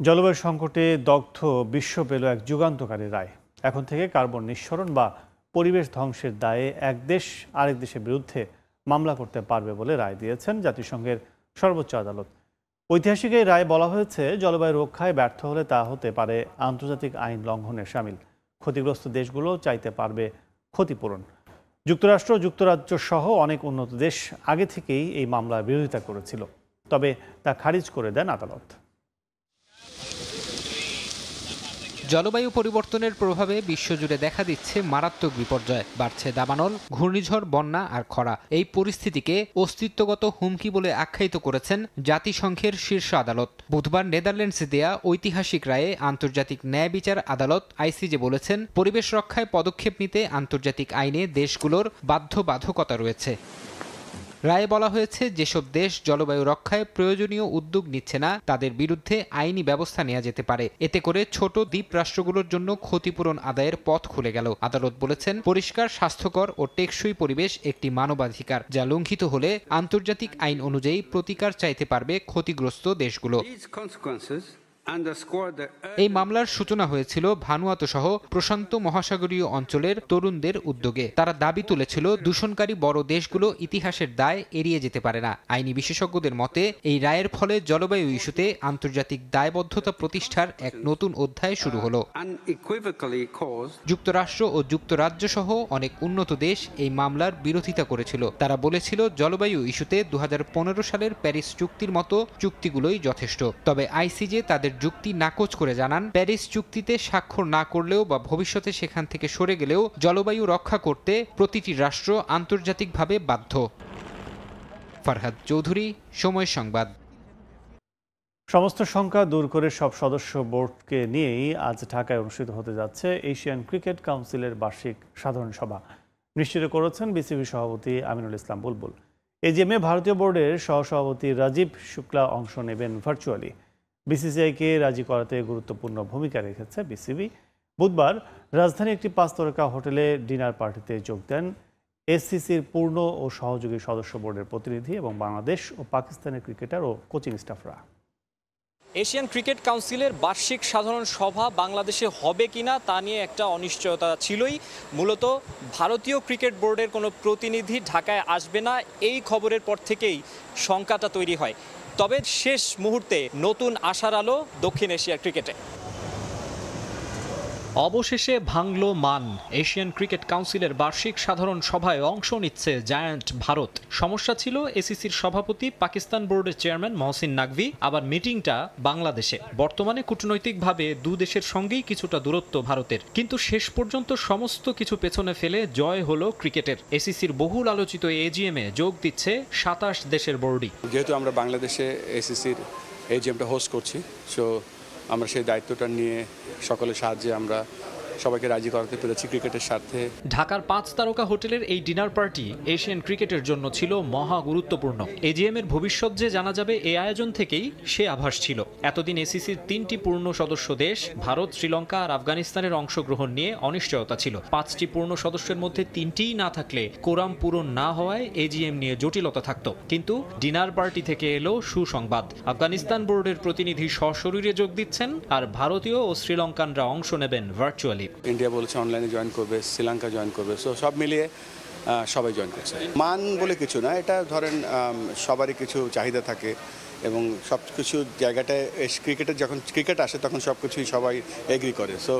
S33: জলবায়ু সংকটে দগ্ধ বিশ্ব পেল এক যুগান্তকারী রায়। এখন থেকে কার্বন নিঃসরণ বা পরিবেশ ধ্বংসের দায়ে এক দেশ আরেক দেশের বিরুদ্ধে মামলা করতে পারবে বলে রায় দিয়েছেন জাতিসংঘের সর্বোচ্চ আদালত। ঐতিহাসিক এই রায় বলা হয়েছে, জলবায়ু রক্ষায় ব্যর্থ হলে তা হতে পারে আন্তর্জাতিক আইন লঙ্ঘনের শামিল। ক্ষতিগ্রস্ত দেশগুলো চাইতে পারবে ক্ষতিপূরণ। যুক্তরাষ্ট্র, যুক্তরাজ্য সহ অনেক উন্নত দেশ আগে থেকেই এই মামলার বিরোধিতা করেছিল, তবে তা খারিজ করে দেন আদালত।
S4: জলবায়ু পরিবর্তনের প্রভাবে বিশ্বজুড়ে দেখা দিচ্ছে মারাত্মক বিপর্যয়। বাড়ছে দাবানল, ঘূর্ণিঝড়, বন্যা আর খরা। এই পরিস্থিতিকে অস্তিত্বগত হুমকি বলে আখ্যায়িত করেছেন জাতিসংঘের শীর্ষ আদালত। বুধবার নেদারল্যান্ডসে দেয়া ঐতিহাসিক রায়ে আন্তর্জাতিক ন্যায় বিচার আদালত আইসিজে বলেছেন, পরিবেশ রক্ষায় পদক্ষেপ নিতে আন্তর্জাতিক আইনে দেশগুলোর বাধ্যবাধকতা রয়েছে। রায়ে বলা হয়েছে, যেসব দেশ জলবায়ু রক্ষায় প্রয়োজনীয় উদ্যোগ নিচ্ছে না, তাদের বিরুদ্ধে আইনি ব্যবস্থা নেওয়া যেতে পারে। এতে করে ছোট দ্বীপ রাষ্ট্রগুলোর জন্য ক্ষতিপূরণ আদায়ের পথ খুলে গেল। আদালত বলেছেন, পরিষ্কার, স্বাস্থ্যকর ও টেকসই পরিবেশ একটি মানবাধিকার, যা লঙ্ঘিত হলে আন্তর্জাতিক আইন অনুযায়ী প্রতিকার চাইতে পারবে ক্ষতিগ্রস্ত দেশগুলো। এই মামলার সূচনা হয়েছিল ভানুয়াতু সহ প্রশান্ত মহাসাগরীয় অঞ্চলের তরুণদের উদ্যোগে। তারা দাবি তুলেছিল, দূষণকারী বড় দেশগুলো ইতিহাসের দায় এড়িয়ে যেতে পারে না। আইনি বিশেষজ্ঞদের মতে, এই রায়ের ফলে জলবায়ু ইস্যুতে আন্তর্জাতিক দায়বদ্ধতা প্রতিষ্ঠার এক নতুন অধ্যায় শুরু হলো। যুক্তরাষ্ট্র ও যুক্তরাজ্য সহ অনেক উন্নত দেশ এই মামলার বিরোধিতা করেছিল। তারা বলেছিল, জলবায়ু ইস্যুতে 2015 সালের প্যারিস চুক্তির মতো চুক্তিগুলোই যথেষ্ট। তবে আইসিজে তাদের যুক্তি নাকচ করে জানান, প্যারিস চুক্তিতে স্বাক্ষর না করলেও বা ভবিষ্যতে সেখান থেকে সরে গেলেও জলবায়ু রক্ষা করতে প্রতিটি রাষ্ট্র আন্তর্জাতিকভাবে বাধ্য। ফারহাদ চৌধুরী, সময় সংবাদ।
S33: সমস্ত শঙ্কা দূর করে সব সদস্য বোর্ডকে নিয়েই আজ ঢাকায় অনুষ্ঠিত হতে যাচ্ছে এশিয়ান ক্রিকেট কাউন্সিলের বার্ষিক সাধারণ সভা। নিশ্চিত করেছেন বিসিবি সভাপতি আমিনুল ইসলাম বুলবুল। এজিএমে ভারতীয় বোর্ডের সহসভাপতি রাজীব শুক্লা অংশ নেবেন ভার্চুয়ালি। বিসিসিআইকে রাজি করাতে গুরুত্বপূর্ণ ভূমিকা রেখেছে বিসিবি। বুধবার রাজধানী একটি 5 তারকা হোটেলে ডিনার পার্টিতে যোগ দেন এসসিসির পূর্ণ ও সহযোগী সদস্য বোর্ডের প্রতিনিধি এবং বাংলাদেশ ও পাকিস্তানের ক্রিকেটার ও কোচিং স্টাফরা।
S3: এশিয়ান ক্রিকেট কাউন্সিলের বার্ষিক সাধারণ সভা বাংলাদেশে হবে কিনা তা নিয়ে একটা অনিশ্চয়তা ছিলই। মূলত ভারতীয় ক্রিকেট বোর্ডের কোনো প্রতিনিধি ঢাকায় আসবে না, এই খবরের পর থেকেই শঙ্কাটা তৈরি হয়। তবে শেষ মুহূর্তে নতুন আশার আলো দক্ষিণ এশিয়ার ক্রিকেটে। অবশেষে ভাঙল মান। এশিয়ান ক্রিকেট কাউন্সিলের বার্ষিক সাধারণ সভায় অংশ নিচ্ছে জায়ান্ট ভারত। সমস্যা ছিল এসিসির সভাপতি পাকিস্তান বোর্ডের চেয়ারম্যান মহসিন নাকভি, আবার মিটিংটা বাংলাদেশে। বর্তমানে কূটনৈতিকভাবে দু দেশের সঙ্গেই কিছুটা দূরত্ব ভারতের, কিন্তু শেষ পর্যন্ত সমস্ত কিছু পেছনে ফেলে জয় হলো ক্রিকেটের। এসিসির বহুল আলোচিত এজিএমে যোগ দিচ্ছে 27 দেশের বোর্ডই।
S5: যেহেতু আমরা বাংলাদেশে এসিসির এজিএমটা হোস্ট করছি, সো আমরা সেই দায়িত্বটা নিয়ে সকলের সাহায্যে আমরা সবাইকে রাজি করাতে পেরেছি ক্রিকেটের স্বার্থে।
S3: ঢাকার 5 তারকা হোটেলের এই ডিনার পার্টি এশিয়ান ক্রিকেটের জন্য ছিল মহা গুরুত্বপূর্ণ। এজিএম এর ভবিষ্যৎ যে জানা যাবে এই আয়োজন থেকেই সে আভাস ছিল। এতদিন এসিসির 3টি পূর্ণ সদস্য দেশ ভারত, শ্রীলঙ্কা আর আফগানিস্তানের অংশগ্রহণ নিয়ে অনিশ্চয়তা ছিল। 5টি পূর্ণ সদস্যের মধ্যে 3টিই না থাকলে কোরাম পূরণ না হওয়ায় এজিএম নিয়ে জটিলতা থাকত। কিন্তু ডিনার পার্টি থেকে এলো সুসংবাদ। আফগানিস্তান বোর্ডের প্রতিনিধি সশরীরে যোগ দিচ্ছেন, আর ভারতীয় ও শ্রীলঙ্কানরা অংশ নেবেন ভার্চুয়ালি।
S5: ইন্ডিয়া বলেছে অনলাইনে জয়েন করবে, শ্রীলঙ্কা জয়েন করবে, সো সব মিলিয়ে সবাই জয়েন করছে। মান বলে কিছু না, এটা ধরেন সবারই কিছু চাহিদা থাকে এবং সব কিছু জায়গাটায় ক্রিকেটের যখন ক্রিকেট আসে তখন সব কিছুই সবাই এগ্রি করে। সো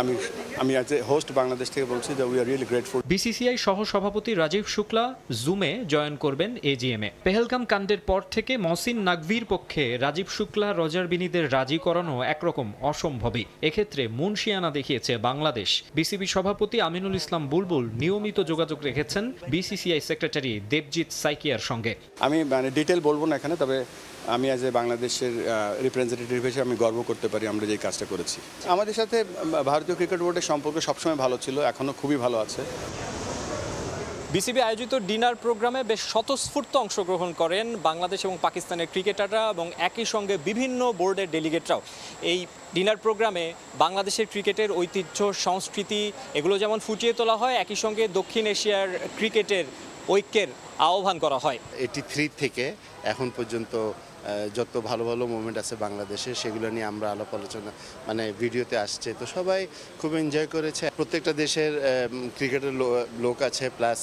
S5: আমি অ্যাজ এ হোস্ট বাংলাদেশ থেকে বলছি যে we are really grateful.
S3: BCCI সহ সভাপতি রাজীব শুক্লা জুমে জয়েন করবেন এজিএমে। পেহেলগাম কাণ্ডের পর থেকে মহসিন নাকভির পক্ষে রাজীব শুক্লা রজার বিনিদের রাজি করানো একরকম অসম্ভবই। এক্ষেত্রে মুনশিয়ানা দেখিয়েছে বাংলাদেশ। বিসিবি সভাপতি আমিনুল ইসলাম বুলবুল নিয়মিত যোগাযোগ রেখেছেন বিসিসিআই সেক্রেটারি দেবজিৎ সাইকিয়ার সঙ্গে।
S5: আমি ডিটেল বলবো না এখানে, তবে আমি অ্যাজ এ বাংলাদেশের রিপ্রেজেন্টেটিভ হিসেবে আমি গর্ব করতে পারি আমরা যে কাজটা করেছি। আমাদের সাথে ভারতীয় ক্রিকেট বোর্ডের সম্পর্ক সবসময় ভালো ছিল, এখনও খুবই ভালো আছে।
S3: বিসিবি আয়োজিত ডিনার প্রোগ্রামে বেশ স্বতঃস্ফূর্ত অংশগ্রহণ করেন বাংলাদেশ এবং পাকিস্তানের ক্রিকেটাররা এবং একই সঙ্গে বিভিন্ন বোর্ডের ডেলিগেটরাও। এই ডিনার প্রোগ্রামে বাংলাদেশের ক্রিকেটের ঐতিহ্য, সংস্কৃতি এগুলো যেমন ফুটিয়ে তোলা হয়, একই সঙ্গে দক্ষিণ এশিয়ার ক্রিকেটের ঐক্যের আহ্বান করা হয়।
S7: 83 থেকে এখন পর্যন্ত যত ভালো ভালো মোমেন্ট আছে বাংলাদেশে সেগুলো নিয়ে আমরা আলাপ আলোচনা ভিডিওতে আসছে, তো সবাই খুব এনজয় করেছে। প্রত্যেকটা দেশের ক্রিকেটের লোক আছে, প্লাস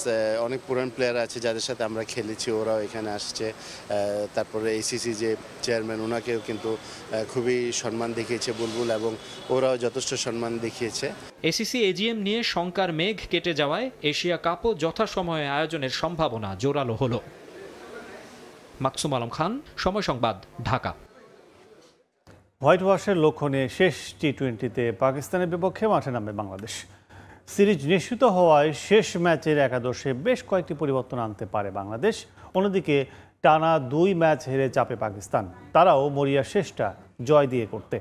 S7: অনেক পুরান প্লেয়ার আছে যাদের সাথে আমরা খেলেছি, ওরাও এখানে আসছে। তারপরে এসিসি যে চেয়ারম্যান ওনাকেও কিন্তু খুবই সম্মান দেখিয়েছে বুলবুল, এবং ওরাও যথেষ্ট সম্মান দেখিয়েছে।
S3: এসিসি এজিএম নিয়ে শঙ্কার মেঘ কেটে যাওয়ায় এশিয়া কাপও যথাসময়ে আয়োজনের সম্ভাবনা জোরালো হলো। মাকসুম আলম খান, সময় সংবাদ, ঢাকা।
S33: হোয়াইট ওয়াশের লক্ষণে শেষ টি-20তে পাকিস্তানের বিপক্ষে মাঠে নামবে বাংলাদেশ। সিরিজ নিশ্চিত হওয়ায় শেষ ম্যাচের একাদশে বেশ কয়েকটি পরিবর্তন আনতে পারে বাংলাদেশ। অন্যদিকে টানা 2 ম্যাচ হেরে চাপে পাকিস্তান, তারাও মরিয়া শেষটা জয় দিয়ে করতে।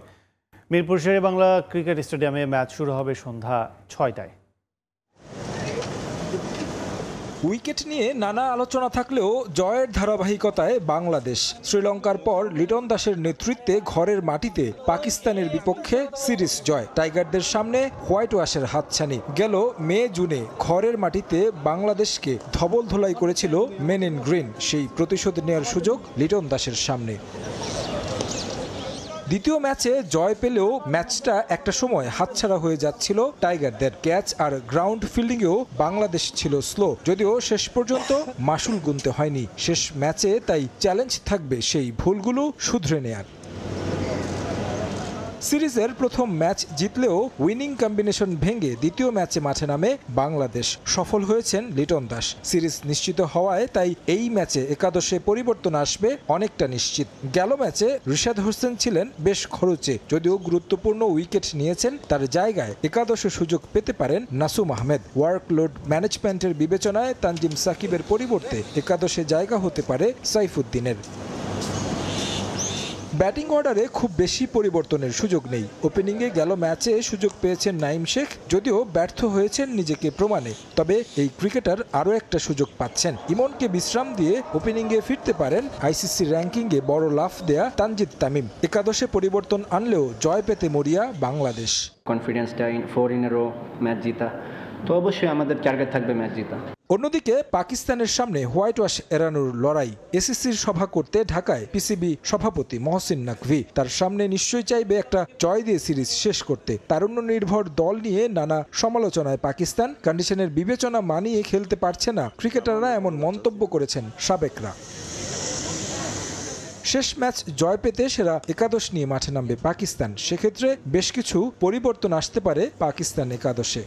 S33: মিরপুর শেরেবাংলা ক্রিকেট স্টেডিয়ামে ম্যাচ শুরু হবে সন্ধ্যা 6টায়।
S8: উইকেট নিয়ে নানা আলোচনা থাকলেও জয়ের ধারাবাহিকতায় বাংলাদেশ। শ্রীলঙ্কার পর লিটন দাসের নেতৃত্বে ঘরের মাটিতে পাকিস্তানের বিপক্ষে সিরিজ জয়। টাইগারদের সামনে হোয়াইট ওয়াশের হাতছানি। গেল মে জুনে ঘরের মাটিতে বাংলাদেশকে ধবল ধোলাই করেছিল মেন ইন গ্রিন। সেই প্রতিশোধ নেওয়ার সুযোগ লিটন দাসের সামনে। দ্বিতীয় ম্যাচে জয় পেলেও ম্যাচটা একটা সময় হাতছাড়া হয়ে যাচ্ছিল টাইগারদের। ক্যাচ আর গ্রাউন্ড ফিল্ডিংয়েও বাংলাদেশ ছিল স্লো, যদিও শেষ পর্যন্ত মাসুল গুনতে হয়নি। শেষ ম্যাচে তাই চ্যালেঞ্জ থাকবে সেই ভুলগুলো শুধরে নেয়ার। সিরিজের প্রথম ম্যাচ জিতলেও উইনিং কম্বিনেশন ভেঙে দ্বিতীয় ম্যাচে মাঠে নামে বাংলাদেশ। সফল হয়েছেন লিটন দাস। সিরিজ নিশ্চিত হওয়ায় তাই এই ম্যাচে একাদশে পরিবর্তন আসবে অনেকটা নিশ্চিত। গেল ম্যাচে রিশাদ হোসেন ছিলেন বেশ খরচে, যদিও গুরুত্বপূর্ণ উইকেট নিয়েছেন। তার জায়গায় একাদশে সুযোগ পেতে পারেন নাসুম আহমেদ। ওয়ার্কলোড ম্যানেজমেন্টের বিবেচনায় তানজিম সাকিবের পরিবর্তে একাদশে জায়গা হতে পারে সাইফুদ্দিনের। ব্যাটিং অর্ডারে খুব বেশি পরিবর্তনের সুযোগ নেই। ওপেনিংয়ে গেল ম্যাচে সুযোগ পেয়েছেন নাইম শেখ, যদিও ব্যর্থ হয়েছেন নিজেকে প্রমাণে। তবে এই ক্রিকেটার আরও একটা সুযোগ পাচ্ছেন। ইমনকে বিশ্রাম দিয়ে ওপেনিংয়ে ফিরতে পারেন আইসিসি র্যাঙ্কিংয়ে বড় লাফ দেয়া তানজিদ তামিম। একাদশে পরিবর্তন আনলেও জয় পেতে মরিয়া বাংলাদেশ।
S9: কনফিডেন্সটা 4 in a row ম্যাচ জিতা, তো অবশ্যই আমাদের টার্গেট থাকবে ম্যাচ জিতা।
S8: অন্যদিকে পাকিস্তানের সামনে হোয়াইট ওয়াশ এড়ানোর লড়াই। এসিসির সভা করতে ঢাকায় পিসিবি সভাপতি মহসিন নাকভি। তার সামনে নিশ্চয়ই চাইবে একটা জয় দিয়ে সিরিজ শেষ করতে। তারুণ্য নির্ভর দল নিয়ে নানা সমালোচনায় পাকিস্তান। কন্ডিশনের বিবেচনা মানিয়ে খেলতে পারছে না ক্রিকেটাররা, এমন মন্তব্য করেছেন সাবেকরা। শেষ ম্যাচ জয় পেতে সেরা একাদশ নিয়ে মাঠে নামবে পাকিস্তান। সেক্ষেত্রে বেশ কিছু পরিবর্তন আসতে পারে পাকিস্তান একাদশে।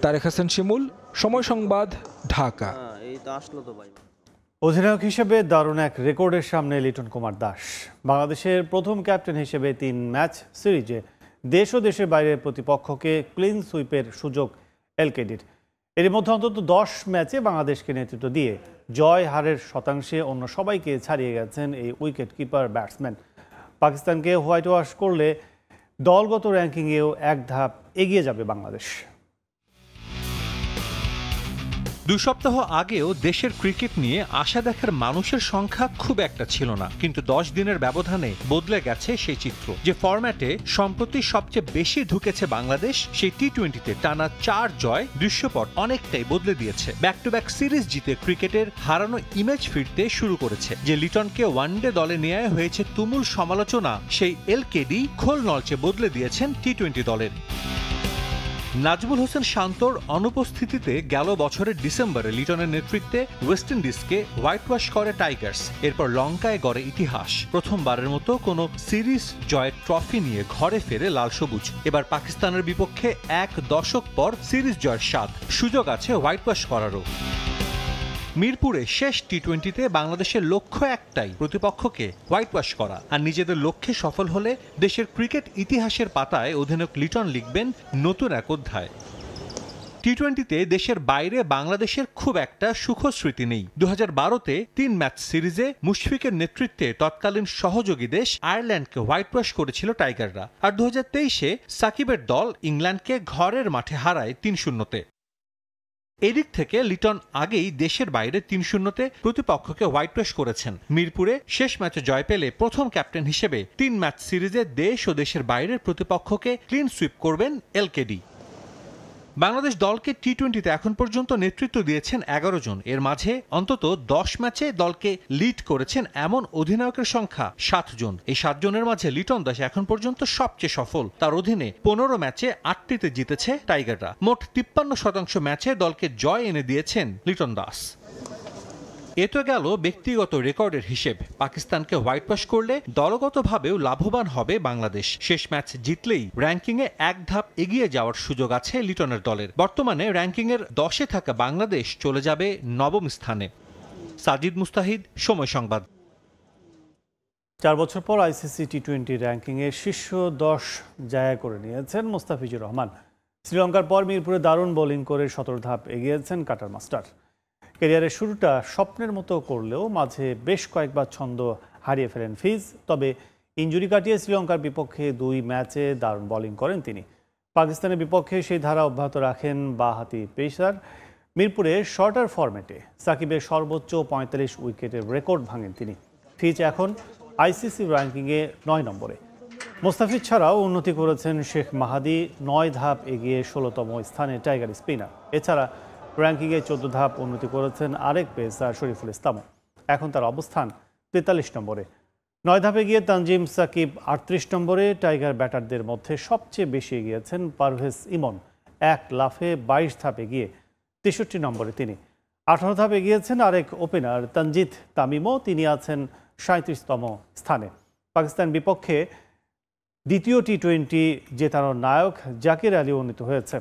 S8: তারেক হাসান শিমুল, সময় সংবাদ, ঢাকা।
S33: অধিনায়ক হিসেবে দারুণ এক রেকর্ডের সামনে লিটন কুমার দাস। বাংলাদেশের প্রথম ক্যাপ্টেন হিসেবে 3 ম্যাচ সিরিজে দেশ ও দেশের বাইরের প্রতিপক্ষকে ক্লিন সুইপের সুযোগ এলকেডির। এর মধ্যে অন্তত 10 ম্যাচে বাংলাদেশকে নেতৃত্ব দিয়ে জয় হারের শতাংশে অন্য সবাইকে ছাড়িয়ে গেছেন এই উইকেট কিপার ব্যাটসম্যান। পাকিস্তানকে হোয়াইট ওয়াশ করলে দলগত র্যাঙ্কিংয়েও এক ধাপ এগিয়ে যাবে বাংলাদেশ।
S22: 2 সপ্তাহ আগেও দেশের ক্রিকেট নিয়ে আশা দেখার মানুষের সংখ্যা খুব একটা ছিল না, কিন্তু 10 দিনের ব্যবধানে বদলে গেছে সেই চিত্র। যে ফরম্যাটে সম্প্রতি সবচেয়ে বেশি ঢুকেছে বাংলাদেশ, সেই টি-20তে টানা 4 জয় দৃশ্যপট অনেকটাই বদলে দিয়েছে। ব্যাক টু ব্যাক সিরিজ জিতে ক্রিকেটের হারানো ইমেজ ফিরতে শুরু করেছে। যে লিটনকে ওয়ানডে দলে নেওয়া হয়েছে তুমুল সমালোচনা, সেই এলকেডি খোল নলচে বদলে দিয়েছেন টি-20 দলের। নাজমুল হোসেন শান্তর অনুপস্থিতিতে গেল বছরের ডিসেম্বরে লিটনের নেতৃত্বে ওয়েস্ট ইন্ডিজকে হোয়াইট ওয়াশ করে টাইগার্স। এরপর লঙ্কায় গড়ে ইতিহাস। প্রথমবারের মতো কোনো সিরিজ জয়ের ট্রফি নিয়ে ঘরে ফেরে লাল সবুজ। এবার পাকিস্তানের বিপক্ষে 1 দশক পর সিরিজ জয়ের স্বাদ। সুযোগ আছে হোয়াইট ওয়াশ করারও। মিরপুরে শেষ টি-20তে বাংলাদেশের লক্ষ্য একটাই, প্রতিপক্ষকে হোয়াইট ওয়াশ করা। আর নিজেদের লক্ষ্যে সফল হলে দেশের ক্রিকেট ইতিহাসের পাতায় অধিনায়ক লিটন লিখবেন নতুন এক অধ্যায়। টি-20তে দেশের বাইরে বাংলাদেশের খুব একটা সুখস্মৃতি নেই। 2012-তে 3 ম্যাচ সিরিজে মুশফিকের নেতৃত্বে তৎকালীন সহযোগী দেশ আয়ারল্যান্ডকে হোয়াইট ওয়াশ করেছিল টাইগাররা। আর 2023-এ সাকিবের দল ইংল্যান্ডকে ঘরের মাঠে হারায় 3-0-তে। এদিক থেকে লিটন আগেই দেশের বাইরে 3-0-তে প্রতিপক্ষকে হোয়াইট ওয়াশ করেছেন। মিরপুরে শেষ ম্যাচে জয় পেলে প্রথম ক্যাপ্টেন হিসেবে 3 ম্যাচ সিরিজে দেশ ও দেশের বাইরের প্রতিপক্ষকে ক্লিন সুইপ করবেন এলকেডি। বাংলাদেশ দলকে টি-20তে এখন পর্যন্ত নেতৃত্ব দিয়েছেন 11 জন। এর মাঝে অন্তত 10 ম্যাচে দলকে লিড করেছেন এমন অধিনায়কের সংখ্যা 7 জন। এই 7 জনের মাঝে লিটন দাস এখন পর্যন্ত সবচেয়ে সফল। তার অধীনে 15 ম্যাচে 8টিতে জিতেছে টাইগাররা। মোট 53% ম্যাচে দলকে জয় এনে দিয়েছেন লিটন দাস। এ তো গেল ব্যক্তিগত রেকর্ডের হিসেব। পাকিস্তানকে হোয়াইট ওয়াশ করলে দলগতভাবেও লাভবান হবে বাংলাদেশ। শেষ ম্যাচ জিতলেই র্যাঙ্কিংয়ে 1 ধাপ এগিয়ে যাওয়ার সুযোগ আছে লিটনের দলের। বর্তমানে র্যাঙ্কিংয়ের 10-এ থাকা বাংলাদেশ চলে যাবে 9ম স্থানে। সাজিদ মুস্তাহিদ, সময় সংবাদ।
S33: 4 বছর পর আইসিসি টি-20 র্যাঙ্কিংয়ে শীর্ষ 10 জায়গা করে নিয়েছেন মোস্তাফিজুর রহমান। শ্রীলঙ্কার পর মিরপুরে দারুণ বোলিং করে 17 ধাপ এগিয়েছেন কাটার মাস্টার। ক্যারিয়ারের শুরুটা স্বপ্নের মতো করলেও মাঝে বেশ কয়েকবার ছন্দ হারিয়ে ফেলেন ফিজ। তবে ইনজুরি কাটিয়ে শ্রীলঙ্কার বিপক্ষে 2 ম্যাচে দারুণ বোলিং করেন তিনি। পাকিস্তানের বিপক্ষে সেই ধারা অব্যাহত রাখেন বাঁহাতি পেসার। মিরপুরে শর্টার ফরম্যাটে সাকিবের সর্বোচ্চ 45 উইকেটের রেকর্ড ভাঙেন তিনি। ফিজ এখন আইসিসি র্যাঙ্কিংয়ে 9 নম্বরে। মোস্তাফিজ ছাড়াও উন্নতি করেছেন শেখ মাহাদি, 9 ধাপ এগিয়ে 16তম স্থানে টাইগার স্পিনার। এছাড়া র্যাঙ্কিংয়ে 14 ধাপ উন্নতি করেছেন আরেক পেসার শরীফুল ইসলামও। এখন তার অবস্থান 43 নম্বরে। 9 ধাপে গিয়ে তানজিম সাকিব 38 নম্বরে। টাইগার ব্যাটারদের মধ্যে সবচেয়ে বেশি এগিয়েছেন পারভেজ ইমন, 1 লাফে 22 ধাপে গিয়ে 63 নম্বরে তিনি। 18 ধাপে গিয়েছেন আরেক ওপেনার তানজিদ তামিমও, তিনি আছেন 37তম স্থানে। পাকিস্তান বিপক্ষে দ্বিতীয় টি-20 জেতানোর নায়ক জাকির আলী উন্নীত হয়েছে।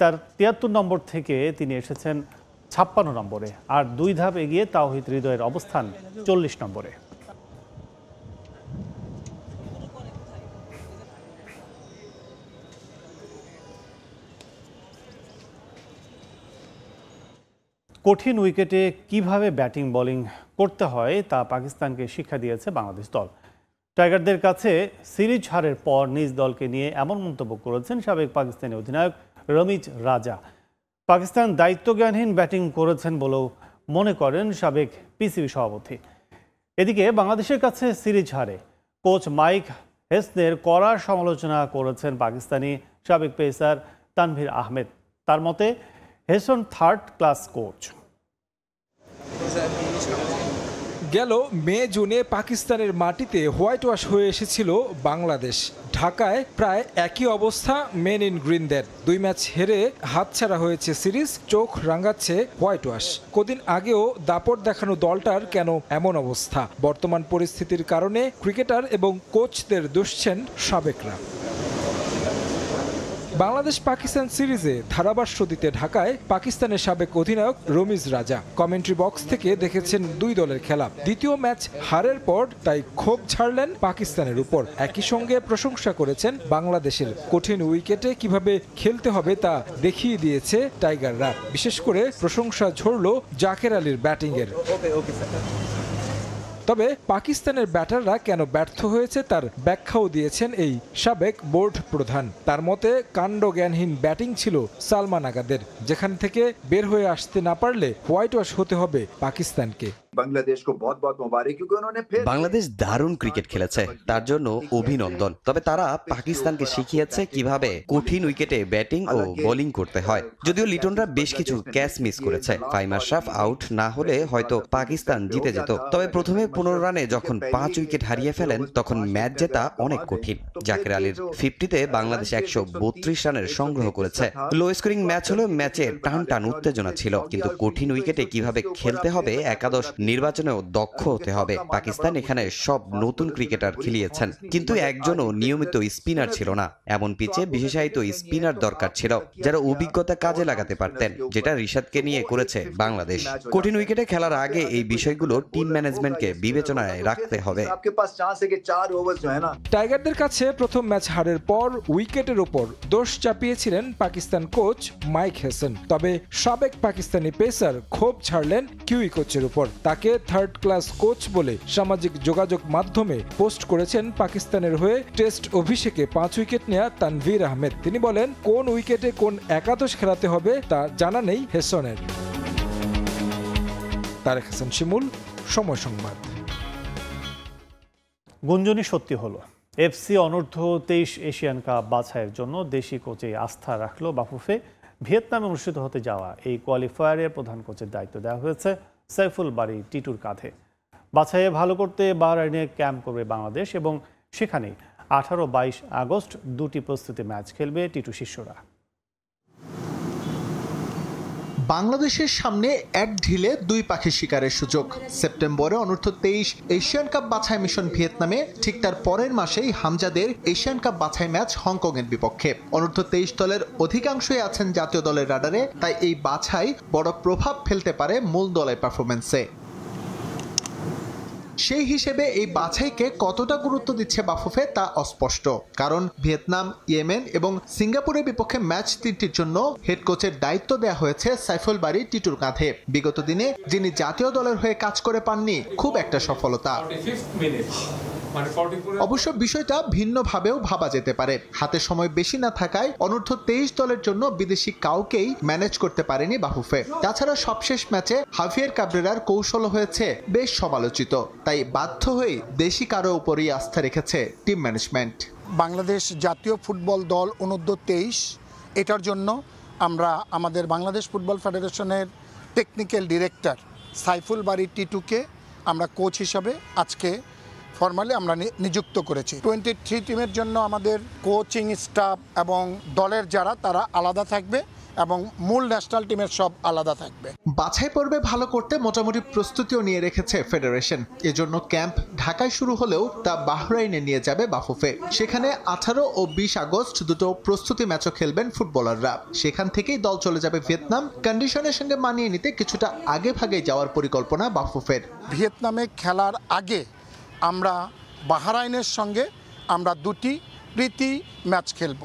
S33: তার 73 নম্বর থেকে তিনি এসেছেন 56 নম্বরে। আর 2 ধাপ এগিয়ে তাওহিদ হৃদয়ের অবস্থান 40 নম্বরে। কঠিন উইকেটে কিভাবে ব্যাটিং বোলিং করতে হয় তা পাকিস্তানকে শিক্ষা দিয়েছে বাংলাদেশ দল। টাইগারদের কাছে সিরিজ হারের পর নিজ দলকে নিয়ে এমন মন্তব্য করেছেন সাবেক পাকিস্তানি অধিনায়ক রমিজ রাজা। পাকিস্তান দায়িত্বজ্ঞানহীন ব্যাটিং করেছেন বলেও মনে করেন সাবেক পিসিবি সভাপতি। এদিকে বাংলাদেশের কাছে সিরিজ হারে কোচ মাইক হেসনের কড়া সমালোচনা করেছেন পাকিস্তানি সাবেক পেসার তানভীর আহমেদ। তার মতে হেসন 3rd ক্লাস কোচ।
S8: গেল মে জুনে পাকিস্তানের মাটিতে হোয়াইট ওয়াশ হয়ে এসেছিল বাংলাদেশ। ঢাকায় প্রায় একই অবস্থা মেন ইন গ্রিনদের। 2 ম্যাচ হেরে হাতছাড়া হয়েছে সিরিজ, চোখ রাঙাচ্ছে হোয়াইট ওয়াশ। কদিন আগেও দাপট দেখানো দলটার কেন এমন অবস্থা? বর্তমান পরিস্থিতির কারণে ক্রিকেটার এবং কোচদের দুষছেন সাবেকরা। বাংলাদেশ পাকিস্তান সিরিজে ধারাভাষ্য দিতে ঢাকায় পাকিস্তানের সাবেক অধিনায়ক রমিজ রাজা কমেন্ট্রি বক্স থেকে দেখেছেন 2 দলের খেলা। দ্বিতীয় ম্যাচ হারের পর তাই ক্ষোভ ঝাড়লেন পাকিস্তানের উপর। একই সঙ্গে প্রশংসা করেছেন বাংলাদেশের। কঠিন উইকেটে কিভাবে খেলতে হবে তা দেখিয়ে দিয়েছে টাইগাররা। বিশেষ করে প্রশংসা ঝরল জাকের আলীর ব্যাটিংয়ের। তবে পাকিস্তানের ব্যাটাররা কেন ব্যর্থ হয়েছে তার ব্যাখ্যাও দিয়েছেন এই সাবেক বোর্ড প্রধান। তার মতে কাণ্ডজ্ঞানহীন ব্যাটিং ছিল সালমান আগাদের, যেখান থেকে বের হয়ে আসতে না পারলে হোয়াইট ওয়াশ হতে হবে পাকিস্তানকে।
S6: बांग्लादेश को बहुत बहुत मुबारक क्योंकि उन्होंने फिर
S11: বাংলাদেশ দারুণ ক্রিকেট খেলেছে, তার জন্য অভিনন্দন। তবে তারা পাকিস্তানকে শিখিয়েছে কিভাবে কঠিন উইকেটে ব্যাটিং ও বোলিং করতে হয়। যদিও লিটনরা বেশ কিছু ক্যাচ মিস করেছে। ফাহিম আশরাফ আউট না হলে হয়তো পাকিস্তান জিতে যেত। তবে প্রথমে 15 রানে যখন 5 উইকেট হারিয়ে ফেলেন তখন ম্যাচ জেতা অনেক কঠিন। জাকের আলীর 50-তে বাংলাদেশ 132 রানের সংগ্রহ করেছে। লো স্কোরিং ম্যাচ হলেও ম্যাচে টান উত্তেজনা ছিল, কিন্তু কঠিন উইকেটে কিভাবে খেলতে হবে, একাদশ নির্বাচনেও দক্ষ হতে হবে। পাকিস্তান এখানে সব নতুন ক্রিকেটার খেলিয়েছেন, কিন্তু একজনও নিয়মিত স্পিনার ছিল না। এমন পিচে বিশেষায়িত স্পিনার দরকার ছিল যারা অভিজ্ঞতা কাজে লাগাতে পারতেন, যেটা রিশাদকে নিয়ে করেছে বাংলাদেশ। কঠিন উইকেটে খেলার আগে এই বিষয়গুলো টিম ম্যানেজমেন্টকে বিবেচনায় রাখতে হবে।
S8: টাইগারদের কাছে প্রথম ম্যাচ হারের পর উইকেটের ওপর দোষ চাপিয়েছিলেন পাকিস্তান কোচ মাইক হেসন। তবে সাবেক পাকিস্তানি পেসার ক্ষোভ ছাড়লেন কিউই কোচের উপর। তাকে থার্ড ক্লাস কোচ বলে সামাজিক যোগাযোগ মাধ্যমে পোস্ট করেছেন পাকিস্তানের হয়ে টেস্ট অভিষেকে 5 উইকেট নেয়া তানভীর আহমেদ। তিনি বলেন, কোন উইকেটে কোন একাদশ খেলাতে হবে তা জানা নেই হেসনের। তারেক হাসান শিমুল, সময় সংবাদ।
S33: গুঞ্জনই সত্যি হলো, এফসি অনূর্ধ্ব 23 এশিয়ান কাপ বাছাইয়ের জন্য দেশি কোচে আস্থা রাখলো বাফুফে। ভিয়েতনামে অনুষ্ঠিত হতে যাওয়া এই কোয়ালিফায়ারের প্রধান কোচের দায়িত্ব দেওয়া হয়েছে সাইফুল বারী টিটুর কাঁধে। বাছাইয়ে ভালো করতে বাহরাইনে ক্যাম্প করবে বাংলাদেশ এবং সেখানে 18-22 আগস্ট 2টি প্রস্তুতি ম্যাচ খেলবে টিটু শিষ্যরা।
S14: বাংলাদেশের সামনে এক ঢিলে 2 পাখি শিকারের সুযোগ। সেপ্টেম্বরে অনূর্ধ্ব 23 এশিয়ান কাপ বাছাই মিশন ভিয়েতনামে, ঠিক তার পরের মাসেই হামজাদের এশিয়ান কাপ বাছাই ম্যাচ হংকংয়ের বিপক্ষে। অনূর্ধ্ব 23 দলের অধিকাংশই আছেন জাতীয় দলের রাডারে, তাই এই বাছাই বড় প্রভাব ফেলতে পারে মূল দলের পারফরমেন্সে। সেই হিসেবে এই বাছাইকে কতটা গুরুত্ব দিচ্ছে বাফুফে তা অস্পষ্ট, কারণ ভিয়েতনাম, ইয়েমেন এবং সিঙ্গাপুরের বিপক্ষে ম্যাচ 3টির জন্য হেড কোচের দায়িত্ব দেওয়া হয়েছে সাইফুল বারী টিটুর কাঁধে। বিগত দিনে যিনি জাতীয় দলের হয়ে কাজ করে পাননি খুব একটা সফলতা। অবশ্য বিষয়টা ভিন্নভাবেও ভাবা যেতে পারে। হাতে সময় বেশি না থাকায় অনূর্ধ্ব 23 দলের জন্য বিদেশি কাউকেই ম্যানেজ করতে পারেনি বাফুফে। তাছাড়া সবশেষ ম্যাচে হাভিয়ের কাবরেরার কৌশল হয়েছে বেশ সমালোচিত, তাই বাধ্য হয়ে দেশি কারো উপরই আস্থা রেখেছে টিম ম্যানেজমেন্ট।
S23: বাংলাদেশ জাতীয় ফুটবল দল অনূর্ধ্ব 23, এটার জন্য আমরা আমাদের বাংলাদেশ ফুটবল ফেডারেশনের টেকনিক্যাল ডিরেক্টর সাইফুল বারী টিটুকে আমরা কোচ হিসাবে আজকে ফর্মালি আমরা নিযুক্ত করেছি। 23 টিমের জন্য আমাদের কোচিং স্টাফ এবং দলের যারা তারা আলাদা থাকবে এবং মূল ন্যাশনাল টিমের সব আলাদা থাকবে।
S14: বাছাই পর্বে ভালো করতে মোটামুটি প্রস্তুতিও নিয়ে রেখেছে ফেডারেশন। এজন্য ক্যাম্প ঢাকায় শুরু হলেও তা বাহরাইনে নিয়ে যাবে বাফুফে। সেখানে 18 ও 20 আগস্ট 2টো প্রস্তুতি ম্যাচও খেলবেন ফুটবলাররা। সেখান থেকেই দল চলে যাবে ভিয়েতনাম। কন্ডিশনের সঙ্গে মানিয়ে নিতে কিছুটা আগে ভাগে যাওয়ার পরিকল্পনা বাফুফের।
S23: ভিয়েতনামে খেলার আগে আমরা বাহরাইনের সঙ্গে আমরা 2টি প্রীতি ম্যাচ খেলব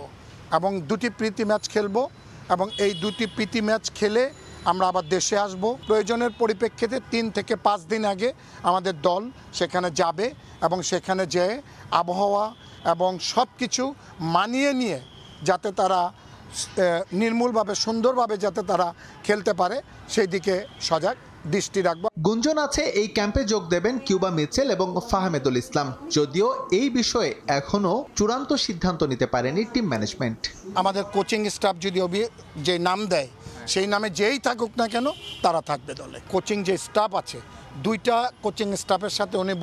S23: এবং 2টি প্রীতি ম্যাচ খেলব এবং এই 2টি প্রীতি ম্যাচ খেলে আমরা আবার দেশে আসব। প্রয়োজনের পরিপ্রেক্ষিতে 3 থেকে 5 দিন আগে আমাদের দল সেখানে যাবে এবং সেখানে যেয়ে আবহাওয়া এবং সব কিছু মানিয়ে নিয়ে যাতে তারা নির্মূলভাবে সুন্দরভাবে যাতে তারা খেলতে পারে সেই দিকে সজাগ দৃষ্টি রাখবো।
S14: গুঞ্জন আছে এই ক্যাম্পে যোগ দেবেন কিউবা মিচেল এবং ফাহমেদুল ইসলাম, যদিও এই বিষয়ে এখনো চূড়ান্ত সিদ্ধান্ত নিতে পারেনি টিম ম্যানেজমেন্ট।
S23: আমাদের কোচিং স্টাফ যদি যে নাম দেয় সেই নামে যেই থাকুক না কেন তারা থাকবে দলে। কোচিং যে স্টাফ আছে 2টা কোচিং স্টাফের সাথে উনি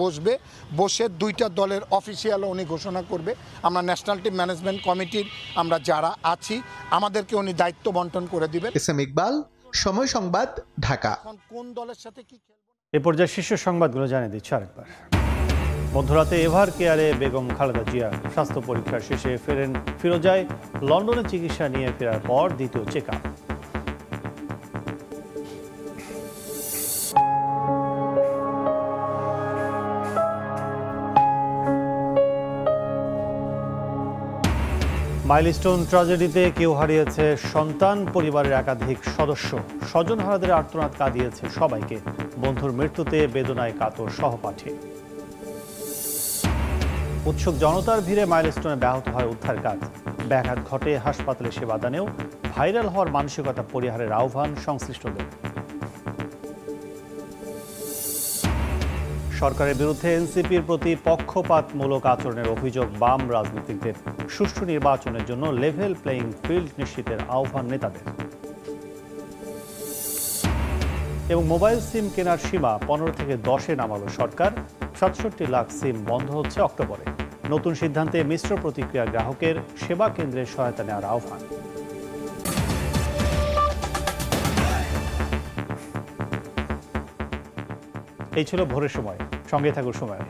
S23: বসে 2টা দলের অফিসিয়াল উনি ঘোষণা করবে। আমরা ন্যাশনাল টিম ম্যানেজমেন্ট কমিটির আমরা যারা আছি আমাদেরকে উনি দায়িত্ব বন্টন করে দিবেন।
S14: এস এম ইকবাল, সময় সংবাদ, ঢাকা।
S23: কোন দলের সাথে কি
S33: এ পর্যায়ে শীর্ষ সংবাদগুলো জানিয়ে দিচ্ছি আরেকবার। মধ্যরাতে এভার কেয়ারে বেগম খালেদা জিয়া স্বাস্থ্য পরীক্ষার শেষে ফিরোজায় লন্ডনে চিকিৎসা নিয়ে ফেরার পর দ্বিতীয় চেক আপ। মাইলস্টোন ট্র্যাজেডিতে কেউ হারিয়েছে সন্তান, পরিবারের একাধিক সদস্য। স্বজনহারাদের আর্তনাদ কাঁদিয়েছে সবাইকে। বন্ধুর মৃত্যুতে বেদনায় কাতর সহপাঠী। উৎসুক জনতার ভিড়ে মাইলস্টোনে ব্যাহত হয় উদ্ধার কাজ। ব্যাঘাত ঘটে হাসপাতালে সেবাদানেও। ভাইরাল হওয়ার মানসিকতা পরিহারের আহ্বান সংশ্লিষ্টদের। সরকারের বিরুদ্ধে এনসিপির প্রতি পক্ষপাতমূলক আচরণের অভিযোগ বাম রাজনীতিকদের। সুষ্ঠু নির্বাচনের জন্য লেভেল প্লেইং ফিল্ড নিশ্চিতের আহ্বান নেতাদের। এবং মোবাইল সিম কেনার সীমা 15 থেকে 10-এ নামালো সরকার। 67 লাখ সিম বন্ধ হচ্ছে অক্টোবরে। নতুন সিদ্ধান্তে মিশ্র প্রতিক্রিয়া গ্রাহকের, সেবা কেন্দ্রের সহায়তা নেওয়ার আহ্বান। এই ছিল ভোরের সময়। সঙ্গে থাকুন সময়।